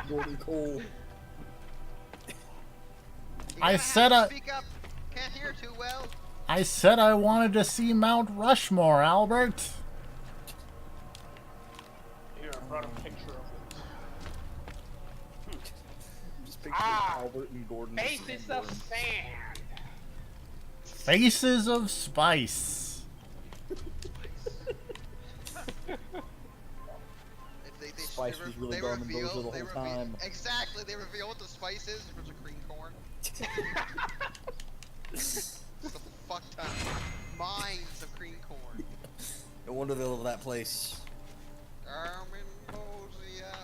Gordon Cole. I said I. Speak up. Can't hear too well. I said I wanted to see Mount Rushmore, Albert. Here, I brought a picture of it. Just picture Albert and Gordon. Faces of sand. Faces of Spice. Spice was really dumb and those are the whole time. Exactly, they reveal what the spice is. It was a green corn. It's a fuck ton. Mines of green corn. No wonder they love that place. Armin Mosia.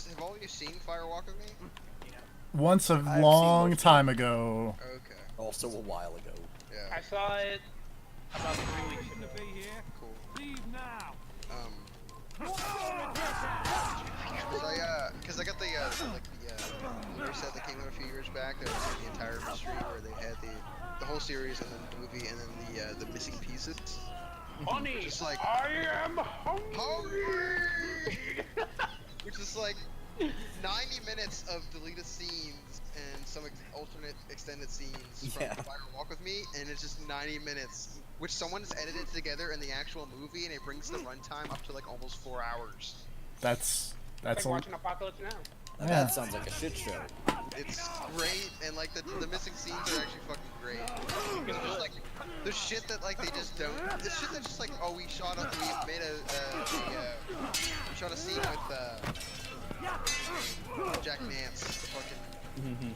Have all of you seen Firewalk with Me? Once a I've long seen time ago. Okay. Also a while ago. Yeah. I saw it about 3 weeks ago. Cool. Leave now. Cause I got the movie set that came out a few years back. That was the entire mystery where they had the whole series and then the movie and then the missing pieces. Honey, Just like I am hungry. Which is like 90 minutes of deleted scenes and some alternate extended scenes from Fire Walk with Me, and it's just 90 minutes, which someone's edited together in the actual movie, and it brings the runtime up to like almost 4 hours. That's like watching Apocalypse Now. Yeah. That sounds like a shit show. It's great, and like the missing scenes are actually fucking great. Because there's like the shit that like they just don't. The shit that's just like, oh, we shot a scene with Jack Nance, fucking damn it,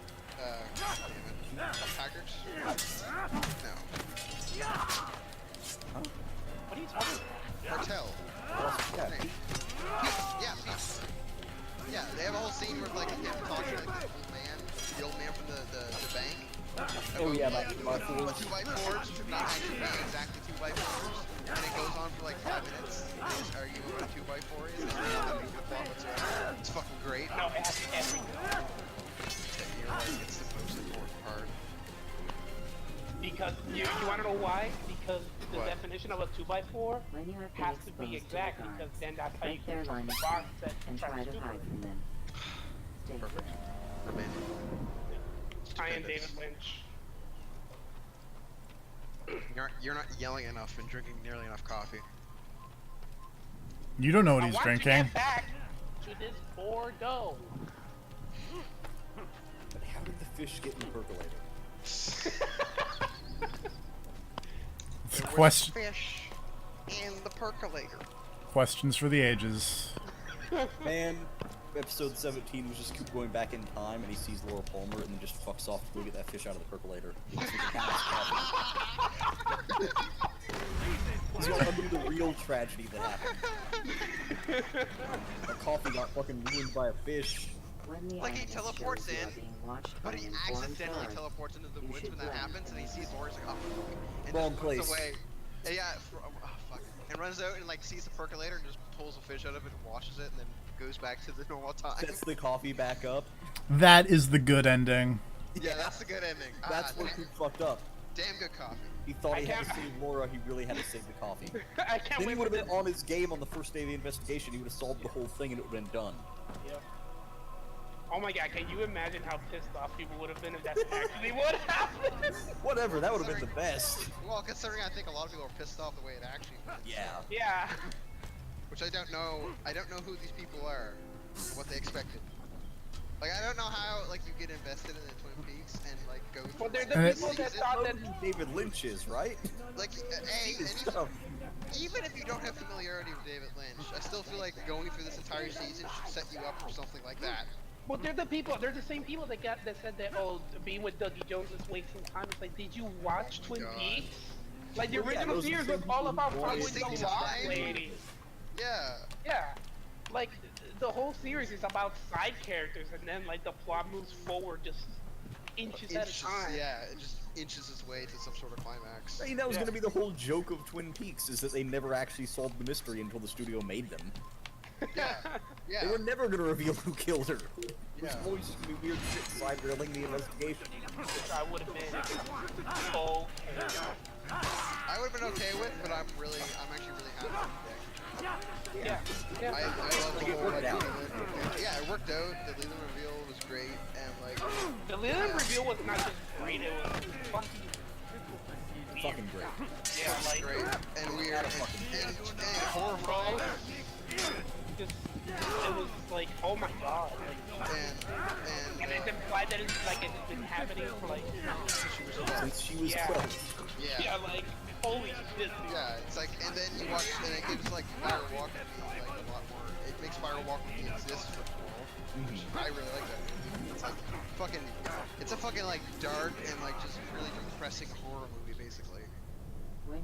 Packers. No. What are you talking about? Cartel. Pete. Yeah, they have a whole scene where like him talking to like the old man from the bank. Oh yeah, about 2x4s. 2x4s, not actually being exactly 2x4s, and it goes on for like 5 minutes. They just argue what a 2x4 is. And they have nothing to the plot whatsoever. It's fucking great. No, it has everything. You're right, it's the most important part. Because you want to know why? Because the What? definition of a 2x4 When you have been has to be exposed to exact, the because guards, then that's how you break their can line the of box sight that and try to hide from them. Stay Perfect. I am David Lynch. You're not yelling enough and drinking nearly enough coffee. You don't know what I he's want drinking. to get back to this Bordeaux. But how did the fish get in the percolator? It's a question. Fish in the percolator. Questions for the ages. Man, episode 17 was just Coop going back in time and he sees Laura Palmer and then just fucks off to go get that fish out of the percolator. He's gonna undo the real tragedy that happened. The coffee got fucking ruined by a fish. When the Like he enemies teleports shows you in, are being watched but by he an informed accidentally guard, teleports into the you woods should when that run happens, and he sees Laura's like, oh, fuck. And Wrong just runs place. away. And yeah, oh, fuck. And runs out and like sees the percolator and just pulls a fish out of it and washes it and then goes back to the normal time. Sets the coffee back up. That is the good ending. Yeah, that's the good ending. That's where Coop fucked up. Damn good coffee. He thought he had to can't- save Laura, he really had to save the coffee. I can't Then he wait would for have been on his game on the first day of the investigation, he would have solved the whole thing and it would have been done. Yep. Oh my god, can you imagine how pissed off people would have been if that's actually what happened? Whatever, that would have been the best. Well, considering I think a lot of people are pissed off the way it actually went. Yeah. Yeah. Which I don't know who these people are, what they expected. Like, I don't know how, like, you get invested in the Twin Peaks and, like, go through... Well, they're all the these people that seasons. thought that... David Lynch is, right? Like, even if you don't have familiarity with David Lynch, I still feel like going through this entire season should set you up for something like that. Well, they're the same people that said that, oh, being with Dougie Jones is wasting time. It's like, did you watch Twin Peaks? Like, the original series was all about following the black lady. Yeah. Yeah. Like, the whole series is about side characters, and then, like, the plot moves forward just inches at a time. Yeah, it just inches its way to some sort of climax. I mean, that was going to be the whole joke of Twin Peaks, is that they never actually solved the mystery until the studio made them. Yeah. Yeah. They were never going to reveal who killed her. It was Yeah. always just going to be weird shit side-railing the investigation. Which I would have been so... I would have been okay with, but I'm actually really happy with the action. Yeah. Yeah. I love the It whole, worked like, out. yeah, it worked out. The Leland reveal was great, and, like... The Leland reveal was not just great, it was Fucking great. Yeah, like... Great, and weird, and horrifying. Just, it was like, oh my god. Like, and it's implied that it's like it's been happening for like... Since she was 12. Yeah, like, holy shit. Yeah, it's like, and then you watch, and it gives like Firewalker to be like a lot more. It makes Firewalker exist for which I really like that movie. It's like fucking, it's a fucking like dark and like just really depressing horror movie basically.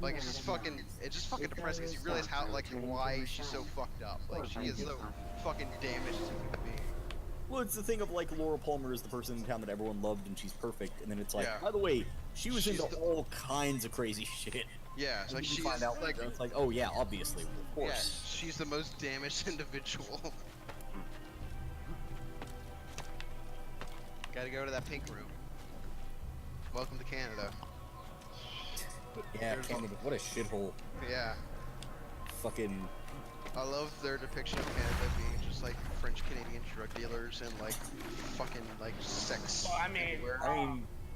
Like it's just fucking depressing because you realize how like why she's so fucked up. Like she is so fucking damaged as a human being. Well, it's the thing of like Laura Palmer is the person in town that everyone loved and she's perfect, and then it's like, Yeah. by the way, she was into all kinds of crazy shit. Yeah, it's And like you she's find out like, later, it's like, oh yeah, obviously, of yeah, course. she's the most damaged individual. Gotta go to that pink room. Welcome to Canada. Yeah, Canada, what a shithole. Yeah. Fucking. I love their depiction of Canada being just like French Canadian drug dealers and like fucking like sex. Well, I mean, everywhere.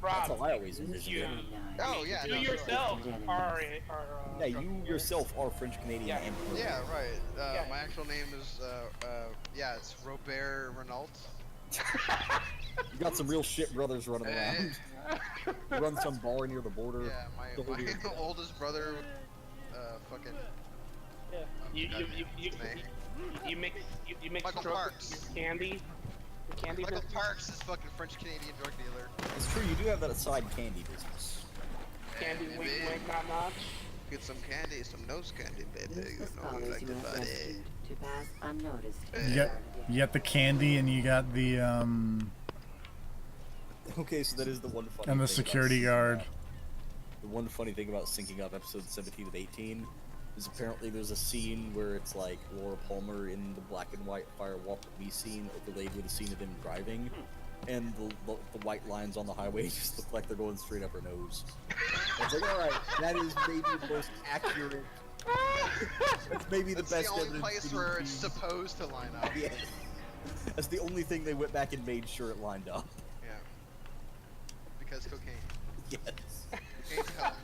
That's how I always envisioned it. Oh yeah, You no, yourself are Yeah, you yourself are French Canadian Yeah. and Yeah, right. Yeah. My actual name is yeah, it's Robert Renault. You got some real shit brothers running around. You run some bar near the border. Yeah, The whole my deal. oldest brother, fucking. You mix Michael drugs Parks. with candy. The candy Michael business. Parks is fucking French Canadian drug dealer. It's true, you do have that side candy business. Candy Yeah, wink baby. wink not notch. Get some candy, some nose candy, baby. Use You the know we scholars like you the have body. rescued to pass unnoticed. You got the candy and you got the Okay, so that is the one funny and the thing security guard. The one funny thing about syncing up episodes 17 and 18 is apparently there's a scene where it's like Laura Palmer in the black and white Firewalk that we seen overlaid with a scene of them driving, and the white lines on the highway just look like they're going straight up her nose. It's like, alright, that is maybe the most accurate. That's maybe the That's best the only evidence place that where you it's see. supposed to line up. Yes. That's the only thing they went back and made sure it lined up. Yeah. Because cocaine. Yes. Cocaine's a hell of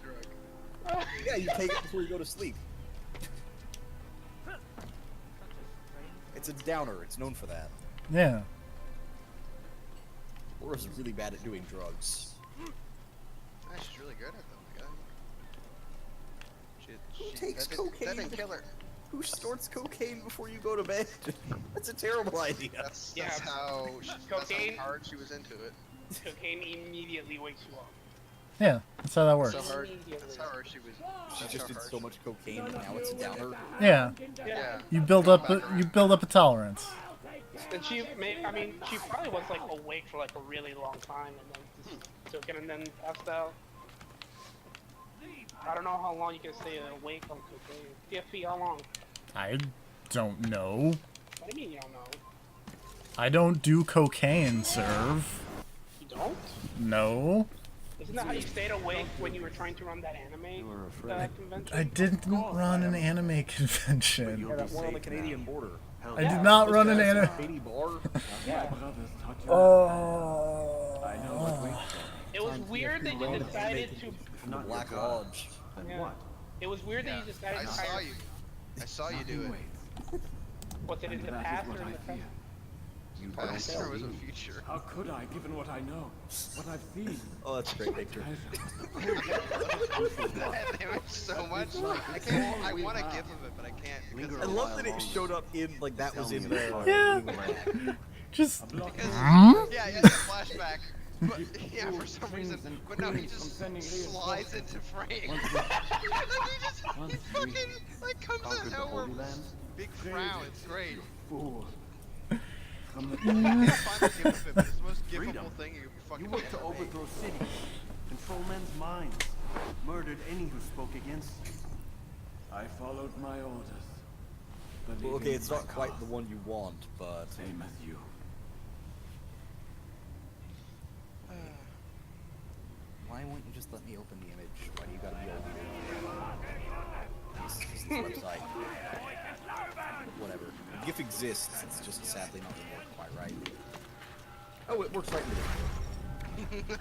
a drug. Yeah, you take it before you go to sleep. It's a downer. It's known for that. Yeah. Laura's really bad at doing drugs. Ah, she's really good at them. Like, Who takes that cocaine? didn't kill her. Who snorts cocaine before you go to bed? That's a terrible idea. That's Yeah. how Cocaine- hard she was into it. Cocaine immediately wakes you up. Yeah, that's how that works. So hard. That's how hard she was. She that's just how did hard so she- much cocaine and now it's a downer. Yeah. Yeah. You build up a tolerance. And she probably was like awake for like a really long time and then just took it and then passed out. I don't know how long you can stay awake on cocaine. TFP, how long? I don't know. What do you mean you don't know? I don't do cocaine, Serve. You don't? No. Isn't that how you stayed awake when you were trying to run that anime convention? I didn't run an anime convention. Yeah, that one on the Canadian border. I did not run an anime. Katie bar. Yeah. Oh. I know what waits for me. It was weird that you decided to. From the Black Lodge. Then Yeah. what? It was weird that you decided I to saw hire. you. I saw you do it. Waits. Was it in the And that past is or what in I the fear. present? You Past don't or was tell a me. future? How could I, given what I know, what I've seen? Oh, that's great, Victor. That image so much. I can't. I want to give him it, but I can't. Because I love that it showed up in like that was in the. Yeah. Just. Because, yeah, it's a flashback. But yeah, for some reason. But no, he just slides into frame. Like he fucking like comes out of nowhere. Big frown. It's great. Fool. I can't find the gif of it, but it's the most Freedom. gifable thing you could fucking You worked to ever make. overthrow cities, control men's minds, murdered any who spoke against you. I followed my orders. Well, believing okay, it's in my not quite the cause. one you want, but. Same as you. Why won't you just let me open the image? Why do you gotta be all weird? This website. Whatever. The GIF exists, it's just sadly not gonna work quite right. Oh, it works right in the video.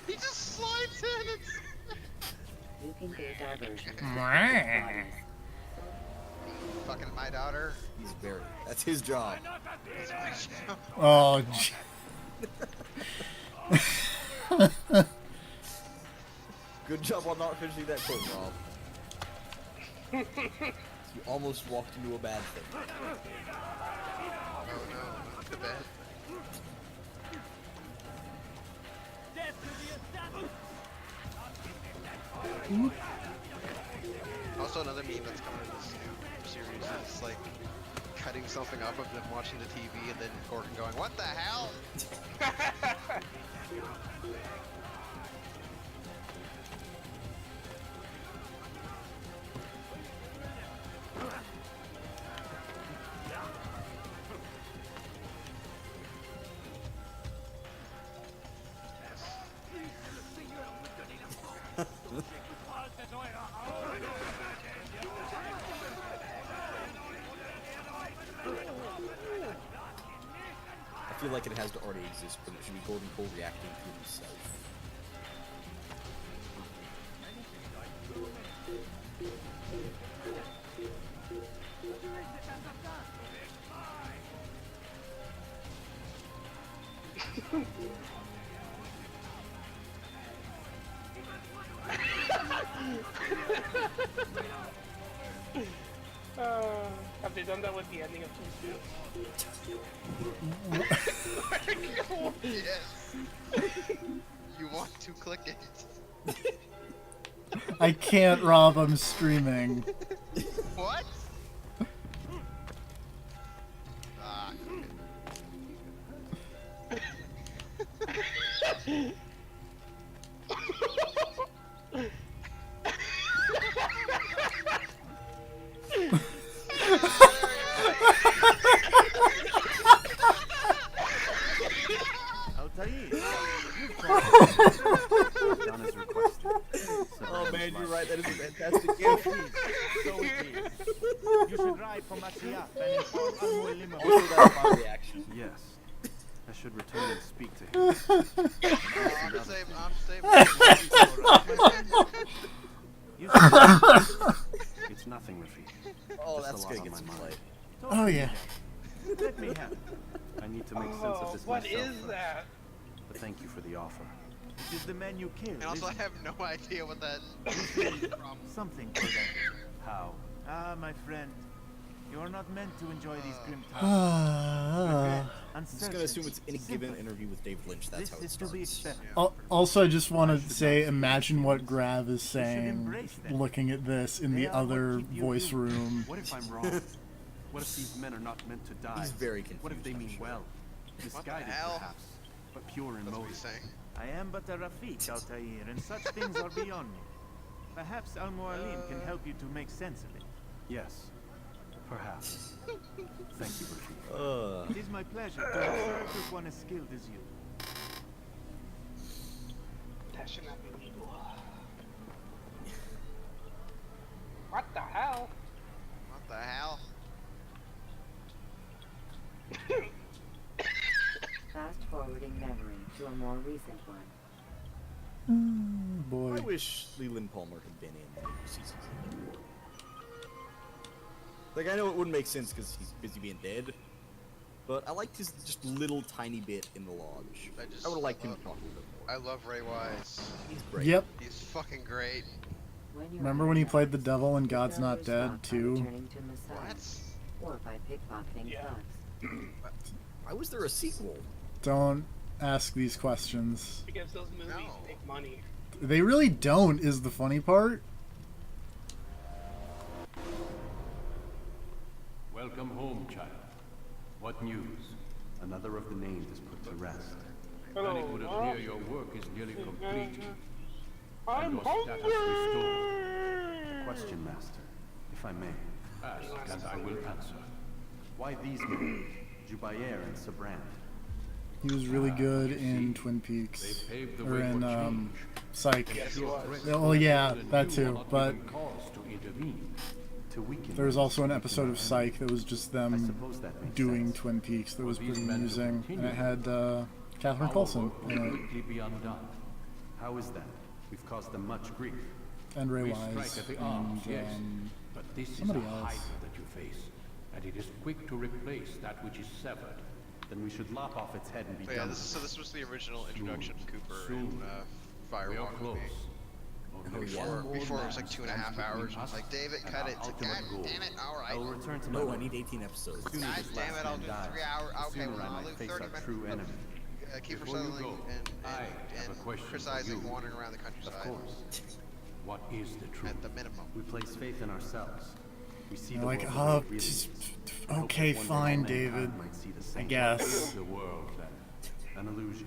He just slides in. It's... Looping their diversion. Fucking my daughter. He's very. That's his job. That's my job. Oh. Good job on not finishing that quote, Rob. You almost walked into a bad thing. Oh no, the bad thing. Also, another meme that's coming in this new series is like cutting something up of them watching the TV and then Gordon going, "What the hell?" I feel like it has to already exist, but it should be Gordon Cole reacting to himself. Have they done that with the ending of Yes. You want to click it. I can't, Rob. I'm streaming. What? Ah, Altair, done as requested. Oh man, you're right. That is a fantastic gift. So it is. You should ride for Masyaf and inform Al-Mu'allim of Also, that's my reaction. Yes. I should return and speak to him. I'm saving. You said it's nothing, Rafik. Oh, Just a that's lot gonna on get my some mind. play. Oh yeah. Let me have it. I need to make sense of this what myself is first. that? But thank you for the offer. It is the man you killed. And also, I isn't have no idea what that. it? Something for that. How? Ah, my friend. You are not meant to enjoy these grim times. Ah. I'm just gonna assume it's in a given interview with Dave Lynch. That's This how it is to be starts. expected. Also, I just want to say, imagine what Grav is saying, looking at this in the other voice room. What if I'm wrong? What if these men are not meant to die? He's very confused. What if they I'm mean sure. well? Misguided, hell? perhaps, but pure in That's what motive. he's saying. I am but a Rafik, Altair, and such things are beyond me. Perhaps Al-Mu'allim can help you to make sense of it. Yes, perhaps. Thank you, Rafik. It is my pleasure to have served with one as skilled as you. That should not be legal. What the hell? What the hell? Forwarding memory to a more recent one. Boy. I wish Leland Palmer had been in the new season. Like, I know it wouldn't make sense because he's busy being dead, but I liked his just little tiny bit in the lodge. I would have liked him to talk a little bit more. I love Ray Wise. He's great. Yep. He's fucking great. Remember when he played the devil in God's Not Dead too? What? Or by pickpocketing thugs. Why was there a sequel? Don't ask these questions. Because those movies make money. They really don't, is the funny part. Welcome home, child. What news? Another of the named is put to rest. And it would appear your work is nearly complete. I'm your status hungry! Question, Master, if I may. Ask, and I will answer. Why these men? Jubayer and Sabrand. He was really good in Twin Peaks. Or in, Psych. Oh yeah, that too. But there was also an episode of Psych that was just them doing Twin Peaks that was pretty amusing. And it had Catherine Coulson in it. How is that? We've caused them much grief. And Ray We Wise. strike at the arms, And, yes, but this is a somebody else. Hydra that you face, and it is quick to replace that which is severed. Then we should lop off its head and be So yeah, done. this was the original introduction of Cooper Soon. in We are Firewalk with close. me. Only Before, one before more it was like man 2.5 stands hours. between It's us like, David, and cut our it. It's like, ultimate God goal. damn it, I will alright. return to my No, I work. need 18 episodes. As soon God as this damn last it, I'll man do dies, 3 hours. the Okay, sooner well, I I'll might do face 30 our minutes. true enemy. Kiefer Before you Sutherland go, I have a question for criticizing you. wandering around the countryside. Of course. What is the truth? At the minimum. We place faith in ourselves. We see You're the like, world oh, the way it really just, is. We hope okay, that one day fine, all David. mankind might see the I same. guess. The world, then. An illusion.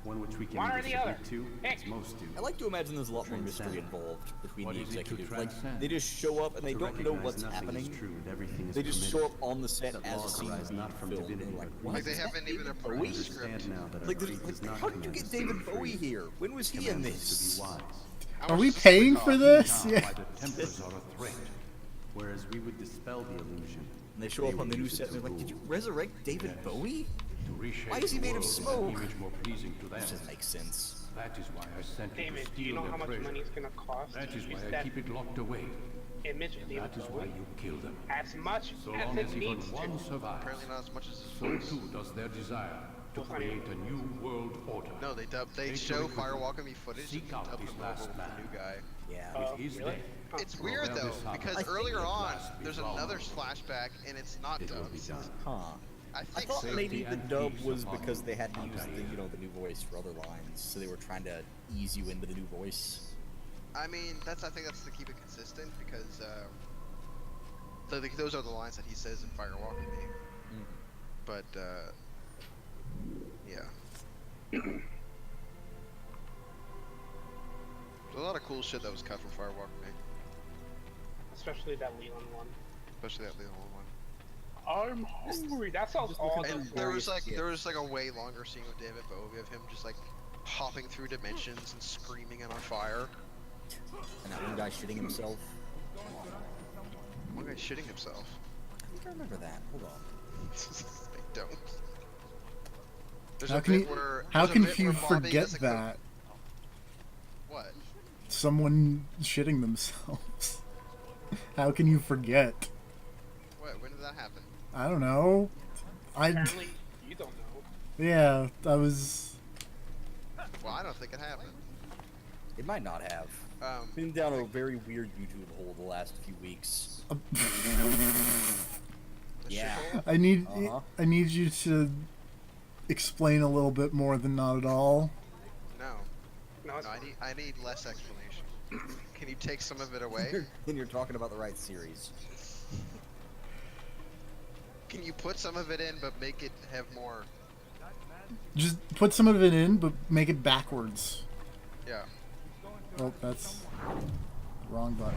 One which we can One or either the other. submit to, as most do. I like to imagine there's a lot more mystery Transcend. involved between What the is it to executives. Like, transcend? they just show up and they To don't know recognize what's nothing happening. is true and everything is They just permitted. show up on the set That as a laws scene arise is being not from filmed. divinity, And they're like, but what? Like, they Is that haven't even David approved Bowie? the script. Understand now that our Like, faith does not how did you command get us to David be free. Bowie here? When was It he in commands us this? to be wise. How Are much we does this paying cost? for this? Now, Yeah. why the Templars are a threat. Whereas we would dispel the illusion. And they show up on the would new use it set and to they're like, did you rule. resurrect David Bowie? To reshape Why is he the made of world with smoke? an image more pleasing to them. That doesn't make sense. That is why I sent you to David, do steal you know their how much treasure. money it's gonna cost That to is use why I that keep it locked away. image of David That is why Bowie? you kill them. As much So as long it as even needs one to. survives, Apparently not as much as his so voice. too does their desire to create a new world order. No, they Take show your equipment. Firewalk and me footage Seek and out dub this him last over with man. the new guy. Yeah. With his really? death, It's will weird bear though, this out. because I think earlier at on, last be there's another vulnerable. flashback and it's not It will dubbed. be done. Huh. I I think thought so. maybe the and dub peace was upon because you. they had to use Okay. the, the new voice for other lines, so they were trying to ease you into the new voice. I mean, I think that's to keep it consistent because those are the lines that he says in Firewalk with me. But yeah. There's a lot of cool shit that was cut from Firewalk with me, Especially that Leland one. especially that Leland one. I'm hungry. That sounds all And the there was Various like a way longer scene with David Bowie of him just like hopping through dimensions and screaming and on fire. And that one guy shitting himself. One guy shitting himself. I think I remember that. Hold on. I don't. There's How a can bit you, where how there's a can bit you where Bobby forget has a cook- that? What? Someone shitting themselves. How can you forget? What? When did that happen? I don't know. Apparently, you don't know. Yeah, I was. Well, I don't think it happened. It might not have. Been down a very weird YouTube hole the last few weeks. Yeah. I need Uh-huh. I need you to explain a little bit more than not at all. No. No, it's I need less explanation. Can you take some of it away? Then you're talking about the right series. Can you put some of it in but make it have more? Just put some of it in, but make it backwards. Yeah. Oh, that's the wrong button.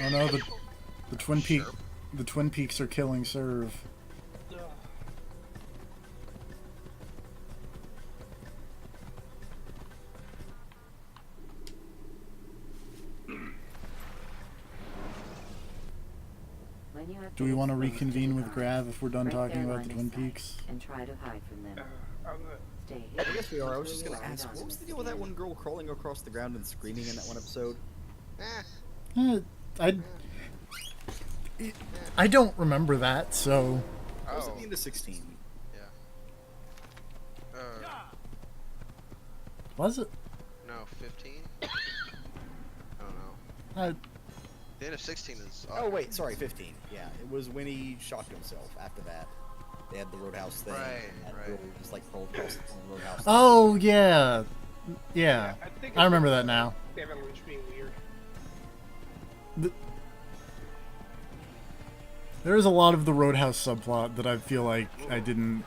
Oh no, the Twin Peaks are killing Serve. Ugh. When you have Do we want to finished reconvene going with to the Grav if we're done break talking their about the line Twin of sight Peaks? and try to hide from them. I'm good. Stay I here. guess we are. I was just until gonna you are ask, done what was the with deal with that scanning. one girl crawling across the ground and screaming in that one episode? Eh. I don't remember that, so That was at Oh. the end of 16. Yeah. was it? No, 15? I don't know. I, The end of 16 is... Oh wait, sorry, 15. Yeah, it was when he shot himself. After that, they had the Roadhouse thing. Right, and that right. girl just like crawled across the Roadhouse. oh yeah, yeah. think I it's remember just that now. David Lynch being weird. There is a lot of the Roadhouse subplot that I feel like I didn't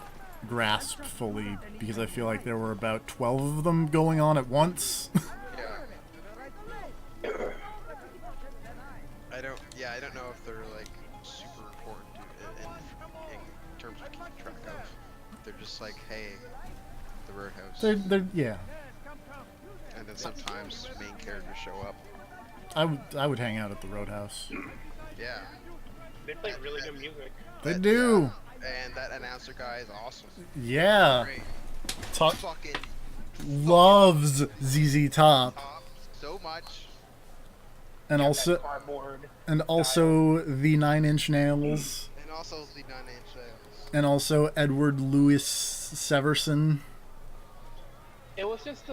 grasp fully because I feel like there were about 12 of them going on at once. I don't know if they're like super important in terms of keeping track of. They're just like, hey, the Roadhouse. they're yeah. And then sometimes main characters show up. I would hang out at the Roadhouse. Yeah. They play really good music. They do. And that announcer guy is awesome. Yeah. Great. Top Fucking loves ZZ Top. so much. And also Cardboard. and also the 9 Inch Nails. And also the 9 Inch Nails. And also Edward Louis Severson. It was just it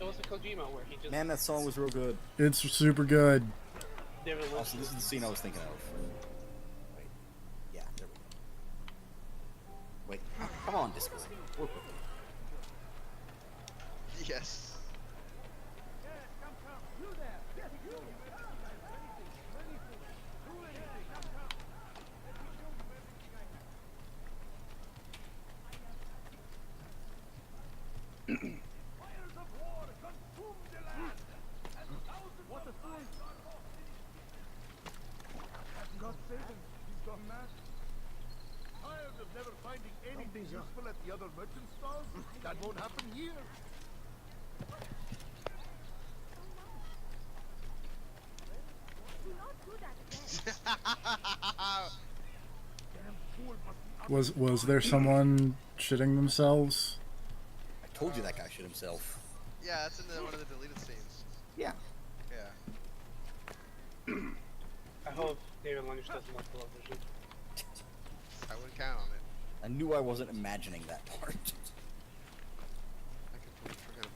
was a Kojima where he just. Man, that song was real good. It's super good. David Lynch. Also, this is the scene I was thinking of. Wait. Yeah, there we go. Wait, come on, Discord. Work with it. Yes. God save him. He's gone mad. Tired of never finding anything useful at the other merchant stalls? That won't happen here. Was there someone shitting themselves? I told you that guy shit himself. Yeah, that's in one of the deleted scenes. Yeah. Yeah. I hope David Lynch doesn't like television. I wouldn't count on it. I knew I wasn't imagining that part. I completely forgot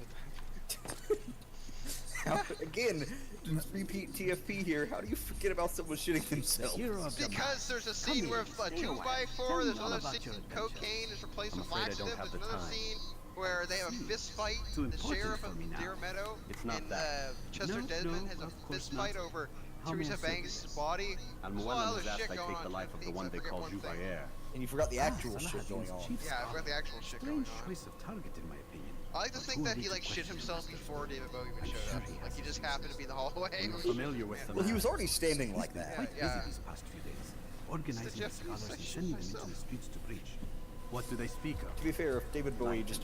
about that. Again, just repeat TFP here. How do you forget about someone shitting themselves? Because there's a scene where a 2x4, there's another scene cocaine is replaced with laxative, there's another scene where they have a fist fight, the sheriff of Deer Meadow and Chester Desmond has a fist fight over Teresa Banks' body. And There's a lot of Llewellyn other has shit asked I going take on. the life of the one they call Juvair. And you forgot the actual shit going on. Yeah, I forgot the actual shit going on. choice of target, in my opinion. I like to think that he like shit himself before David Bowie even showed up. Like he just happened to be in the hallway. Familiar with the Well, he was already standing like Quite that. busy these past few days, organizing the Jeff scholars and Bezos sending them into himself. the streets to preach. What do they speak of? To be fair, if David Bowie just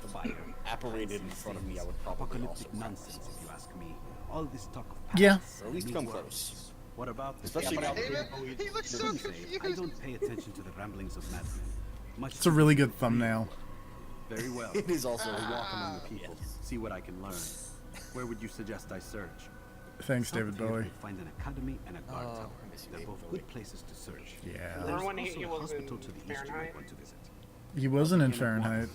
apparated in front of me, I would probably also. Apocalyptic nonsense, if you ask me. All this talk of Yeah. paths Or at least and come new close. worlds. What about this? Especially now that David, David Bowie. he looks so Some say I confused. don't pay attention to the ramblings of madmen. Much It's a really good thumbnail. Very well. It is also I'll a walk among the people, see what I can learn. Where would you suggest I search? Thanks, South David of here Bowie. you'll find an academy and a guard Oh, tower. I miss you, They're David both Bowie. good places to search. Yeah. There's Remember when he also a was hospital in to the east you might Fahrenheit? want to visit. He wasn't in Fahrenheit.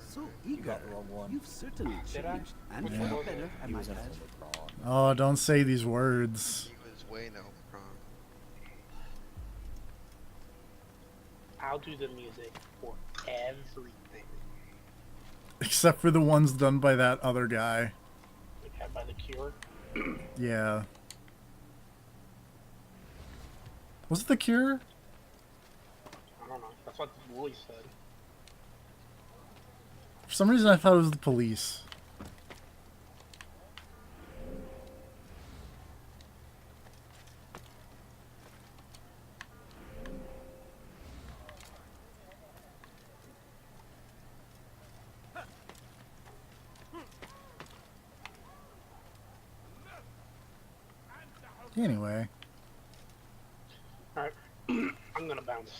So You eager. got the wrong one. You've certainly Did I? changed. And Which for one the was it? better, I He might was in add. Prom. Oh, don't say these words. He was way no prom. I'll do the music for everything. Except for the ones done by that other guy. Like had by The Cure. Yeah. Was it The Cure? I don't know. That's what Wooly said. For some reason I thought it was The Police. Anyway, Alright. I'm gonna bounce.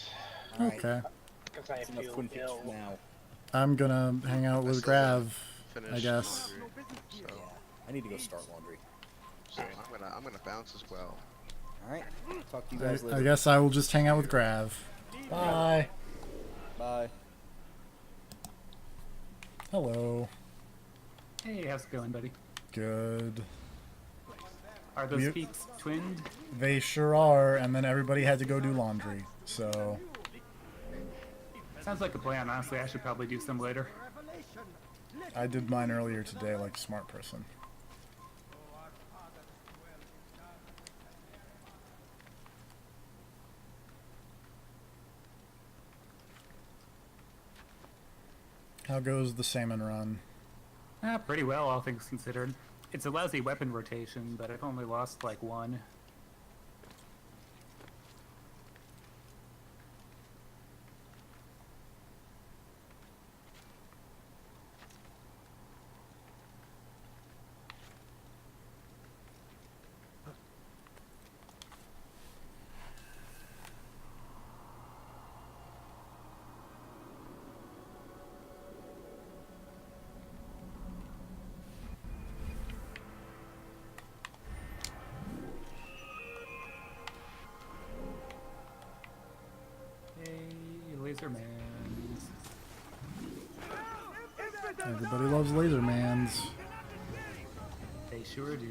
Alright. okay. Because I That's enough feel Twin Peaks ill. for now. I'm gonna hang out with still gotta Grav, I finish guess. laundry, so, Yeah. I need to go start laundry. so I'm gonna bounce as well. Alright. Talk to you guys later. I guess I will just hang out with Grav. Bye. Bye. Hello. Hey, how's it going, buddy? Good. Are those You- peaks twinned? They sure are, and then everybody had to go do laundry. So, Sounds like a plan. Honestly, I should probably do some later. I did mine earlier today like a smart person. How goes the salmon run? Pretty well, all things considered. It's a lousy weapon rotation, but I've only lost like one. Hey, laser man. Everybody loves laser mans. They sure do.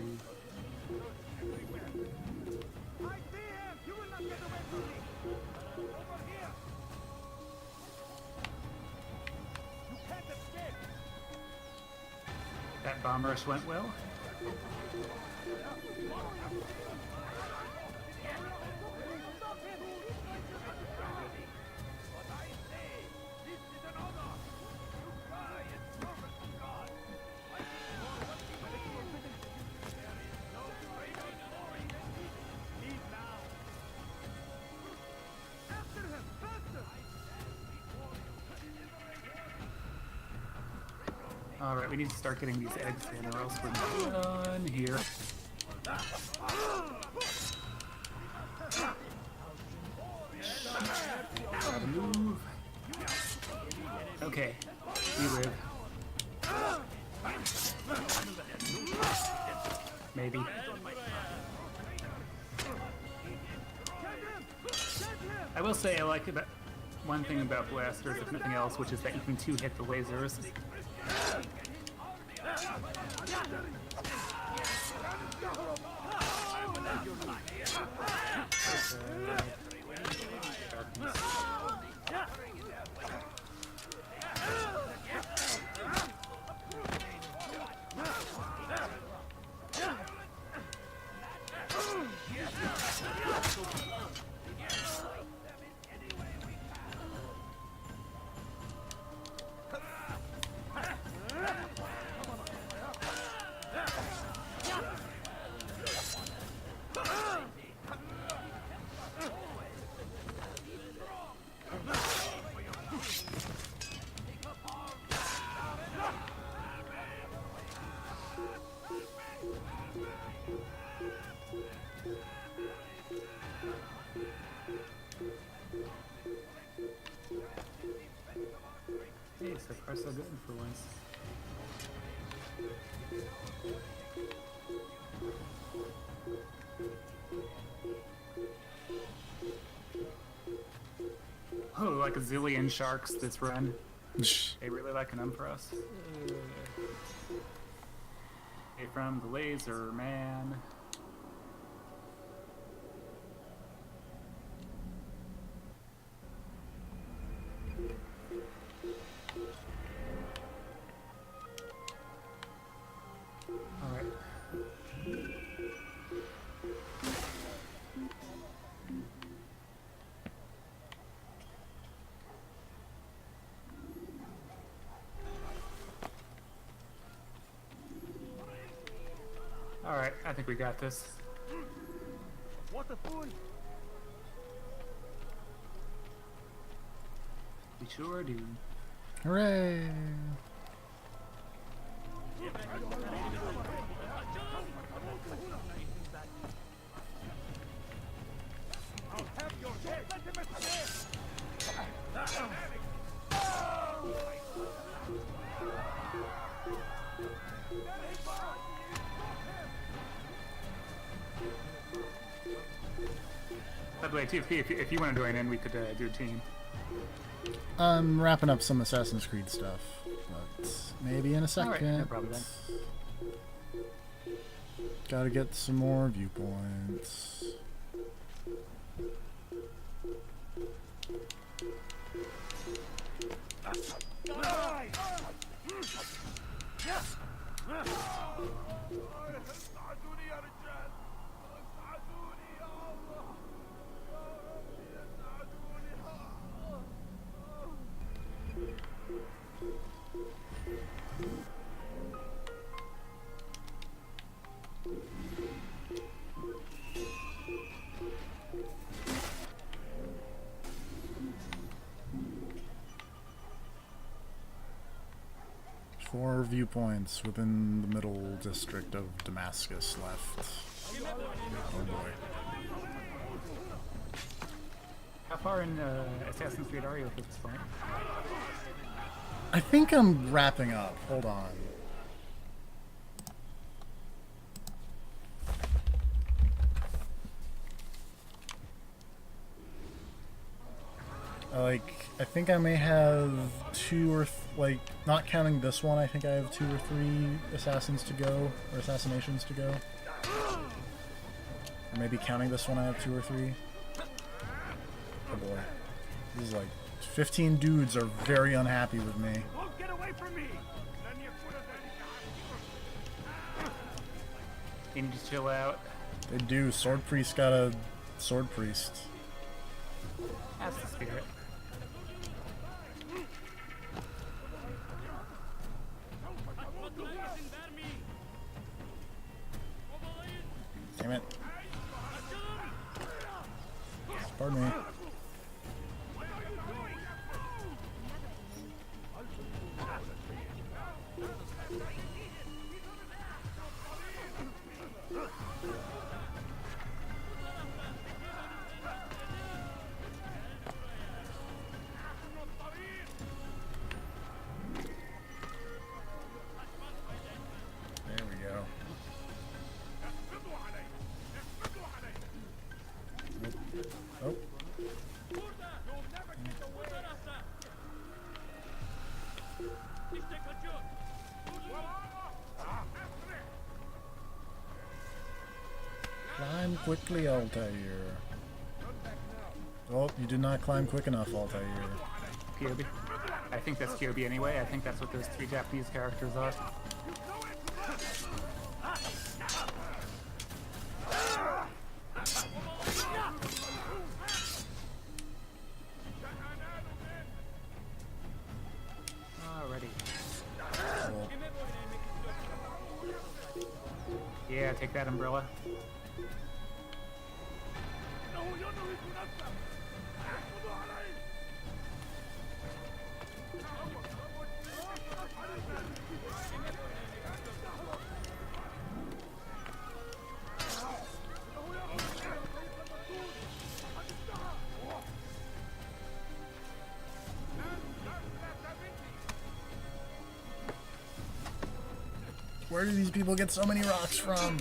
That bomb rush went well. Alright, we need to start getting these eggs in or else we're done here. Gotta move. Okay, we live. Maybe. I will say I like about one thing about blasters, if nothing else, which is that you can two-hit the lasers. Hey, so far so good for once. Oh, like a zillion sharks this run. They really liking them for us. Hey, from the laser man. Alright. Alright, I think we got this. What a fool! We sure do. Hooray! By the way, too, if you want to join in, we could do a team. I'm wrapping up some Assassin's Creed stuff, but maybe in a second. Alright, no problem then. Gotta get some more viewpoints. Four viewpoints within the middle district of Damascus left. Oh boy. How far in Assassin's Creed are you at this point? I think I'm wrapping up. Hold on. I think I may have two or not counting this one. I think I have 2 or 3 assassins to go, or assassinations to go. Or maybe counting this one, I have 2 or 3. Oh boy, this is 15 dudes are very unhappy with me. Get away from me! You need to chill out. They do. Sword Priest got a Sword Priest. That's the spirit. Damn it. Pardon me. There we go. Oh. Climb quickly, Altair. Oh, you did not climb quick enough, Altair. Kyobi. I think that's Kyobi anyway. I think that's what those 3 Japanese characters are. Alrighty. Cool. Yeah, take that umbrella. Where do these people get so many rocks from?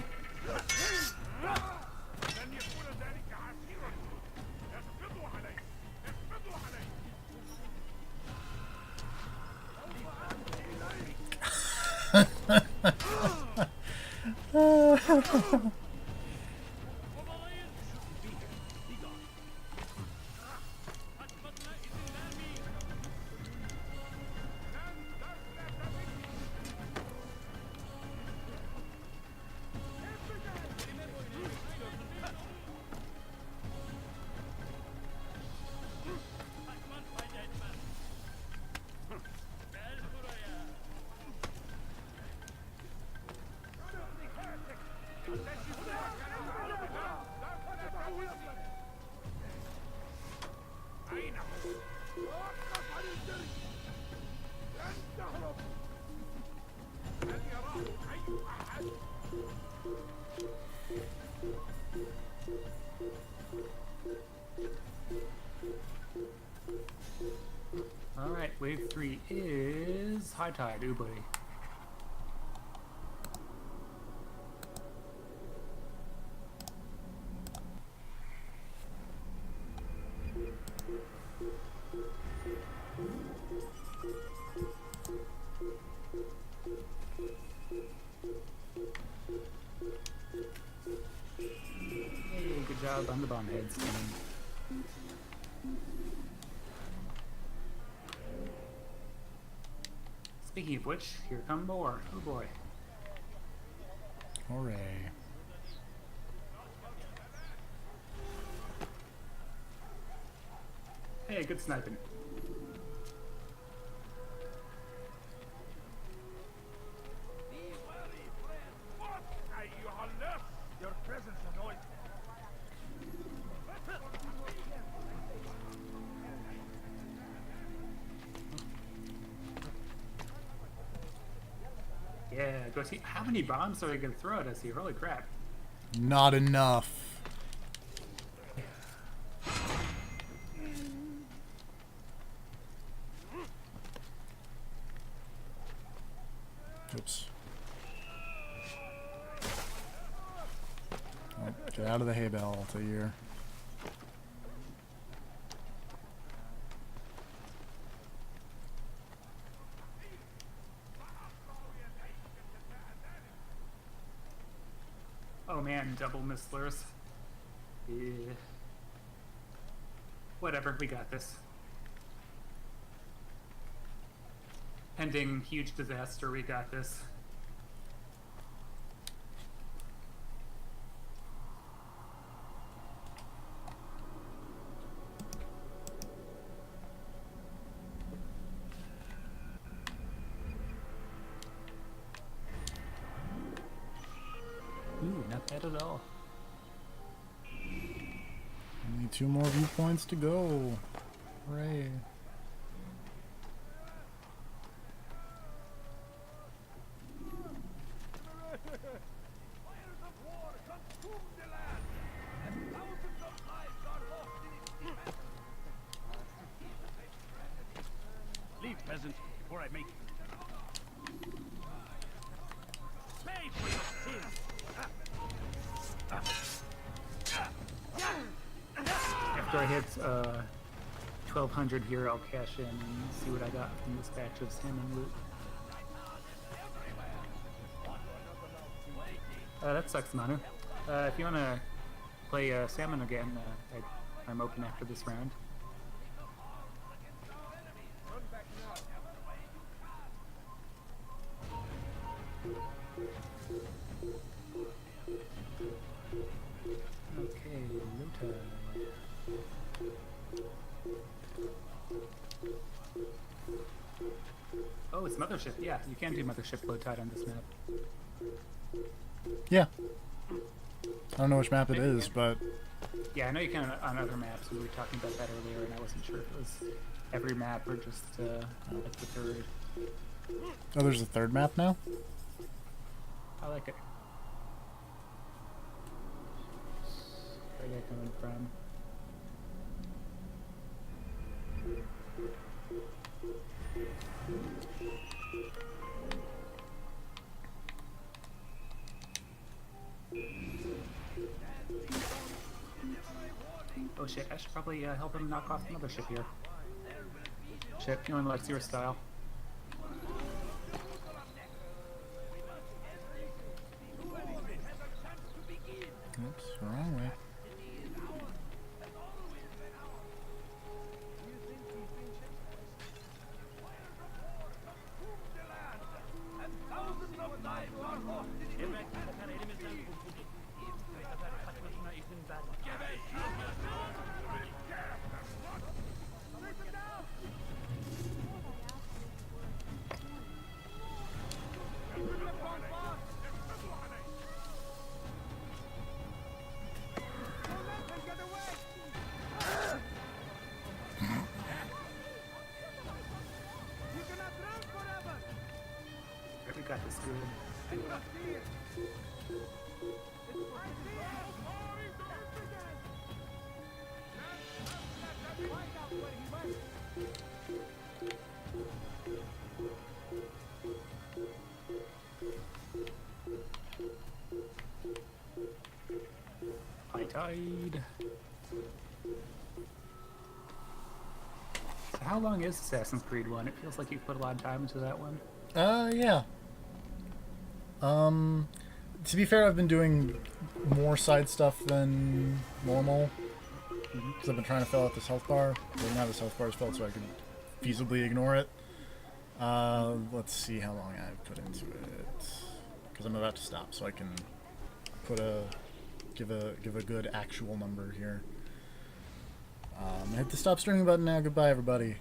Alright, wave 3 is High Tide, Ubli. bomb heads coming. Speaking of which, here come more. Oh boy. Hooray. Hey, good sniping. Your presence annoys Yeah, go see. How many bombs are they gonna throw at us here? Holy crap. Not enough. Oops. Oh, get out of the hay bale, Altair. Oh man, double misslers. Yeah. Whatever, we got this. Pending huge disaster, we got this. Ooh, not bad at all. Only 2 more viewpoints to go. Hooray. Leave, peasant, before I make you. Pay for your sins! After I hit 1200 here, I'll cash in and see what I got from this batch of salmon loot. That sucks, Manu. If you want to play salmon again, I'm open after this round. Okay, Lota. Oh, it's Mothership. Yeah, you can do Mothership low tide on this map. Yeah. I don't know which map it is, but... Yeah, I know you can on other maps. We were talking about that earlier, and I wasn't sure if it was every map or just like the third. Oh, there's a third map now? I like it. Where are they coming from? Oh shit, I should probably help him knock off another ship here. Shit, feeling like your style. Oops, wrong way. We got this good. High tide. So how long is Assassin's Creed 1? It feels like you put a lot of time into that one. Yeah. to be fair, I've been doing more side stuff than normal. Because I've been trying to fill out this health bar. But now this health bar is filled so I can feasibly ignore it. Let's see how long I've put into it. Because I'm about to stop, so I can put give a good actual number here. Hit the stop streaming button now. Goodbye, everybody.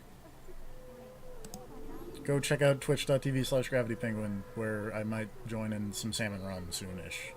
Go check out twitch.tv/gravitypenguin, where I might join in some salmon run soonish.